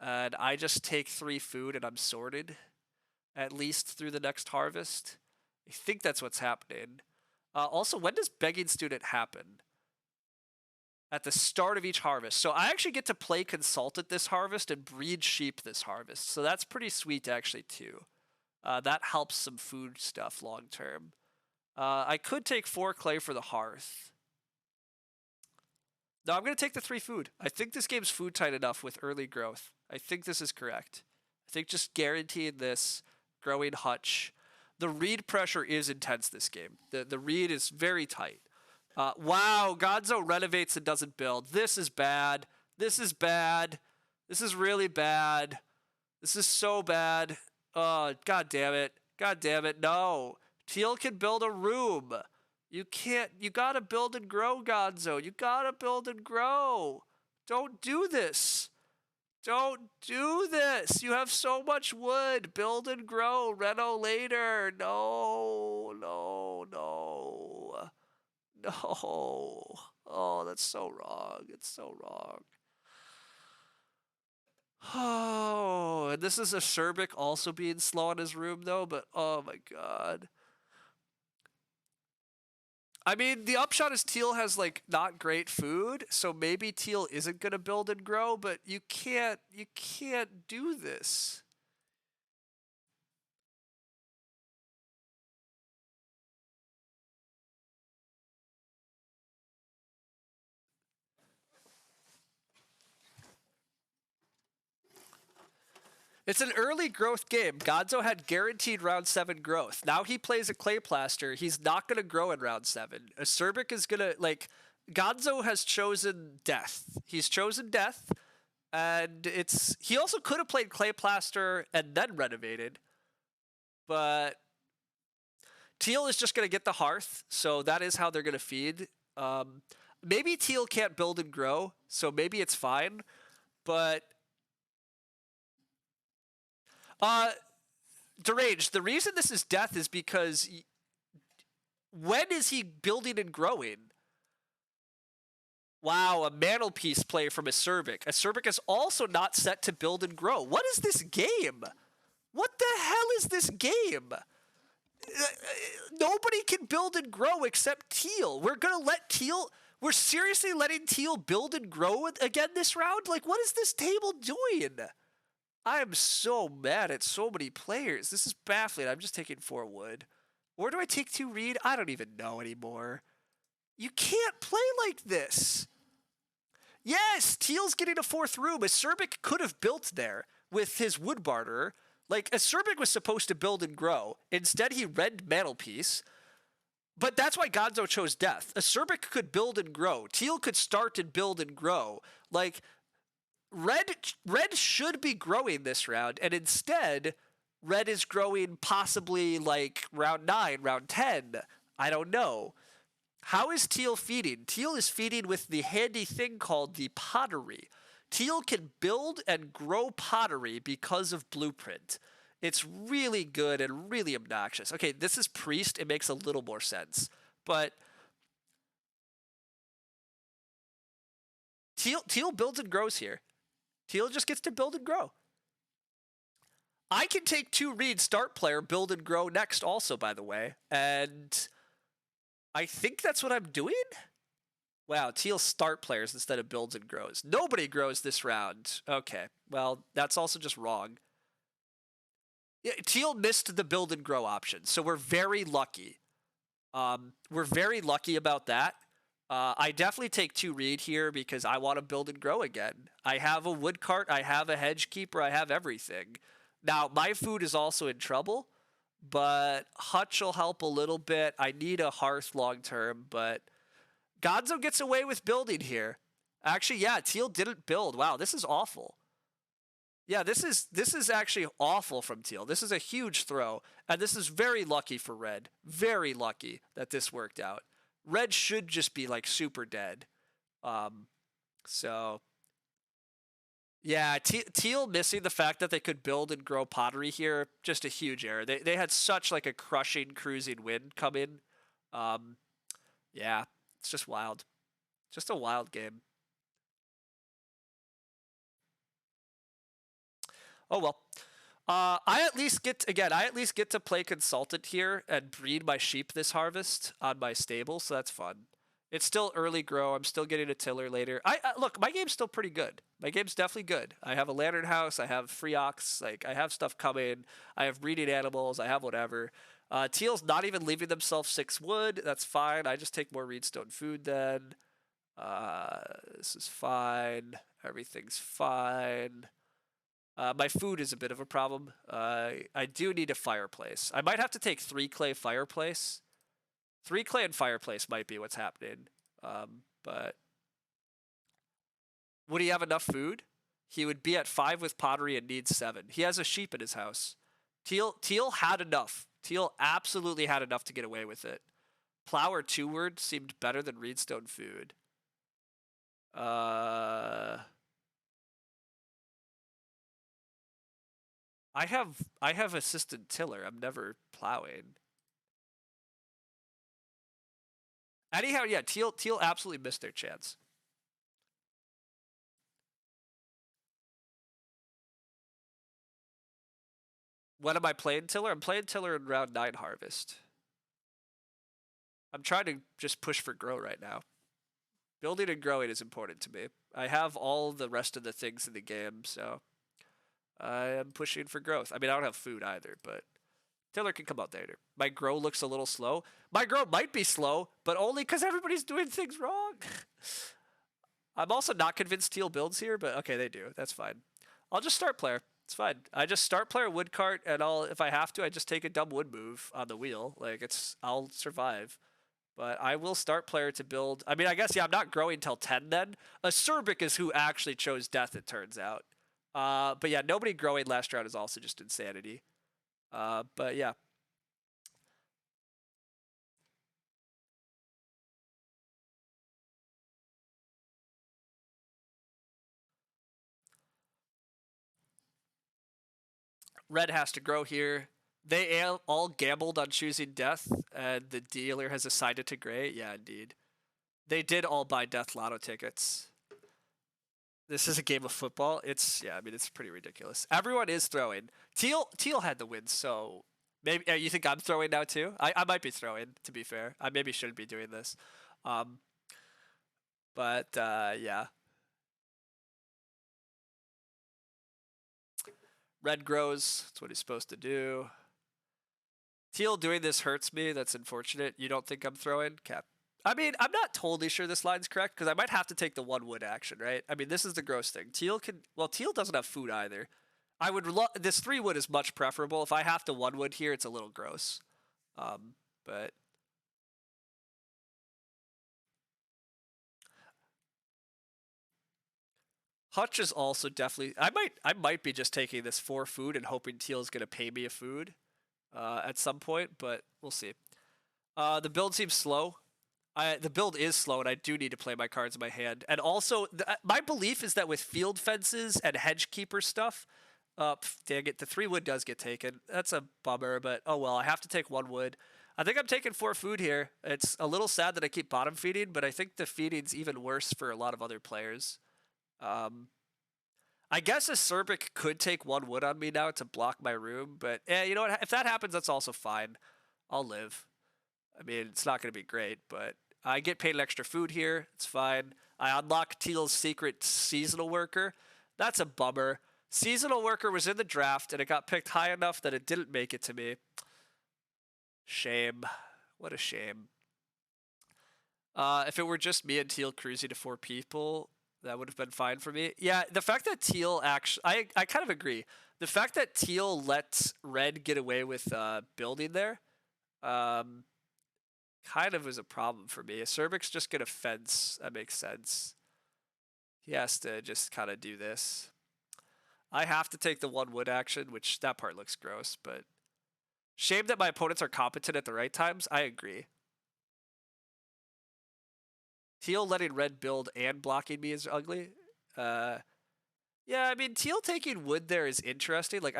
And I just take 3 food and I'm sorted. At least through the next harvest. I think that's what's happening. Also, when does Begging Student happen? At the start of each harvest. So I actually get to play Consultant this harvest and breed sheep this harvest. So that's pretty sweet actually too. That helps some food stuff long term. I could take 4 clay for the hearth. No, I'm going to take the 3 food. I think this game's food tight enough with early growth. I think this is correct. I think just guaranteeing this, growing Hutch. The reed pressure is intense this game. The reed is very tight. Wow, Gonzo renovates and doesn't build. This is bad. This is bad. This is really bad. This is so bad. Oh, god damn it. God damn it. No. Teal can build a room. You can't. You gotta build and grow, Gonzo. You gotta build and grow. Don't do this. Don't do this. You have so much wood. Build and grow. Reno later. No. No. No. No. Oh, that's so wrong. It's so wrong. Oh, and this is Acerbic also being slow in his room, though, but oh my god. I mean, the upshot is Teal has, like, not great food, so maybe Teal isn't going to build and grow, but you can't do this. It's an early growth game. Gonzo had guaranteed round 7 growth. Now he plays a Clay Plaster. He's not going to grow in round 7. Acerbic is going to, like, Gonzo has chosen death. He's chosen death, and he also could have played Clay Plaster and then renovated, but Teal is just going to get the hearth, so that is how they're going to feed. Maybe Teal can't build and grow, so maybe it's fine, but Deranged, the reason this is death is because when is he building and growing? Wow, a mantelpiece play from Acerbic. Acerbic is also not set to build and grow. What is this game? What the hell is this game? Nobody can build and grow except Teal. We're going to let Teal... We're seriously letting Teal build and grow again this round? Like, what is this table doing? I am so mad at so many players. This is baffling. I'm just taking 4 wood. Or do I take 2 reed? I don't even know anymore. You can't play like this. Yes, Teal's getting a 4th room. Acerbic could have built there with his wood barterer. Like, Acerbic was supposed to build and grow. Instead, he read mantelpiece. But that's why Gonzo chose death. Acerbic could build and grow. Teal could start and build and grow. Like, red should be growing this round, and instead, red is growing possibly like round 9, round 10. I don't know. How is teal feeding? Teal is feeding with the handy thing called the pottery. Teal can build and grow pottery because of blueprint. It's really good and really obnoxious. Okay, this is priest. It makes a little more sense. But teal builds and grows here. Teal just gets to build and grow. I can take 2 read start player, build and grow next also, by the way. And I think that's what I'm doing. Wow, teal start players instead of builds and grows. Nobody grows this round. Okay, well, that's also just wrong. Yeah, teal missed the build and grow option, so we're very lucky. We're very lucky about that. I definitely take 2 read here because I want to build and grow again. I have a wood cart, I have a hedge keeper, I have everything. Now, my food is also in trouble, but hutch will help a little bit. I need a hearth long term, but Gonzo gets away with building here. Actually, yeah, teal didn't build. Wow, this is awful. Yeah, this is actually awful from teal. This is a huge throw, and this is very lucky for red. Very lucky that this worked out. Red should just be like super dead. So yeah, teal missing the fact that they could build and grow pottery here, just a huge error. They had such like a crushing, cruising win come in. Yeah, it's just wild. Just a wild game. Oh well. I at least get to play consultant here and breed my sheep this harvest on my stable, so that's fun. It's still early grow. I'm still getting a tiller later. I look, my game's still pretty good. My game's definitely good. I have a lantern house. I have free ox. Like I have stuff coming. I have breeding animals. I have whatever. Teal's not even leaving themselves 6 wood. That's fine. I just take more reedstone food then. This is fine. Everything's fine. My food is a bit of a problem. I do need a fireplace. I might have to take 3 clay fireplace. 3 clay and fireplace might be what's happening. But would he have enough food? He would be at 5 with pottery and needs 7. He has a sheep in his house. Teal had enough. Teal absolutely had enough to get away with it. Plow or 2-word seemed better than reedstone food. I have assistant tiller. I'm never plowing. Anyhow, yeah, teal absolutely missed their chance. When am I playing tiller? I'm playing tiller in round 9 harvest. I'm trying to just push for grow right now. Building and growing is important to me. I have all the rest of the things in the game, so I am pushing for growth. I mean, I don't have food either, but tiller can come out later. My grow looks a little slow. My grow might be slow, but only because everybody's doing things wrong. I'm also not convinced teal builds here, but okay, they do. That's fine. I'll just start player. It's fine. I just start player wood cart, and if I have to, I just take a dumb wood move on the wheel. Like I'll survive. But I will start player to build. I mean, I guess, yeah, I'm not growing till 10 then. Acerbic is who actually chose death, it turns out. But yeah, nobody growing last round is also just insanity. But yeah. Red has to grow here. They all gambled on choosing death, and the dealer has assigned it to gray. Yeah, indeed. They did all buy death lotto tickets. This is a game of football. I mean, it's pretty ridiculous. Everyone is throwing. Teal had the win, so maybe you think I'm throwing now too? I might be throwing, to be fair. I maybe shouldn't be doing this. But yeah. Red grows. That's what he's supposed to do. Teal doing this hurts me. That's unfortunate. You don't think I'm throwing? Cap. I mean, I'm not totally sure this line's correct because I might have to take the 1 wood action, right? I mean, this is the gross thing. Teal doesn't have food either. I would this 3 wood is much preferable. If I have to 1 wood here, it's a little gross. But Hutch is also definitely. I might be just taking this for food and hoping Teal's gonna pay me a food at some point, but we'll see. The build seems slow. The build is slow, and I do need to play my cards in my hand. And also, my belief is that with field fences and hedge keeper stuff, dang it, the 3 wood does get taken. That's a bummer, but oh well. I have to take 1 wood. I think I'm taking 4 food here. It's a little sad that I keep bottom feeding, but I think the feeding's even worse for a lot of other players. I guess a Cerbic could take 1 wood on me now to block my room, but you know what? If that happens, that's also fine. I'll live. I mean, it's not going to be great, but I get paid an extra food here. It's fine. I unlock Teal's secret seasonal worker. That's a bummer. Seasonal worker was in the draft, and it got picked high enough that it didn't make it to me. Shame. What a shame. If it were just me and Teal cruising to 4 people, that would have been fine for me. Yeah, the fact that Teal actually... I kind of agree. The fact that Teal let Red get away with building there kind of was a problem for me. Cerbic's just going to fence. That makes sense. He has to just kind of do this. I have to take the 1 wood action, which that part looks gross, but... Shame that my opponents are competent at the right times. I agree. Teal letting Red build and blocking me is ugly. Yeah, I mean, Teal taking wood there is interesting. Like,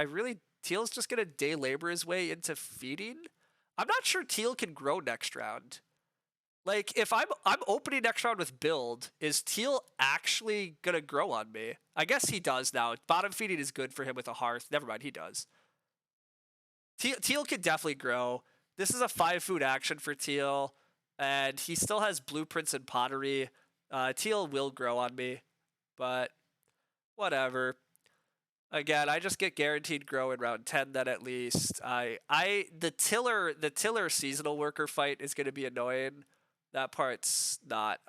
Teal's just going to day labor his way into feeding. I'm not sure Teal can grow next round. Like, if I'm opening next round with build, is Teal actually going to grow on me? I guess he does now. Bottom feeding is good for him with a hearth. Never mind, he does. Teal can definitely grow. This is a 5 food action for Teal, and he still has blueprints and pottery. Teal will grow on me, but whatever. Again, I just get guaranteed grow in round 10 then at least. The tiller seasonal worker fight is going to be annoying. That part's not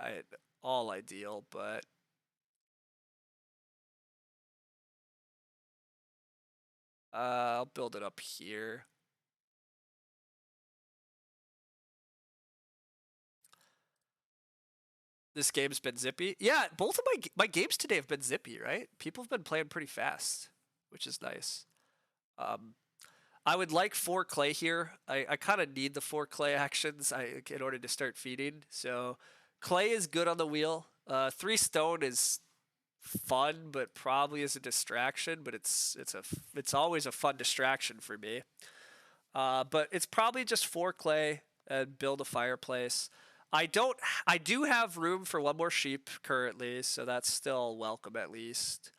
all ideal, but I'll build it up here. This game's been zippy. Yeah, both of my games today have been zippy, right? People have been playing pretty fast, which is nice. I would like 4 clay here. I kind of need the 4 clay actions in order to start feeding. So clay is good on the wheel. 3 stone is fun, but probably is a distraction. But it's always a fun distraction for me. But it's probably just 4 clay and build a fireplace. I do have room for 1 more sheep currently, so that's still welcome at least.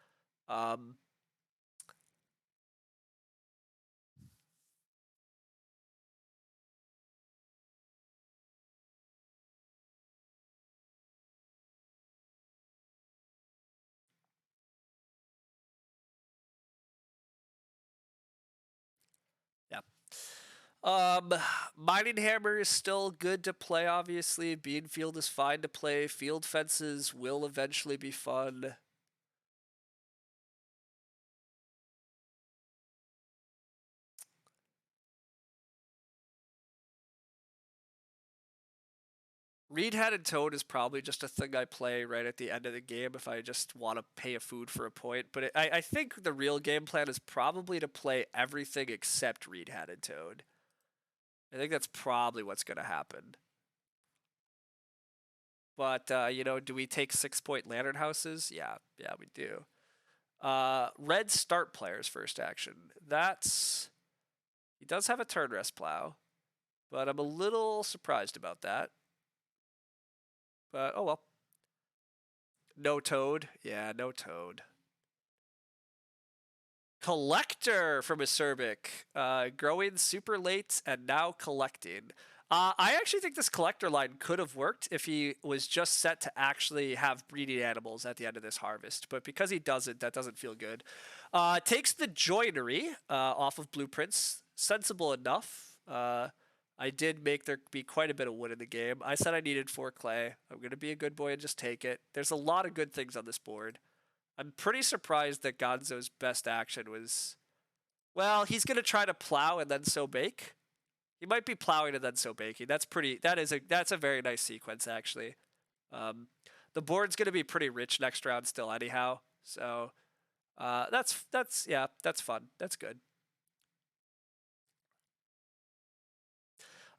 Mining Hammer is still good to play, obviously. Beanfield is fine to play. Field Fences will eventually be fun. Reed-Hatted Toad is probably just a thing I play right at the end of the game if I just want to pay a food for a point. But I think the real game plan is probably to play everything except Reed-Hatted Toad. I think that's probably what's going to happen. But, do we take 6-point Lantern Houses? Yeah, we do. Red start player's first action. He does have a turn rest plow, but I'm a little surprised about that. But, oh well. No Toad. Yeah, no Toad. Collector from a Cerbic. Growing super late and now collecting. I actually think this collector line could have worked if he was just set to actually have breeding animals at the end of this harvest. But because he doesn't, that doesn't feel good. Takes the joinery off of blueprints. Sensible enough. I did make there be quite a bit of wood in the game. I said I needed 4 clay. I'm going to be a good boy and just take it. There's a lot of good things on this board. I'm pretty surprised that Gonzo's best action was... Well, he's going to try to plow and then sow bake. He might be plowing and then sow baking. That's a very nice sequence, actually. The board's going to be pretty rich next round still anyhow. So that's fun. That's good.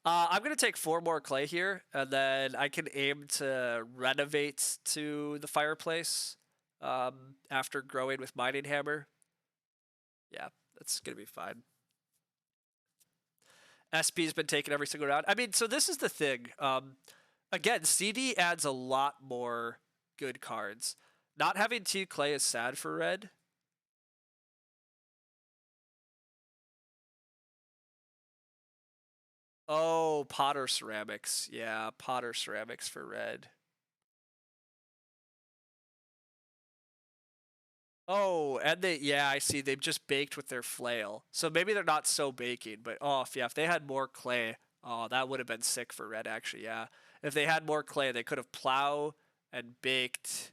I'm gonna take 4 more clay here, and then I can aim to renovate to the fireplace after growing with mining hammer. Yeah, that's gonna be fine. SP's been taken every single round. I mean, so this is the thing. Again, CD adds a lot more good cards. Not having 2 clay is sad for red. Oh, Potter Ceramics. Yeah, Potter Ceramics for red. Oh, and yeah, I see. They've just baked with their flail. So maybe they're not so baking, but if they had more clay, that would have been sick for red, actually, yeah. If they had more clay, they could have plow and baked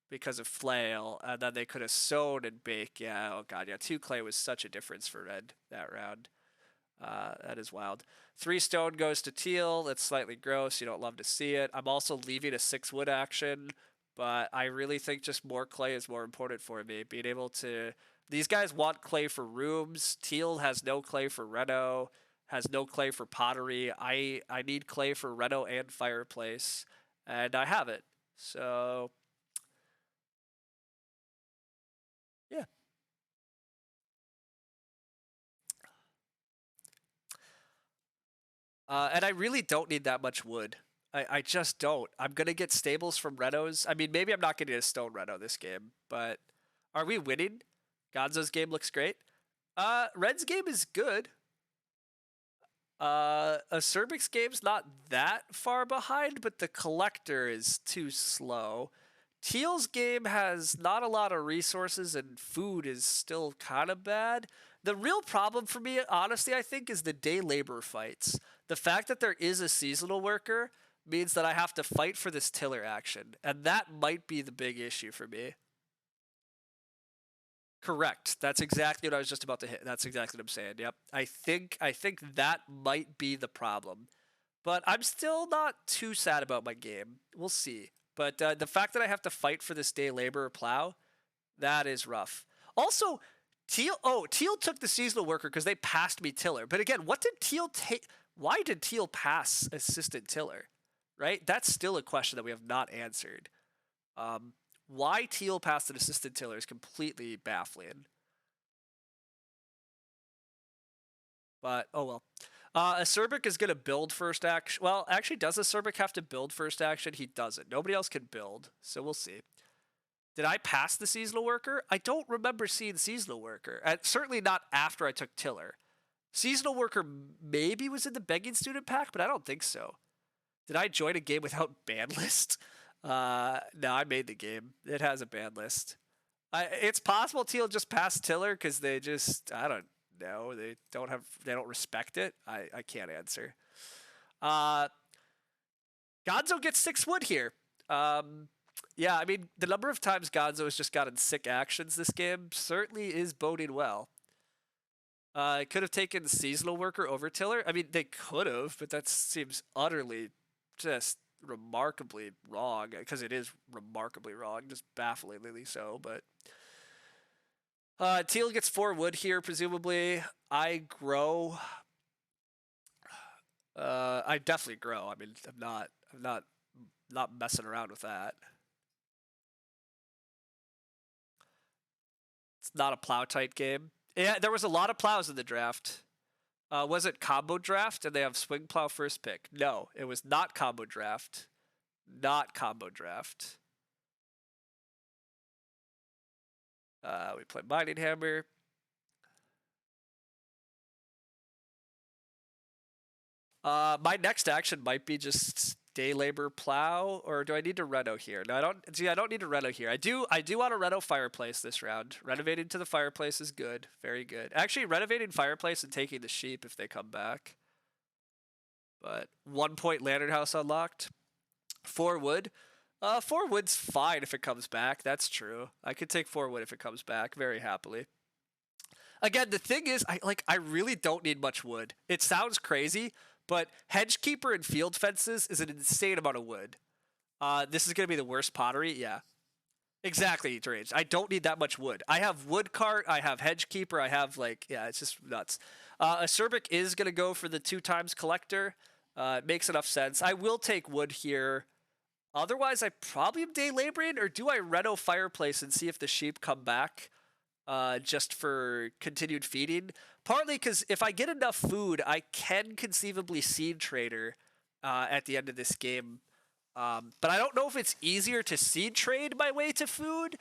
because of flail, and then they could have sown and baked. Yeah, oh god, yeah. 2 clay was such a difference for red that round. That is wild. 3 stone goes to teal. That's slightly gross. You don't love to see it. I'm also leaving a 6 wood action, but I really think just more clay is more important for me. Being able to... These guys want clay for rooms. Teal has no clay for reno, has no clay for pottery. I need clay for reno and fireplace, and I have it. So, yeah. And I really don't need that much wood. I just don't. I'm going to get stables from renos. I mean, maybe I'm not going to get a stone reno this game, but are we winning? Gonzo's game looks great. Red's game is good. Acerbic's game's not that far behind, but the collector is too slow. Teal's game has not a lot of resources and food is still kind of bad. The real problem for me, honestly, I think, is the day labor fights. The fact that there is a seasonal worker means that I have to fight for this tiller action, and that might be the big issue for me. Correct. That's exactly what I was just about to hit. That's exactly what I'm saying. Yep. I think that might be the problem. But I'm still not too sad about my game. We'll see. But the fact that I have to fight for this day labor plow, that is rough. Also, Teal took the seasonal worker because they passed me tiller. But again, what did Teal take? Why did Teal pass assistant tiller? Right? That's still a question that we have not answered. Why Teal passed an assistant tiller is completely baffling. But, oh well. Acerbic is going to build first action. Well, actually, does Acerbic have to build first action? He doesn't. Nobody else can build, so we'll see. Did I pass the seasonal worker? I don't remember seeing seasonal worker. Certainly not after I took tiller. Seasonal worker maybe was in the begging student pack, but I don't think so. Did I join a game without ban list? No, I made the game. It has a ban list. It's possible Teal just passed Tiller because they just, I don't know, they don't respect it. I can't answer. Gonzo gets 6 wood here. Yeah, I mean, the number of times Gonzo has just gotten sick actions this game certainly is boding well. It could have taken seasonal worker over tiller. I mean, they could have, but that seems utterly just remarkably wrong, because it is remarkably wrong, just bafflingly so. But Teal gets 4 wood here, presumably. I grow. I definitely grow. I mean, I'm not messing around with that. It's not a plow tight game. Yeah, there was a lot of plows in the draft. Was it combo draft and they have swing plow first pick? No, it was not combo draft. Not combo draft. We play mining hammer. My next action might be just day labor plow, or do I need to reno here? No, I don't. See, I don't need to reno here. I do want to reno fireplace this round. Renovating to the fireplace is good, very good. Actually, renovating fireplace and taking the sheep if they come back. But 1 point lantern house unlocked. 4 wood. 4 wood's fine if it comes back. That's true. I could take 4 wood if it comes back very happily. Again, the thing is, I really don't need much wood. It sounds crazy, but hedgekeeper and field fences is an insane amount of wood. This is gonna be the worst pottery, yeah. Exactly, deranged. I don't need that much wood. I have wood cart. I have hedge keeper. I have like, yeah, it's just nuts. Acerbic is gonna go for the 2 times collector. It makes enough sense. I will take wood here. Otherwise, I probably am day laboring, or do I reno fireplace and see if the sheep come back? Just for continued feeding. Partly because if I get enough food, I can conceivably seed trader at the end of this game. But I don't know if it's easier to seed trade my way to food.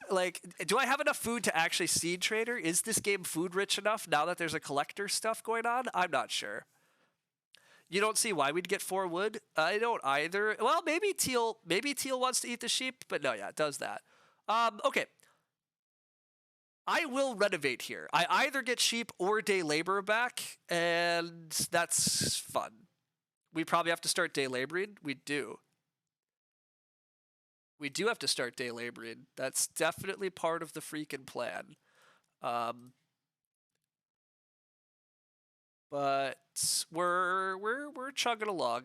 Like, do I have enough food to actually seed trader? Is this game food rich enough now that there's a collector stuff going on? I'm not sure. You don't see why we'd get 4 wood? I don't either. Well, maybe teal wants to eat the sheep, but no, yeah, it does that. Okay. I will renovate here. I either get sheep or day labor back, and that's fun. We probably have to start day laboring. We do. We do have to start day laboring. That's definitely part of the freaking plan. But we're chugging along.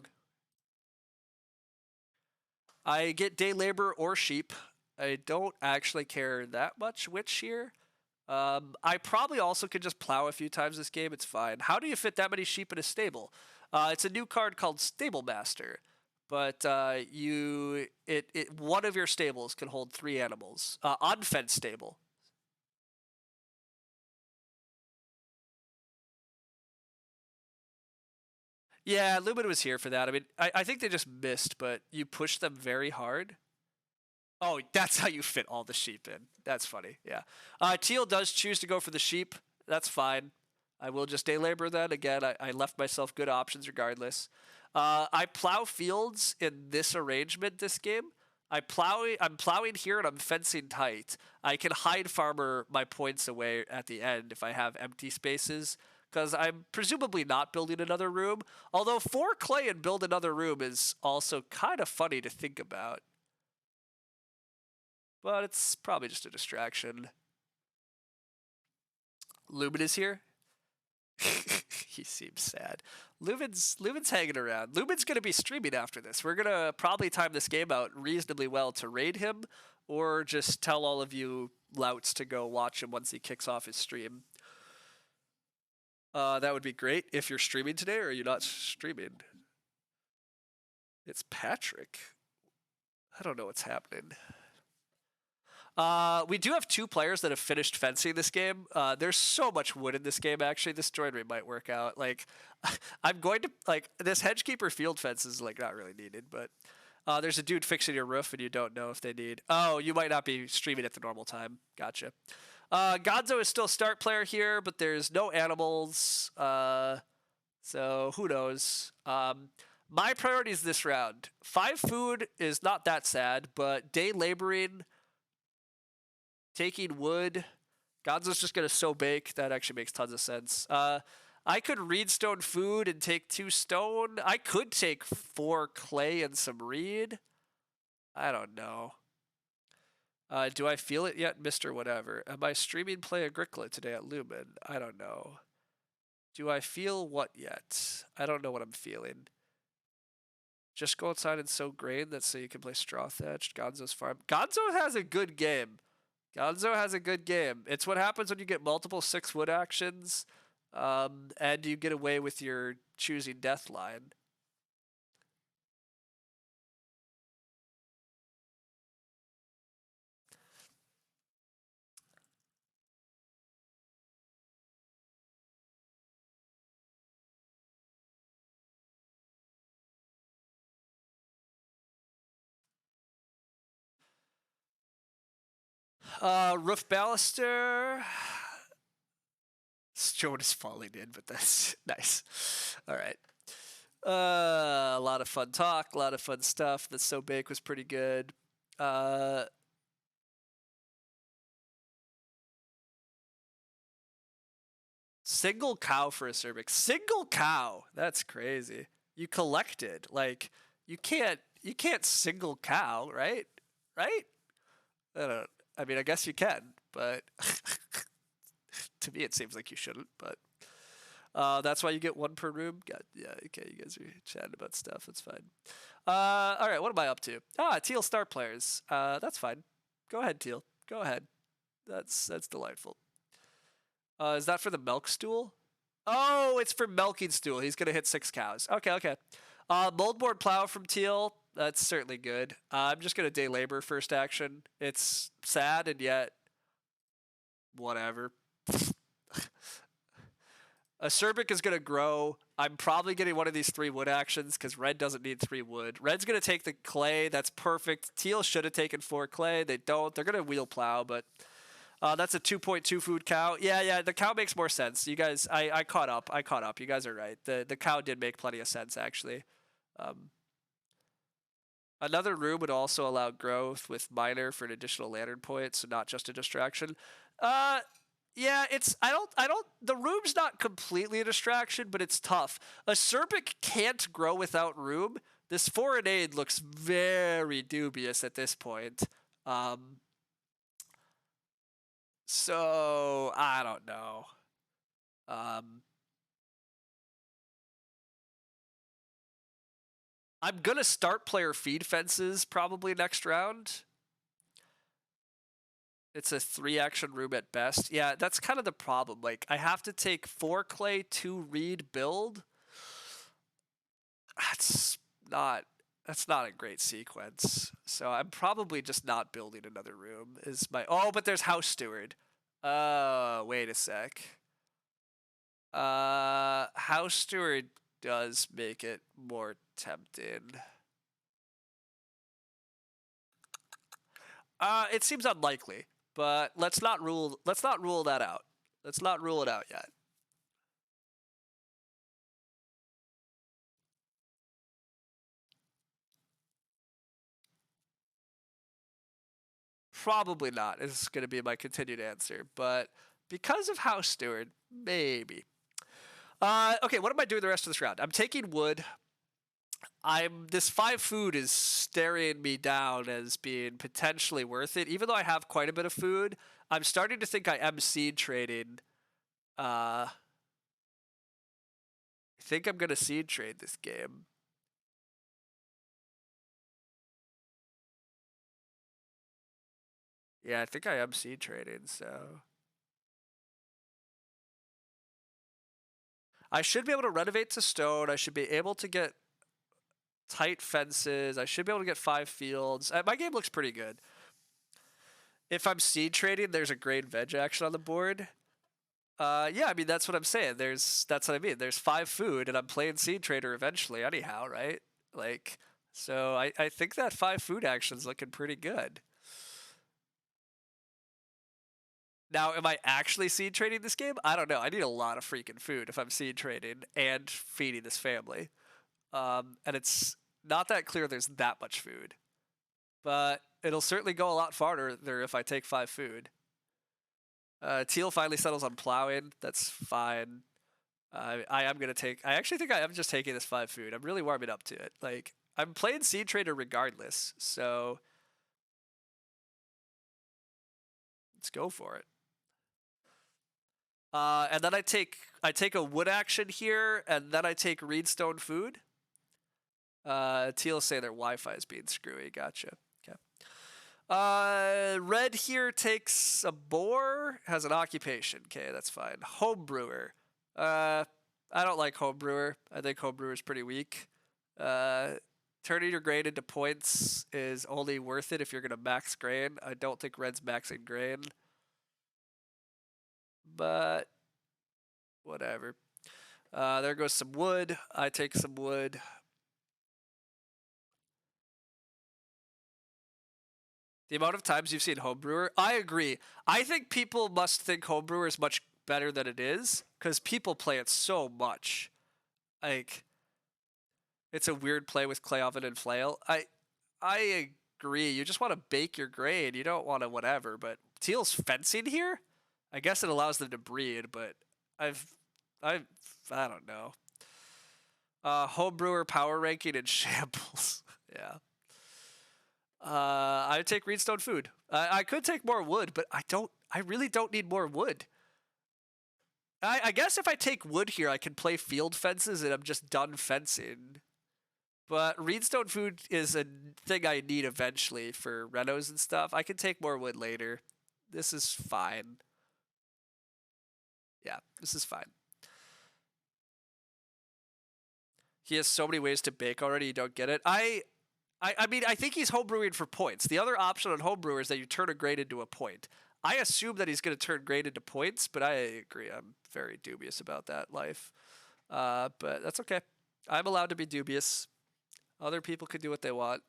I get day labor or sheep. I don't actually care that much which here. I probably also could just plow a few times this game. It's fine. How do you fit that many sheep in a stable? It's a new card called Stable Master, but one of your stables can hold 3 animals. Unfenced stable. Yeah, Lumen was here for that. I mean, I think they just missed, but you pushed them very hard. Oh, that's how you fit all the sheep in. That's funny. Yeah. Teal does choose to go for the sheep. That's fine. I will just day labor then. Again, I left myself good options regardless. I plow fields in this arrangement this game. I'm plowing here and I'm fencing tight. I can hide farmer my points away at the end if I have empty spaces, because I'm presumably not building another room. Although 4 clay and build another room is also kind of funny to think about. But it's probably just a distraction. Lumen is here. He seems sad. Lumen's hanging around. Lumen's gonna be streaming after this. We're gonna probably time this game out reasonably well to raid him, or just tell all of you louts to go watch him once he kicks off his stream. That would be great if you're streaming today, or are you not streaming? It's Patrick. I don't know what's happening. We do have 2 players that have finished fencing this game. There's so much wood in this game, actually. This joinery might work out. Like, I'm going to, like, this hedgekeeper field fence is, like, not really needed, but there's a dude fixing your roof and you don't know if they need. Oh, you might not be streaming at the normal time. Gotcha. Gonzo is still start player here, but there's no animals. So who knows? My priorities this round. 5 food is not that sad, but day laboring, taking wood. Gonzo's just gonna sow bake. That actually makes tons of sense. I could reed stone food and take 2 stone. I could take 4 clay and some reed. I don't know. Do I feel it yet, Mr. Whatever? Am I streaming play Agricola today at Lumen? I don't know. Do I feel what yet? I don't know what I'm feeling. Just go outside and sow grain. That's so you can play straw thatched. Gonzo's farm. Gonzo has a good game. Gonzo has a good game. It's what happens when you get multiple 6 wood actions, and you get away with your choosing death line. Roof baluster. Stone is falling in, but that's nice. All right. A lot of fun talk, a lot of fun stuff. The So Bake was pretty good. Single cow for a cervix. Single cow. That's crazy. You collected. Like, you can't single cow, right? Right? I mean, I guess you can, but to me it seems like you shouldn't, but that's why you get 1 per room. God, yeah, okay, you guys are chatting about stuff. That's fine. All right, what am I up to? Teal star players. That's fine. Go ahead, Teal. Go ahead. That's delightful. Is that for the milk stool? Oh, it's for milking stool. He's gonna hit 6 cows. Okay, okay. Moldboard plow from Teal. That's certainly good. I'm just gonna day labor first action. It's sad and yet whatever. Acerbic is gonna grow. I'm probably getting one of these 3 wood actions because red doesn't need 3 wood. Red's gonna take the clay. That's perfect. Teal should have taken 4 clay. They don't. They're gonna wheel plow, but that's a 2.2 food cow. Yeah, the cow makes more sense. You guys, I caught up. You guys are right. The cow did make plenty of sense, actually. Another room would also allow growth with miner for an additional lantern point, so not just a distraction. Yeah, the room's not completely a distraction, but it's tough. A Serpic can't grow without room. This foreign aid looks very dubious at this point. So I don't know. I'm gonna start player feed fences probably next round. It's a 3 action room at best. Yeah, that's kind of the problem. Like, I have to take 4 clay, 2 reed build. That's not a great sequence. So I'm probably just not building another room. Oh, but there's House Steward. Wait a sec. House Steward does make it more tempting. It seems unlikely, but let's not rule that out. Let's not rule it out yet. Probably not is going to be my continued answer, but because of House Steward, maybe. Okay, what am I doing the rest of this round? I'm taking wood. This 5 food is staring me down as being potentially worth it. Even though I have quite a bit of food, I'm starting to think I am seed trading. I think I'm gonna seed trade this game. Yeah, I think I am seed trading, so I should be able to renovate to stone. I should be able to get tight fences. I should be able to get 5 fields. My game looks pretty good. If I'm seed trading, there's a grain veg action on the board. Yeah, I mean, that's what I'm saying. That's what I mean. There's 5 food, and I'm playing seed trader eventually anyhow, right? Like, so I think that 5 food action's looking pretty good. Now, am I actually seed trading this game? I don't know. I need a lot of freaking food if I'm seed trading and feeding this family. And it's not that clear there's that much food. But it'll certainly go a lot farther if I take 5 food. Teal finally settles on plowing. That's fine. I actually think I am just taking this 5 food. I'm really warming up to it. Like, I'm playing seed trader regardless, so let's go for it. And then I take a wood action here, and then I take reedstone food. Teal say their Wi-Fi is being screwy. Gotcha. Okay. Red here takes a boar, has an occupation. Okay, that's fine. Homebrewer. I don't like homebrewer. I think homebrewer is pretty weak. Turning your grain into points is only worth it if you're gonna max grain. I don't think red's maxing grain. But whatever. There goes some wood. I take some wood. The amount of times you've seen Homebrewer, I agree. I think people must think Homebrewer is much better than it is because people play it so much. Like, it's a weird play with clay oven and flail. I agree. You just want to bake your grain. You don't want to whatever. But Teal's fencing here. I guess it allows them to breed, but I don't know. Homebrewer power ranking in shambles. Yeah. I take reedstone food. I could take more wood, but I really don't need more wood. I guess if I take wood here, I can play field fences and I'm just done fencing. But Reedstone food is a thing I need eventually for renos and stuff. I can take more wood later. This is fine. Yeah, this is fine. He has so many ways to bake already, you don't get it. I mean, I think he's homebrewing for points. The other option on homebrewer is that you turn a grain into a point. I assume that he's going to turn grain into points, but I agree. I'm very dubious about that life. But that's okay. I'm allowed to be dubious. Other people can do what they want.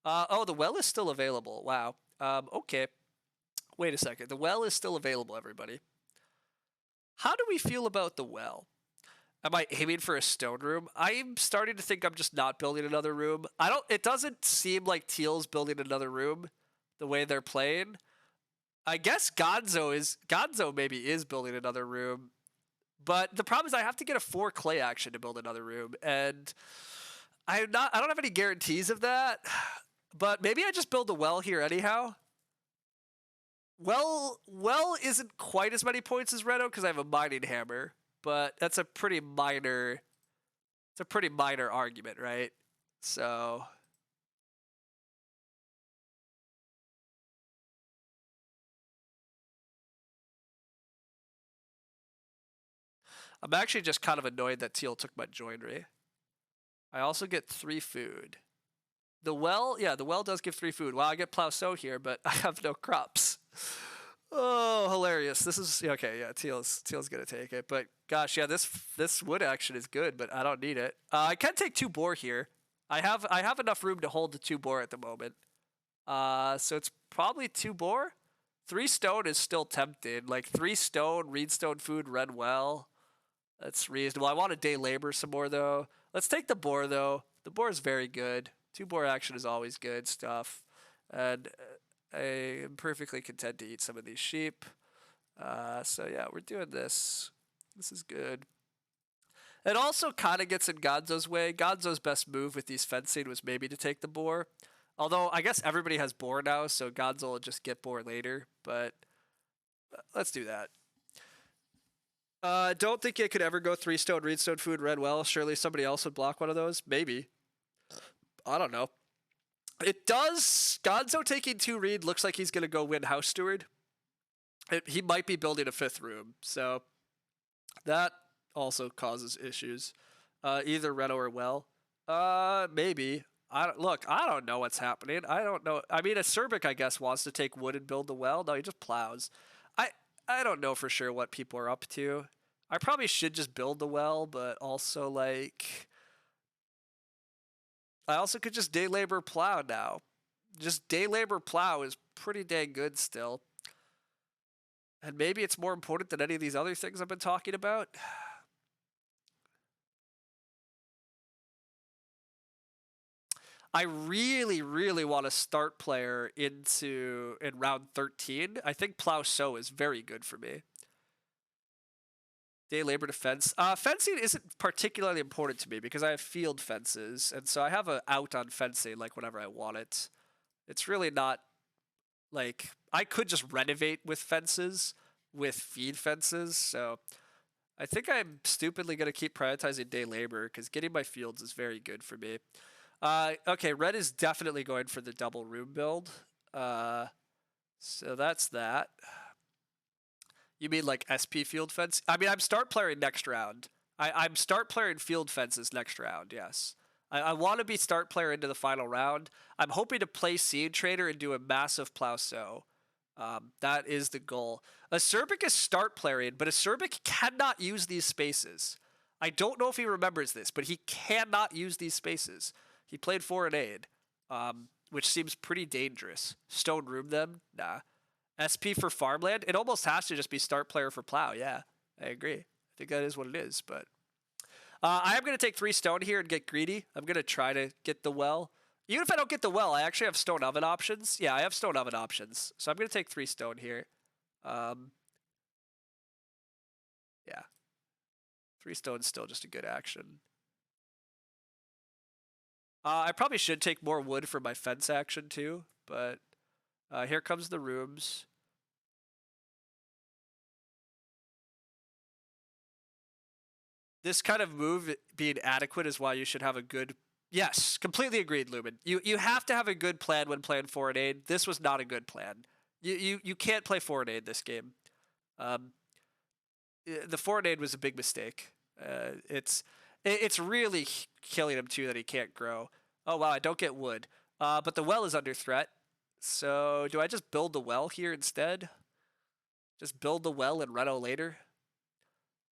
Oh, the well is still available. Wow. Okay. Wait a second. The well is still available, everybody. How do we feel about the well? Am I aiming for a stone room? I'm starting to think I'm just not building another room. It doesn't seem like Teal's building another room the way they're playing. I guess Gonzo maybe is building another room. But the problem is I have to get a 4 clay action to build another room, and I don't have any guarantees of that. But maybe I just build a well here anyhow. Well isn't quite as many points as Reno because I have a mining hammer, but that's a pretty minor argument, right? So I'm actually just kind of annoyed that Teal took my joinery. I also get 3 food. The well does give 3 food. Well, I get plow sow here, but I have no crops. Oh, hilarious. This is okay, yeah, Teal's gonna take it. But gosh, yeah, this wood action is good, but I don't need it. I can take 2 boar here. I have enough room to hold the 2 boar at the moment. So it's probably 2 boar. 3 stone is still tempting. Like 3 stone, reedstone food, red well. That's reasonable. I want to day labor some more though. Let's take the boar though. The boar is very good. 2 boar action is always good stuff. And I am perfectly content to eat some of these sheep. So yeah, we're doing this. This is good. It also kind of gets in Gonzo's way. Gonzo's best move with these fencing was maybe to take the boar. Although I guess everybody has boar now, so Gonzo will just get boar later. But let's do that. Don't think it could ever go 3 stone, reedstone food, red well. Surely somebody else would block one of those. Maybe. I don't know. It does. Gonzo taking 2 reed looks like he's going to go win House Steward. He might be building a 5th room, so that also causes issues. Either Reno or well. Maybe. I don't know what's happening. I don't know. I mean, a Cerbic, I guess, wants to take wood and build the well. No, he just plows. I don't know for sure what people are up to. I probably should just build the well, but also like I also could just day labor plow now. Just day labor plow is pretty dang good still. And maybe it's more important than any of these other things I've been talking about. I really, really want to start player in round 13. I think plow sow is very good for me. Day labor defense. Fencing isn't particularly important to me because I have field fences, and so I have an out on fencing like whenever I want it. It's really not like I could just renovate with fences, with feed fences. So I think I'm stupidly gonna keep prioritizing day labor because getting my fields is very good for me. Okay, red is definitely going for the double room build. So that's that. You mean like SP field fence? I mean, I'm start playing next round. I'm start playing field fences next round, yes. I want to be start player into the final round. I'm hoping to play Seed Trader and do a massive plow sow. That is the goal. A Cerbic is start playing, but a Cerbic cannot use these spaces. I don't know if he remembers this, but he cannot use these spaces. He played foreign aid, which seems pretty dangerous. Stone room them? Nah. SP for farmland? It almost has to just be start player for plow. Yeah, I agree. I think that is what it is. But I am going to take 3 stone here and get greedy. I'm going to try to get the well. Even if I don't get the well, I actually have stone oven options. Yeah, I have stone oven options. So I'm going to take 3 stone here. Yeah. 3 stone's still just a good action. I probably should take more wood for my fence action too, but here comes the rooms. This kind of move being adequate is why you should have a good Yes, completely agreed, Lumen. You have to have a good plan when playing Foreign Aid. This was not a good plan. You can't play Foreign Aid this game. Um, the Foreign Aid was a big mistake. It's really killing him too that he can't grow. Oh wow, I don't get wood. But the well is under threat. So do I just build the well here instead? Just build the well and reno later?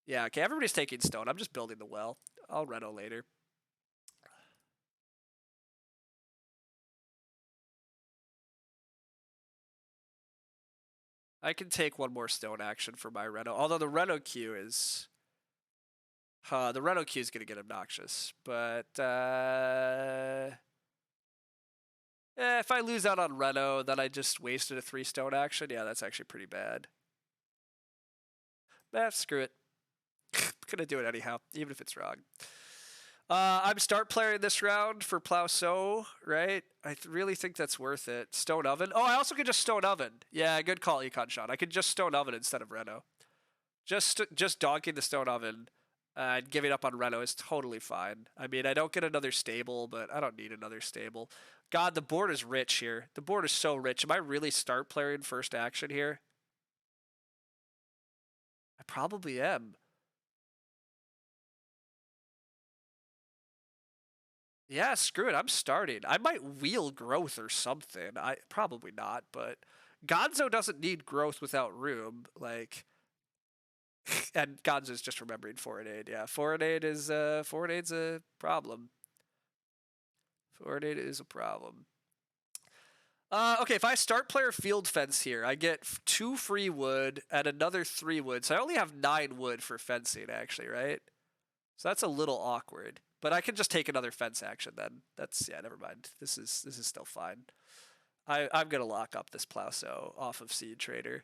Yeah, okay, everybody's taking stone. I'm just building the well. I'll reno later. I can take one more stone action for my reno. Although the reno queue is... the reno queue is going to get obnoxious. But... if I lose out on reno, then I just wasted a 3 stone action. Yeah, that's actually pretty bad. Screw it. Gonna do it anyhow, even if it's wrong. I'm start playing this round for Plow So, right? I really think that's worth it. Stone Oven. Oh, I also could just Stone Oven. Yeah, good call, Econ Sean. I could just Stone Oven instead of Reno. Just donking the Stone Oven and giving up on Reno is totally fine. I mean, I don't get another stable, but I don't need another stable. God, the board is rich here. The board is so rich. Am I really start playing first action here? I probably am. Yeah, screw it. I'm starting. I might wheel growth or something. I probably not, but Gonzo doesn't need growth without room. Like, and Gonzo's just remembering Foreign Aid. Yeah, Foreign Aid is Foreign Aid's a problem. Foreign Aid is a problem. Okay, if I start player field fence here, I get 2 free wood and another 3 wood. So I only have 9 wood for fencing, actually, right? So that's a little awkward. But I can just take another fence action then. That's, yeah, never mind. This is still fine. I'm gonna lock up this Plow So off of Seed Trader.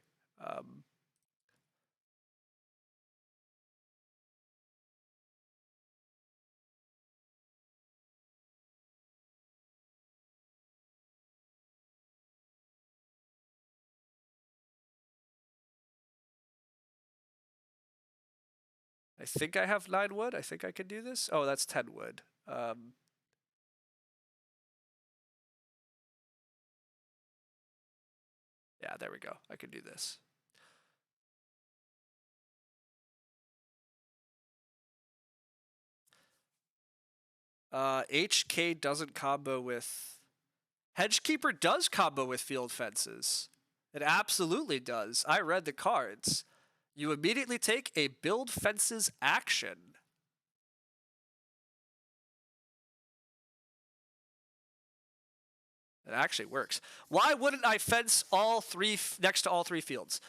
I think I have 9 wood. I think I can do this. Oh, that's 10 wood. Yeah, there we go. I can do this. HK doesn't combo with... Hedgekeeper does combo with field fences. It absolutely does. I read the cards. You immediately take a build fences action. It actually works. Why wouldn't I fence all 3 next to all 3 fields?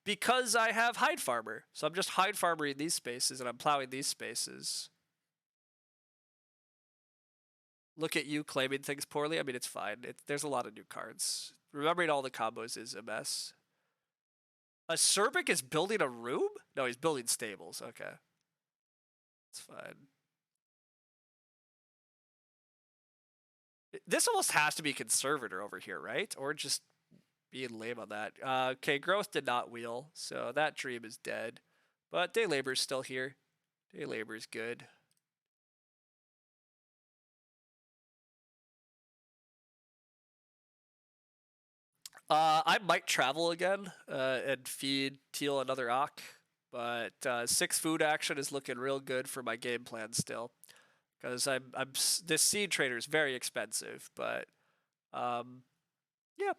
Because I have Hide Farmer. So I'm just Hide Farmering these spaces and I'm plowing these spaces. Look at you claiming things poorly. I mean, it's fine. There's a lot of new cards. Remembering all the combos is a mess. A Cerbic is building a room? No, he's building stables. Okay. It's fine. This almost has to be Conservator over here, right? Or just being lame on that. Okay, Growth did not wheel, so that dream is dead. But Day Labor's still here. Day Labor's good. I might travel again and feed Teal another Ock, but 6 food action is looking real good for my game plan still, because this Seed Trader is very expensive, but yeah.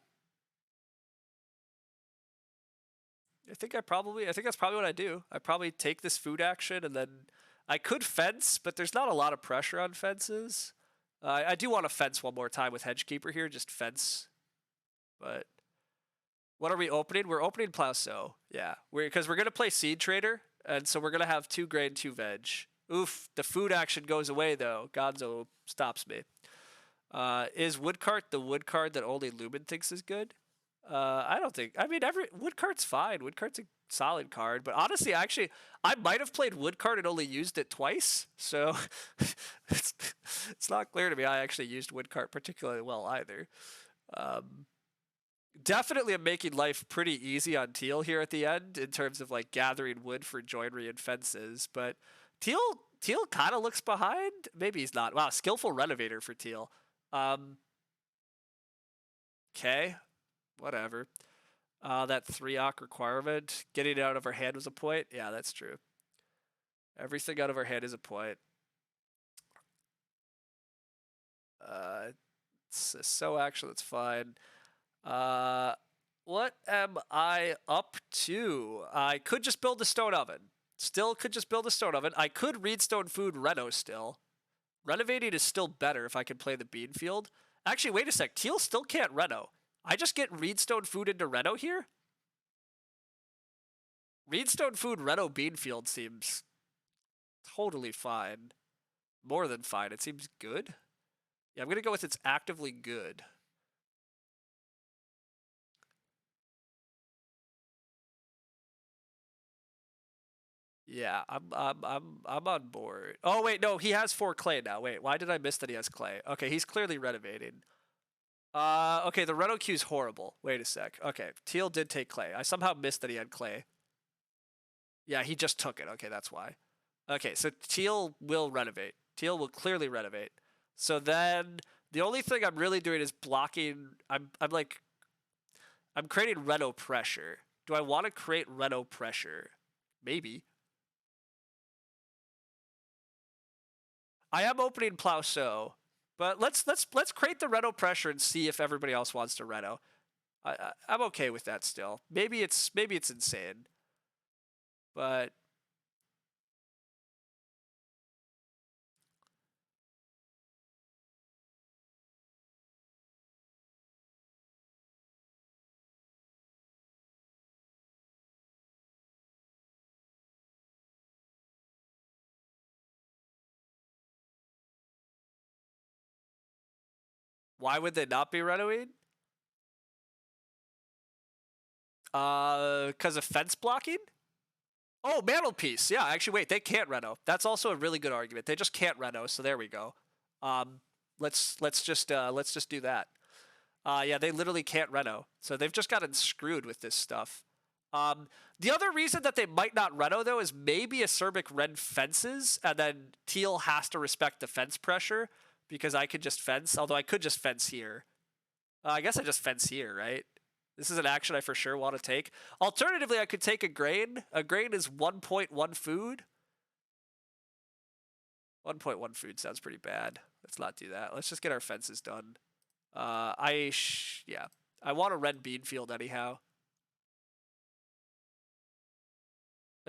I think that's probably what I do. I probably take this food action and then I could fence, but there's not a lot of pressure on fences. I do want to fence one more time with Hedgekeeper here, just fence. But what are we opening? We're opening Plow So. Yeah, because we're gonna play Seed Trader, and so we're gonna have 2 grain, 2 veg. Oof, the food action goes away though. Gonzo stops me. Is Woodcart the wood card that only Lumen thinks is good? I don't think. I mean, Woodcart's fine. Woodcart's a solid card, but honestly, actually, I might have played Woodcart and only used it twice, so it's not clear to me I actually used Woodcart particularly well either. Definitely, I'm making life pretty easy on Teal here at the end in terms of like gathering wood for joinery and fences, but Teal Teal kind of looks behind. Maybe he's not. Wow, skillful renovator for Teal. Okay, whatever. That 3-ock requirement, getting it out of our hand was a point. Yeah, that's true. Everything out of our hand is a point. So actually, that's fine. What am I up to? I could just build a stone oven. Still could just build a stone oven. I could Reedstone Food Reno still. Renovating is still better if I can play the bean field. Actually, wait a sec. Teal still can't Reno. I just get Reedstone Food into Reno here? Reedstone Food Reno bean field seems totally fine. More than fine. It seems good. Yeah, I'm going to go with it's actively good. Yeah, I'm on board. Oh wait, no, he has 4 clay now. Wait, why did I miss that he has clay? Okay, he's clearly renovating. Okay, the Reno queue's horrible. Wait a sec. Okay, Teal did take clay. I somehow missed that he had clay. Yeah, he just took it. Okay, that's why. Okay, so Teal will renovate. Teal will clearly renovate. So then the only thing I'm really doing is blocking. I'm creating Reno pressure. Do I want to create Reno pressure? Maybe. I am opening Plow So, but let's create the Reno pressure and see if everybody else wants to Reno. I'm okay with that still. Maybe it's insane, but why would they not be Renoing? Because of fence blocking? Oh, mantelpiece. Yeah, actually, wait, they can't Reno. That's also a really good argument. They just can't Reno, so there we go. Let's just do that. Yeah, they literally can't Reno, so they've just gotten screwed with this stuff. The other reason that they might not Reno though is maybe Acerbic Ren fences, and then Teal has to respect the fence pressure because I could just fence. Although I could just fence here. I guess I just fence here, right? This is an action I for sure want to take. Alternatively, I could take a grain. A grain is 1.1 food. 1.1 food sounds pretty bad. Let's not do that. Let's just get our fences done. Yeah. I want a red bean field anyhow.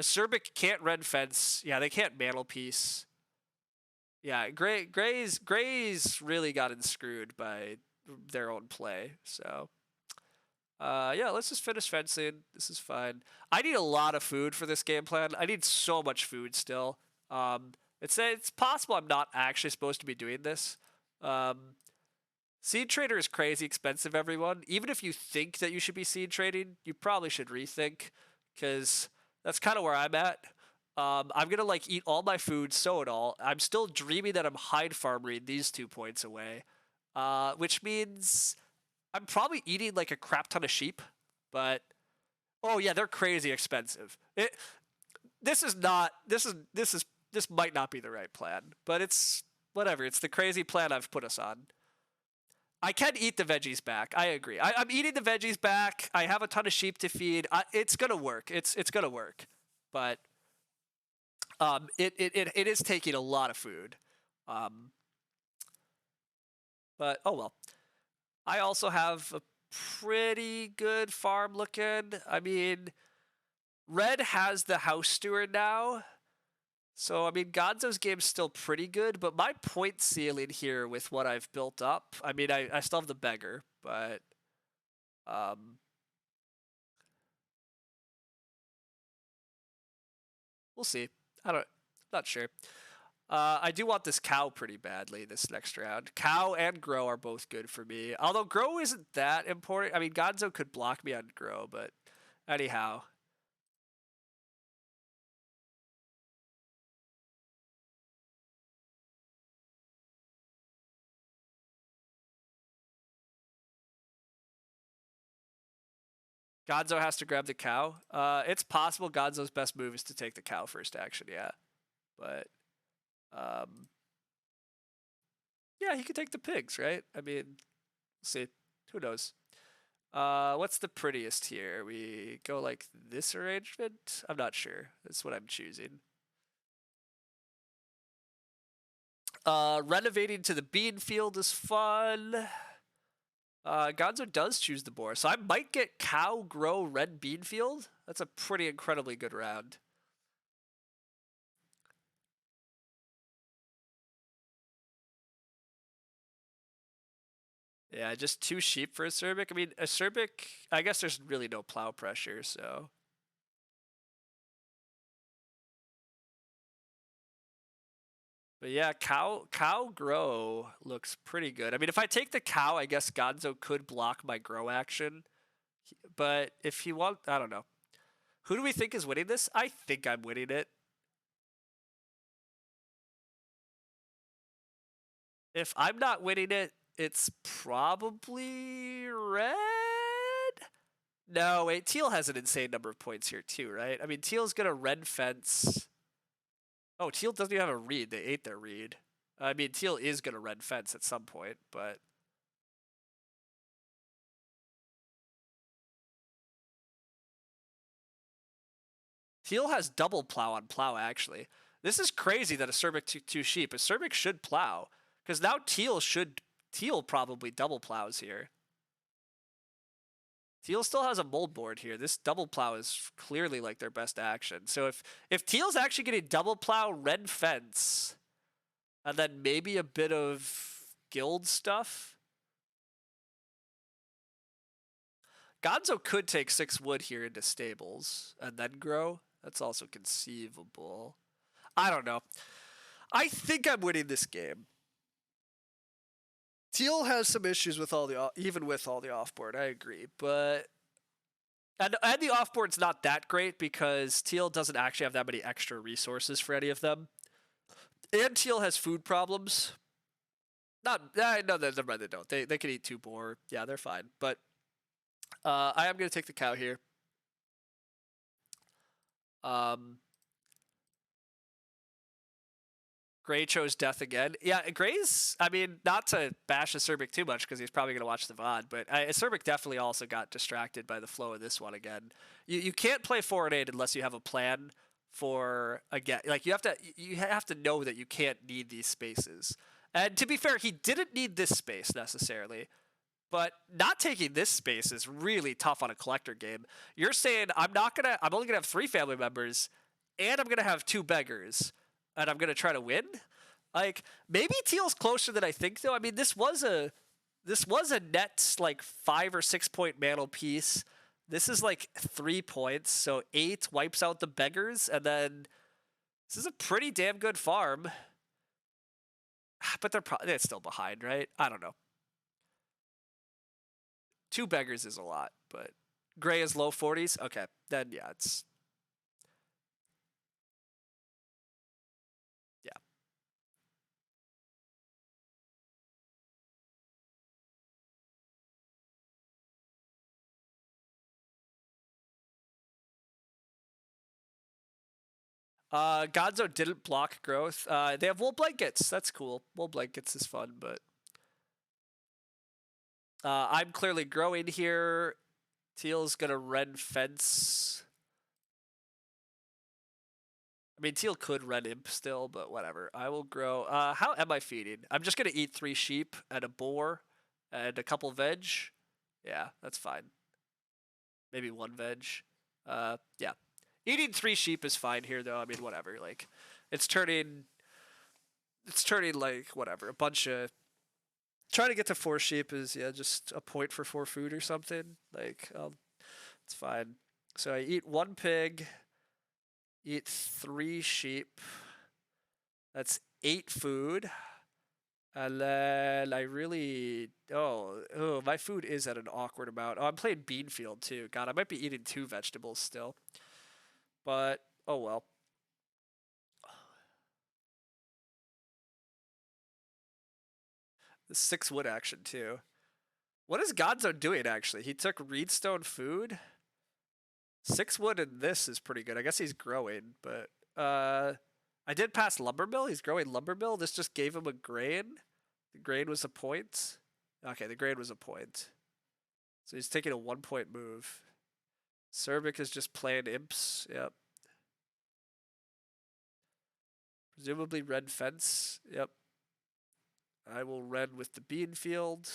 Acerbic can't red fence. Yeah, they can't mantelpiece. Yeah, Gray's really gotten screwed by their own play. So, yeah, let's just finish fencing. This is fine. I need a lot of food for this game plan. I need so much food still. It's possible I'm not actually supposed to be doing this. Seed trader is crazy expensive, everyone. Even if you think that you should be seed trading, you probably should rethink, because that's kind of where I'm at. I'm gonna like eat all my food, sow it all. I'm still dreaming that I'm hide farming these 2 points away, which means I'm probably eating like a crap ton of sheep. But oh yeah, they're crazy expensive. This might not be the right plan, but it's whatever. It's the crazy plan I've put us on. I can eat the veggies back. I agree. I'm eating the veggies back. I have a ton of sheep to feed. It's gonna work. It's gonna work, but it is taking a lot of food. But oh well. I also have a pretty good farm looking. I mean, Red has the house steward now. So, I mean, Gonzo's game's still pretty good, but my point ceiling here with what I've built up, I mean, I still have the beggar, but we'll see. Not sure. I do want this cow pretty badly this next round. Cow and Grow are both good for me. Although Grow isn't that important. I mean, Gonzo could block me on Grow, but anyhow. Gonzo has to grab the cow. It's possible Gonzo's best move is to take the cow first action, yeah. But Yeah, he could take the pigs, right? I mean, we'll see. Who knows? What's the prettiest here? We go like this arrangement? I'm not sure. That's what I'm choosing. Renovating to the bean field is fun. Gonzo does choose the boar, so I might get cow, grow, red bean field. That's a pretty incredibly good round. Yeah, just 2 sheep for Acerbic. I mean, Acerbic, I guess there's really no plow pressure, so. But yeah, cow grow looks pretty good. I mean, if I take the cow, I guess Gonzo could block my grow action. But if he wants, I don't know. Who do we think is winning this? I think I'm winning it. If I'm not winning it, it's probably red? No, wait, teal has an insane number of points here too, right? I mean, teal's gonna red fence. Oh, teal doesn't even have a reed. They ate their reed. I mean, teal is gonna red fence at some point, but teal has double plow on plow, actually. This is crazy that Acerbic two sheep. Acerbic should plow, because now teal probably double plows here. Teal still has a mold board here. This double plow is clearly like their best action. So if Teal's actually getting double plow, red fence, and then maybe a bit of guild stuff. Gonzo could take 6 wood here into stables and then grow. That's also conceivable. I don't know. I think I'm winning this game. Teal has some issues with even with all the offboard. I agree, but and the offboard's not that great because Teal doesn't actually have that many extra resources for any of them, and Teal has food problems. No, they don't. They can eat 2 boar. Yeah, they're fine. But I am gonna take the cow here. Gray chose death again. Yeah, Gray's, I mean, not to bash Acerbic too much because he's probably going to watch the VOD, but Acerbic definitely also got distracted by the flow of this one again. You can't play 4-8 unless you have a plan for, again, like you have to know that you can't need these spaces. And to be fair, he didn't need this space necessarily, but not taking this space is really tough on a collector game. You're saying, I'm only going to have 3 family members and I'm going to have 2 beggars. And I'm gonna try to win. Like maybe Teal's closer than I think, though. I mean, this was a net like 5 or 6 point mantle piece. This is like 3 points, so 8 wipes out the beggars, and then this is a pretty damn good farm. But they're still behind, right? I don't know. 2 beggars is a lot, but Gray is low 40s. Okay, then yeah, it's. Gonzo didn't block growth. They have wool blankets. That's cool. Wool blankets is fun, but I'm clearly growing here. Teal's gonna red fence. I mean, Teal could red imp still, but whatever. I will grow. How am I feeding? I'm just gonna eat 3 sheep and a boar and a couple veg. Yeah, that's fine. Maybe 1 veg. Yeah. Eating 3 sheep is fine here, though. I mean, whatever. Like, it's turning like whatever. A bunch of trying to get to 4 sheep is just a point for 4 food or something. Like, it's fine. So I eat 1 pig, eat 3 sheep. That's 8 food. And then I really my food is at an awkward amount. Oh, I'm playing Beanfield too. God, I might be eating 2 vegetables still. But, oh well. The 6 wood action, too. What is Gonzo doing, actually? He took Reedstone food? 6 wood in this is pretty good. I guess he's growing, but, I did pass lumber mill. He's growing lumber mill. This just gave him a grain. The grain was a point. Okay, the grain was a point. So he's taking a 1-point move. Cerbic is just playing imps. Yep. Presumably red fence. Yep. I will red with the bean field.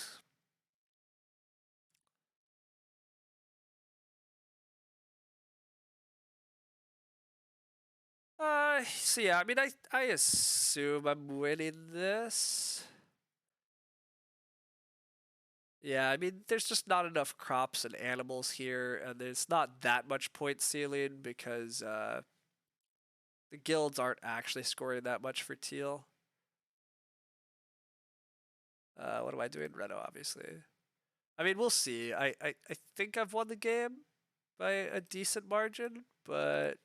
So yeah, I mean, I assume I'm winning this. Yeah, I mean, there's just not enough crops and animals here, and there's not that much point ceiling because the guilds aren't actually scoring that much for teal. What am I doing? Reno, obviously. I mean, we'll see. I think I've won the game by a decent margin, but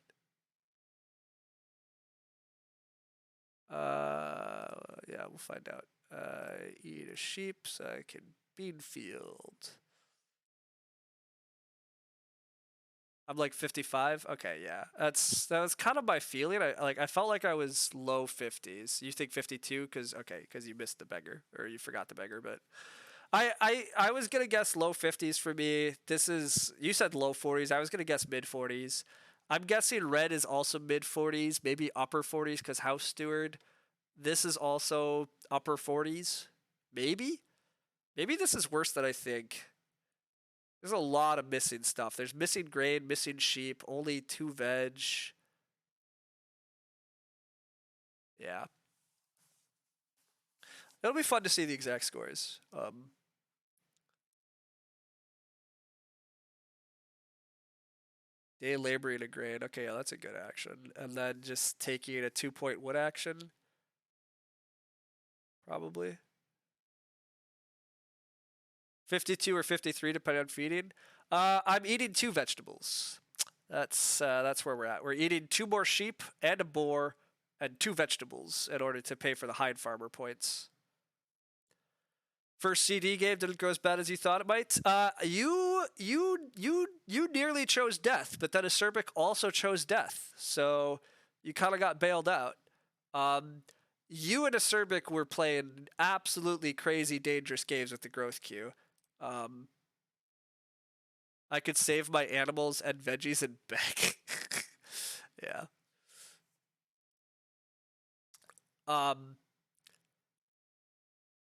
yeah, we'll find out. Eat a sheep so I can bean field. I'm like 55. Okay, yeah, that was kind of my feeling. I felt like I was low 50s. You think 52? Because you missed the beggar or you forgot the beggar, but I was gonna guess low 50s for me. You said low 40s. I was gonna guess mid 40s. I'm guessing red is also mid 40s, maybe upper 40s because House Steward. This is also upper 40s, maybe. Maybe this is worse than I think. There's a lot of missing stuff. There's missing grain, missing sheep, only 2 veg. Yeah. It'll be fun to see the exact scores. Day laboring a grain. Okay, yeah, that's a good action. And then just taking a 2-point wood action. Probably. 52 or 53 depending on feeding. I'm eating 2 vegetables. That's where we're at. We're eating 2 more sheep and a boar and 2 vegetables in order to pay for the hide farmer points. First CD game didn't go as bad as you thought it might. You nearly chose death, but then Acerbic also chose death, so you kind of got bailed out. You and Acerbic were playing absolutely crazy, dangerous games with the growth queue. I could save my animals and veggies and beg. Yeah.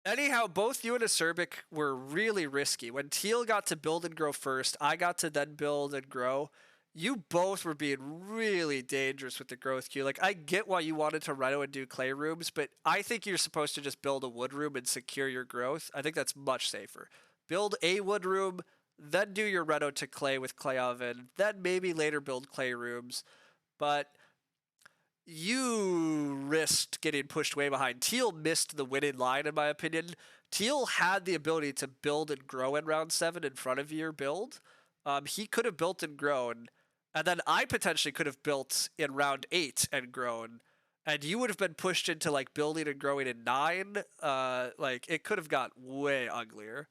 Anyhow, both you and Acerbic were really risky. When Teal got to build and grow first, I got to then build and grow. You both were being really dangerous with the growth queue. Like, I get why you wanted to reno and do clay rooms, but I think you're supposed to just build a wood room and secure your growth. I think that's much safer. Build a wood room, then do your reno to clay with clay oven, then maybe later build clay rooms. But you risked getting pushed way behind. Teal missed the winning line, in my opinion. Teal had the ability to build and grow in round 7 in front of your build. He could have built and grown, and then I potentially could have built in round 8 and grown, and you would have been pushed into like building and growing in 9. Like, it could have got way uglier.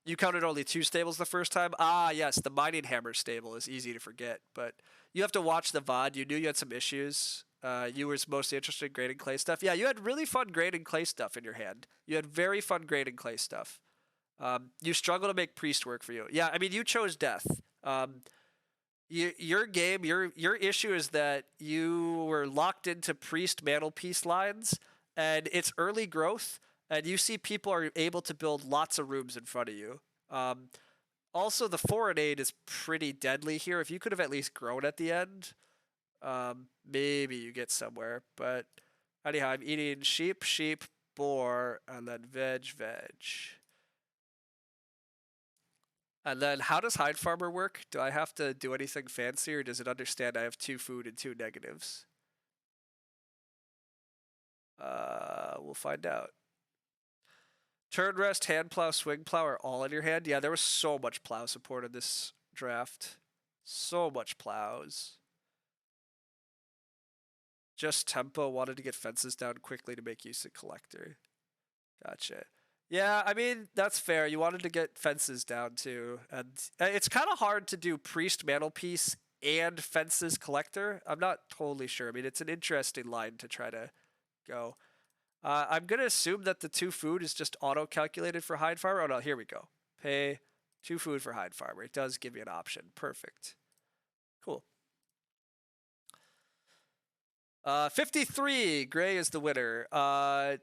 You counted only 2 stables the first time? Ah, yes, the mining hammer stable is easy to forget, but you have to watch the VOD. You knew you had some issues. You were mostly interested in grading clay stuff. Yeah, you had really fun grading clay stuff in your hand. You had very fun grading clay stuff. You struggle to make priest work for you. Yeah, I mean, you chose death. Your game, your issue is that you were locked into priest mantelpiece lines, and it's early growth, and you see people are able to build lots of rooms in front of you. Also, the 4 and 8 is pretty deadly here. If you could have at least grown at the end, maybe you get somewhere. But anyhow, I'm eating sheep, boar, and then veg. And then how does Hide Farmer work? Do I have to do anything fancy, or does it understand I have 2 food and 2 negatives? We'll find out. Turn rest, hand plow, swing plow are all in your hand. Yeah, there was so much plow support in this draft. So much plows. Just tempo wanted to get fences down quickly to make use of collector. Gotcha. Yeah, I mean, that's fair. You wanted to get fences down too. And it's kind of hard to do priest mantelpiece and fences collector. I'm not totally sure. I mean, it's an interesting line to try to go. I'm going to assume that the 2 food is just auto-calculated for hide farmer. Oh, no, here we go. Pay 2 food for hide farmer. It does give you an option. Perfect. Cool. 53, Gray is the winner.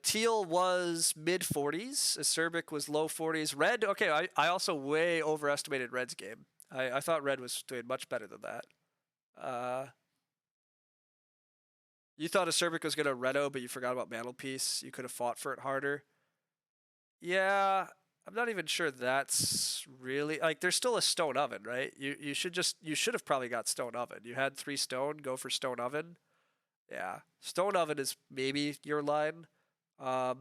Teal was mid-40s. Acerbic was low 40s. Red, okay, I also way overestimated Red's game. I thought Red was doing much better than that. You thought Acerbic was going to Reno, but you forgot about Mantelpiece. You could have fought for it harder. Yeah, I'm not even sure that's really... Like, there's still a stone oven, right? You should have probably got stone oven. You had 3 stone, go for stone oven. Yeah, stone oven is maybe your line. I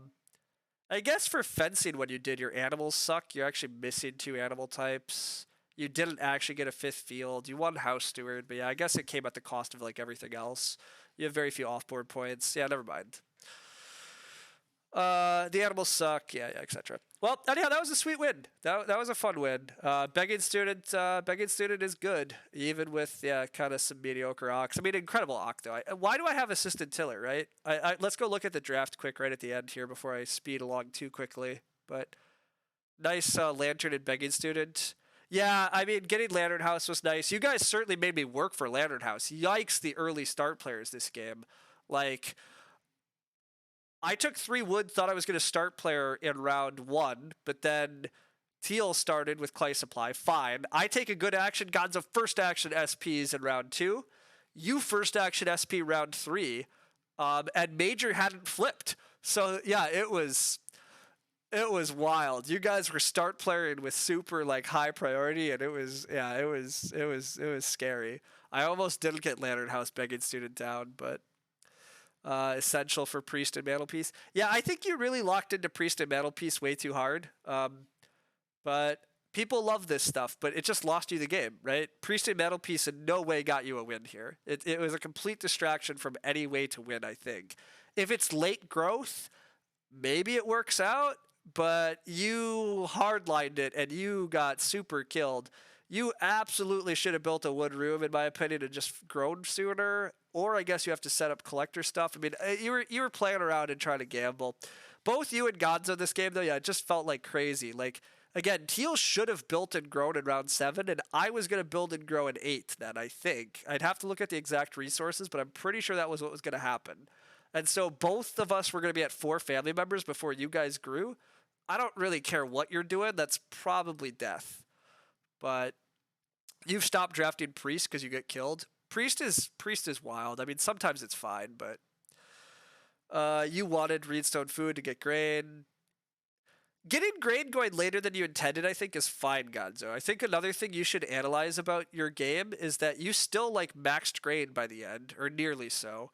guess for fencing, when you did your animals suck, you're actually missing 2 animal types. You didn't actually get a 5th field. You won House Steward, but yeah, I guess it came at the cost of like everything else. You have very few off-board points. Yeah, never mind. The animals suck. Yeah, etc. Well, anyhow, that was a sweet win. That was a fun win. Begging Student is good, even with kind of some mediocre ox. I mean, incredible ox though. Why do I have assisted tiller? Right? Let's go look at the draft quick right at the end here before I speed along too quickly. But nice Lantern and Begging Student. Yeah, I mean, getting Lantern House was nice. You guys certainly made me work for Lantern House. Yikes, the early start players this game. Like, I took 3 wood, thought I was going to start player in round 1, but then Teal started with Clay Supply. Fine. I take a good action. Gonzo first action SPs in round 2. You first action SP round 3. And Major hadn't flipped. So, yeah, it was wild. You guys were start playing with super like high priority, and it was scary. I almost didn't get Lantern House Begging Student down, but essential for Priest and Mantelpiece. Yeah, I think you really locked into Priest and Mantelpiece way too hard. But people love this stuff, but it just lost you the game, right? Priest and Mantelpiece in no way got you a win here. It was a complete distraction from any way to win, I think. If it's late growth, maybe it works out, but you hardlined it and you got super killed. You absolutely should have built a wood room, in my opinion, and just grown sooner. Or I guess you have to set up collector stuff. I mean, you were playing around and trying to gamble. Both you and Gonzo this game, though, yeah, it just felt like crazy. Like, again, Teal should have built and grown in round 7, and I was going to build and grow in 8 then, I think. I'd have to look at the exact resources, but I'm pretty sure that was what was going to happen. And so both of us were going to be at 4 family members before you guys grew. I don't really care what you're doing. That's probably death. But you've stopped drafting Priest because you get killed. Priest is wild. I mean, sometimes it's fine, but you wanted Reedstone Food to get grain. Getting grain going later than you intended, I think, is fine, Gonzo. I think another thing you should analyze about your game is that you still like maxed grain by the end, or nearly so.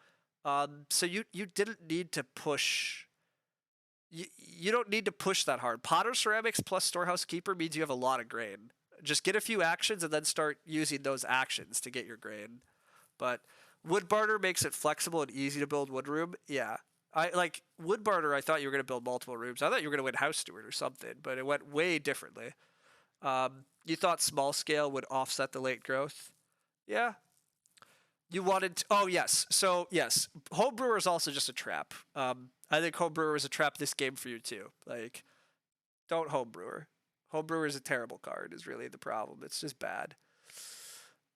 So you didn't need to push. You don't need to push that hard. Potter Ceramics plus Storehouse Keeper means you have a lot of grain. Just get a few actions and then start using those actions to get your grain. But Wood Barter makes it flexible and easy to build wood room. Yeah. I like Wood Barter. I thought you were going to build multiple rooms. I thought you were going to win House Steward or something, but it went way differently. You thought small scale would offset the late growth. Yeah. You wanted to, oh yes. So yes, Homebrewer is also just a trap. I think Homebrewer is a trap this game for you too. Like, don't Homebrewer. Homebrewer is a terrible card, is really the problem. It's just bad.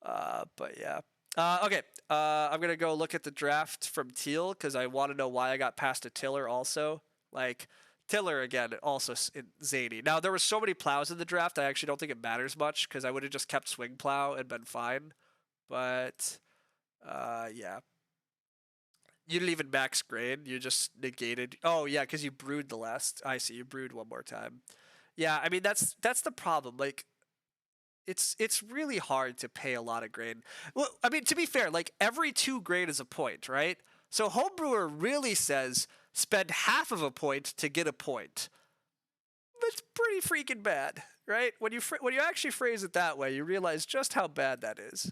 But yeah. Okay. I'm going to go look at the draft from Teal because I want to know why I got past a Tiller also. Like, Tiller, again, also zany. Now, there were so many plows in the draft, I actually don't think it matters much because I would have just kept Swing Plow and been fine. But, yeah. You didn't even max grain. You just negated. Oh, yeah, because you brewed the last. I see. You brewed one more time. Yeah, I mean, that's the problem. Like, it's really hard to pay a lot of grain. Well, I mean, to be fair, like, every 2 grain is a point, right? So Homebrewer really says spend half of a point to get a point. That's pretty freaking bad, right? When you actually phrase it that way, you realize just how bad that is.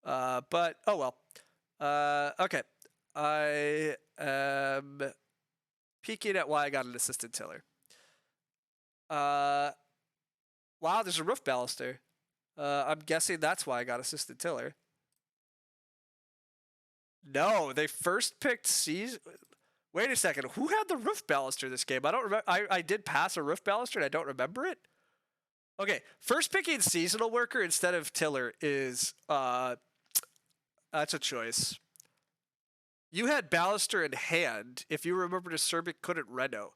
But, oh well. Okay. I am peeking at why I got an assistant tiller. Wow, there's a roof baluster. I'm guessing that's why I got assisted tiller. No, they first picked Seas. Wait a second. Who had the roof baluster this game? I don't remember. I did pass a roof baluster and I don't remember it. Okay, first picking seasonal worker instead of tiller is that's a choice. You had baluster in hand. If you remembered a Serbic couldn't reno.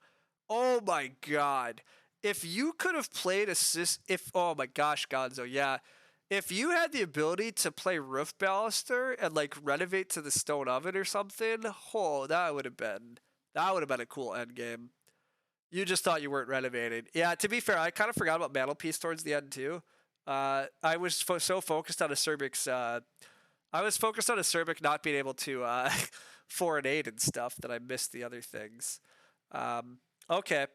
Oh my god. If you could have played oh my gosh, Gonzo, yeah. If you had the ability to play roof baluster and like renovate to the stone oven or something, oh, that would have been a cool end game. You just thought you weren't renovating. Yeah, to be fair, I kind of forgot about mantelpiece towards the end too. I was so focused on a Cerbic's. I was focused on a Cerbic not being able to 4 and 8 and stuff that I missed the other things. Okay,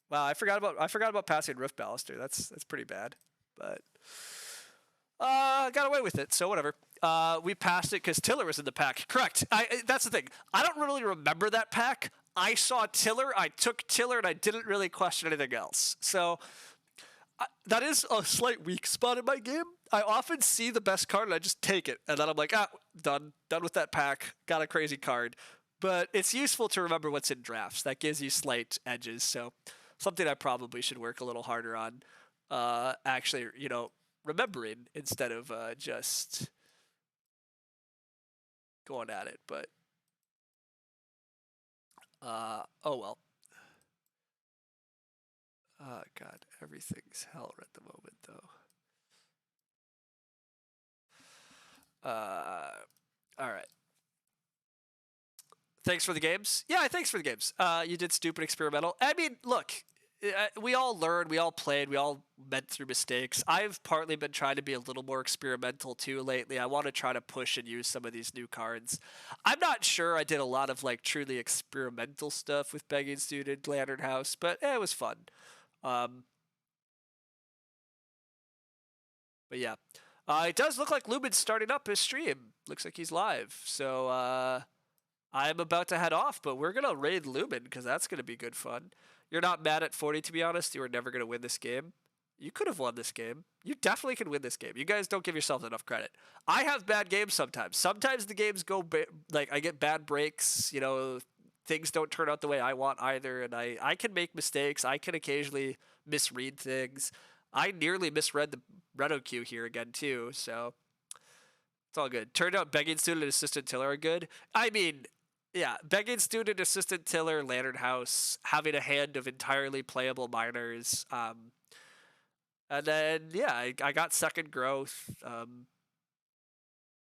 wow, I forgot about passing roof baluster. That's pretty bad, but got away with it. So whatever. We passed it because Tiller was in the pack. Correct. That's the thing. I don't really remember that pack. I saw Tiller, I took Tiller, and I didn't really question anything else. So that is a slight weak spot in my game. I often see the best card and I just take it, and then I'm like, done with that pack. Got a crazy card. But it's useful to remember what's in drafts. That gives you slight edges. So something I probably should work a little harder on. Actually, remembering instead of just going at it. But oh well. Oh god, everything's hell at the moment though. All right. Thanks for the games. Yeah, thanks for the games. You did stupid experimental. I mean, look, we all learned, we all played, we all went through mistakes. I've partly been trying to be a little more experimental too lately. I want to try to push and use some of these new cards. I'm not sure I did a lot of like truly experimental stuff with Begging Student, Lantern House, but it was fun. But yeah. It does look like Lumen's starting up his stream. Looks like he's live. So I'm about to head off, but we're going to raid Lumen because that's going to be good fun. You're not mad at 40, to be honest. You were never going to win this game. You could have won this game. You definitely can win this game. You guys don't give yourselves enough credit. I have bad games sometimes. Sometimes the games go, like, I get bad breaks. Things don't turn out the way I want either, and I can make mistakes. I can occasionally misread things. I nearly misread the Reno queue here again, too, so it's all good. Turned out Begging Student and Assistant Tiller are good. I mean, yeah, Begging Student, Assistant Tiller, Lantern House, having a hand of entirely playable miners. And then, yeah, I got second growth.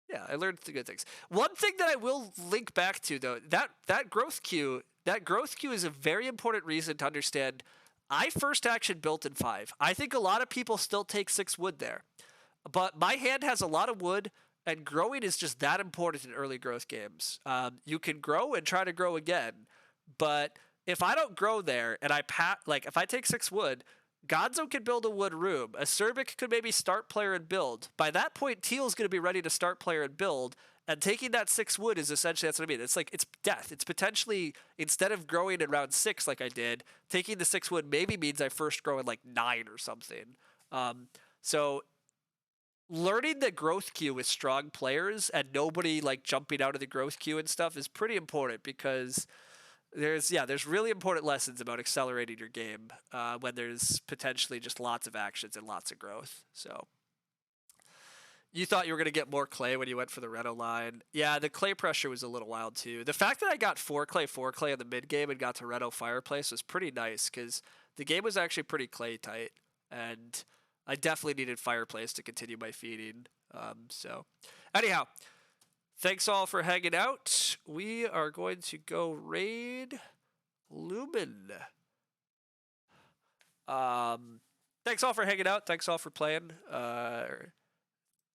Yeah, I learned the good things. One thing that I will link back to, though, that growth queue is a very important reason to understand. I first action built in 5. I think a lot of people still take 6 wood there. But my hand has a lot of wood, and growing is just that important in early growth games. You can grow and try to grow again, but if I don't grow there and if I take 6 wood, Gonzo can build a wood room. A Cerbic could maybe start player and build. By that point, Teal's going to be ready to start player and build, and taking that 6 wood is essentially, that's what I mean. It's like, it's death. It's potentially, instead of growing in round 6 like I did, taking the 6 wood maybe means I first grow in like 9 or something. So learning the growth queue with strong players and nobody like jumping out of the growth queue and stuff is pretty important, because there's really important lessons about accelerating your game when there's potentially just lots of actions and lots of growth. So you thought you were going to get more clay when you went for the Reno line. Yeah, the clay pressure was a little wild too. The fact that I got 4 clay in the mid game and got to Reno Fireplace was pretty nice, because the game was actually pretty clay tight, and I definitely needed Fireplace to continue my feeding. So anyhow, thanks all for hanging out. We are going to go raid Lumen. Thanks all for hanging out. Thanks all for playing.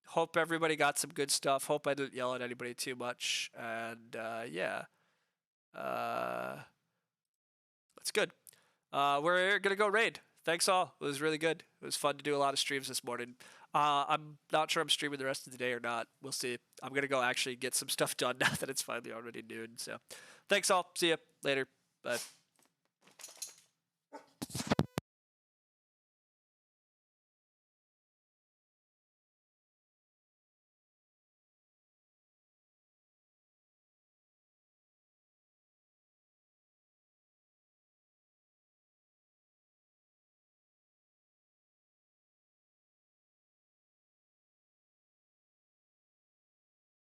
Hope everybody got some good stuff. Hope I didn't yell at anybody too much. And yeah. That's good. We're going to go raid. Thanks all. It was really good. It was fun to do a lot of streams this morning. I'm not sure I'm streaming the rest of the day or not. We'll see. I'm going to go actually get some stuff done now that it's finally already noon. So thanks all. See ya later. Bye.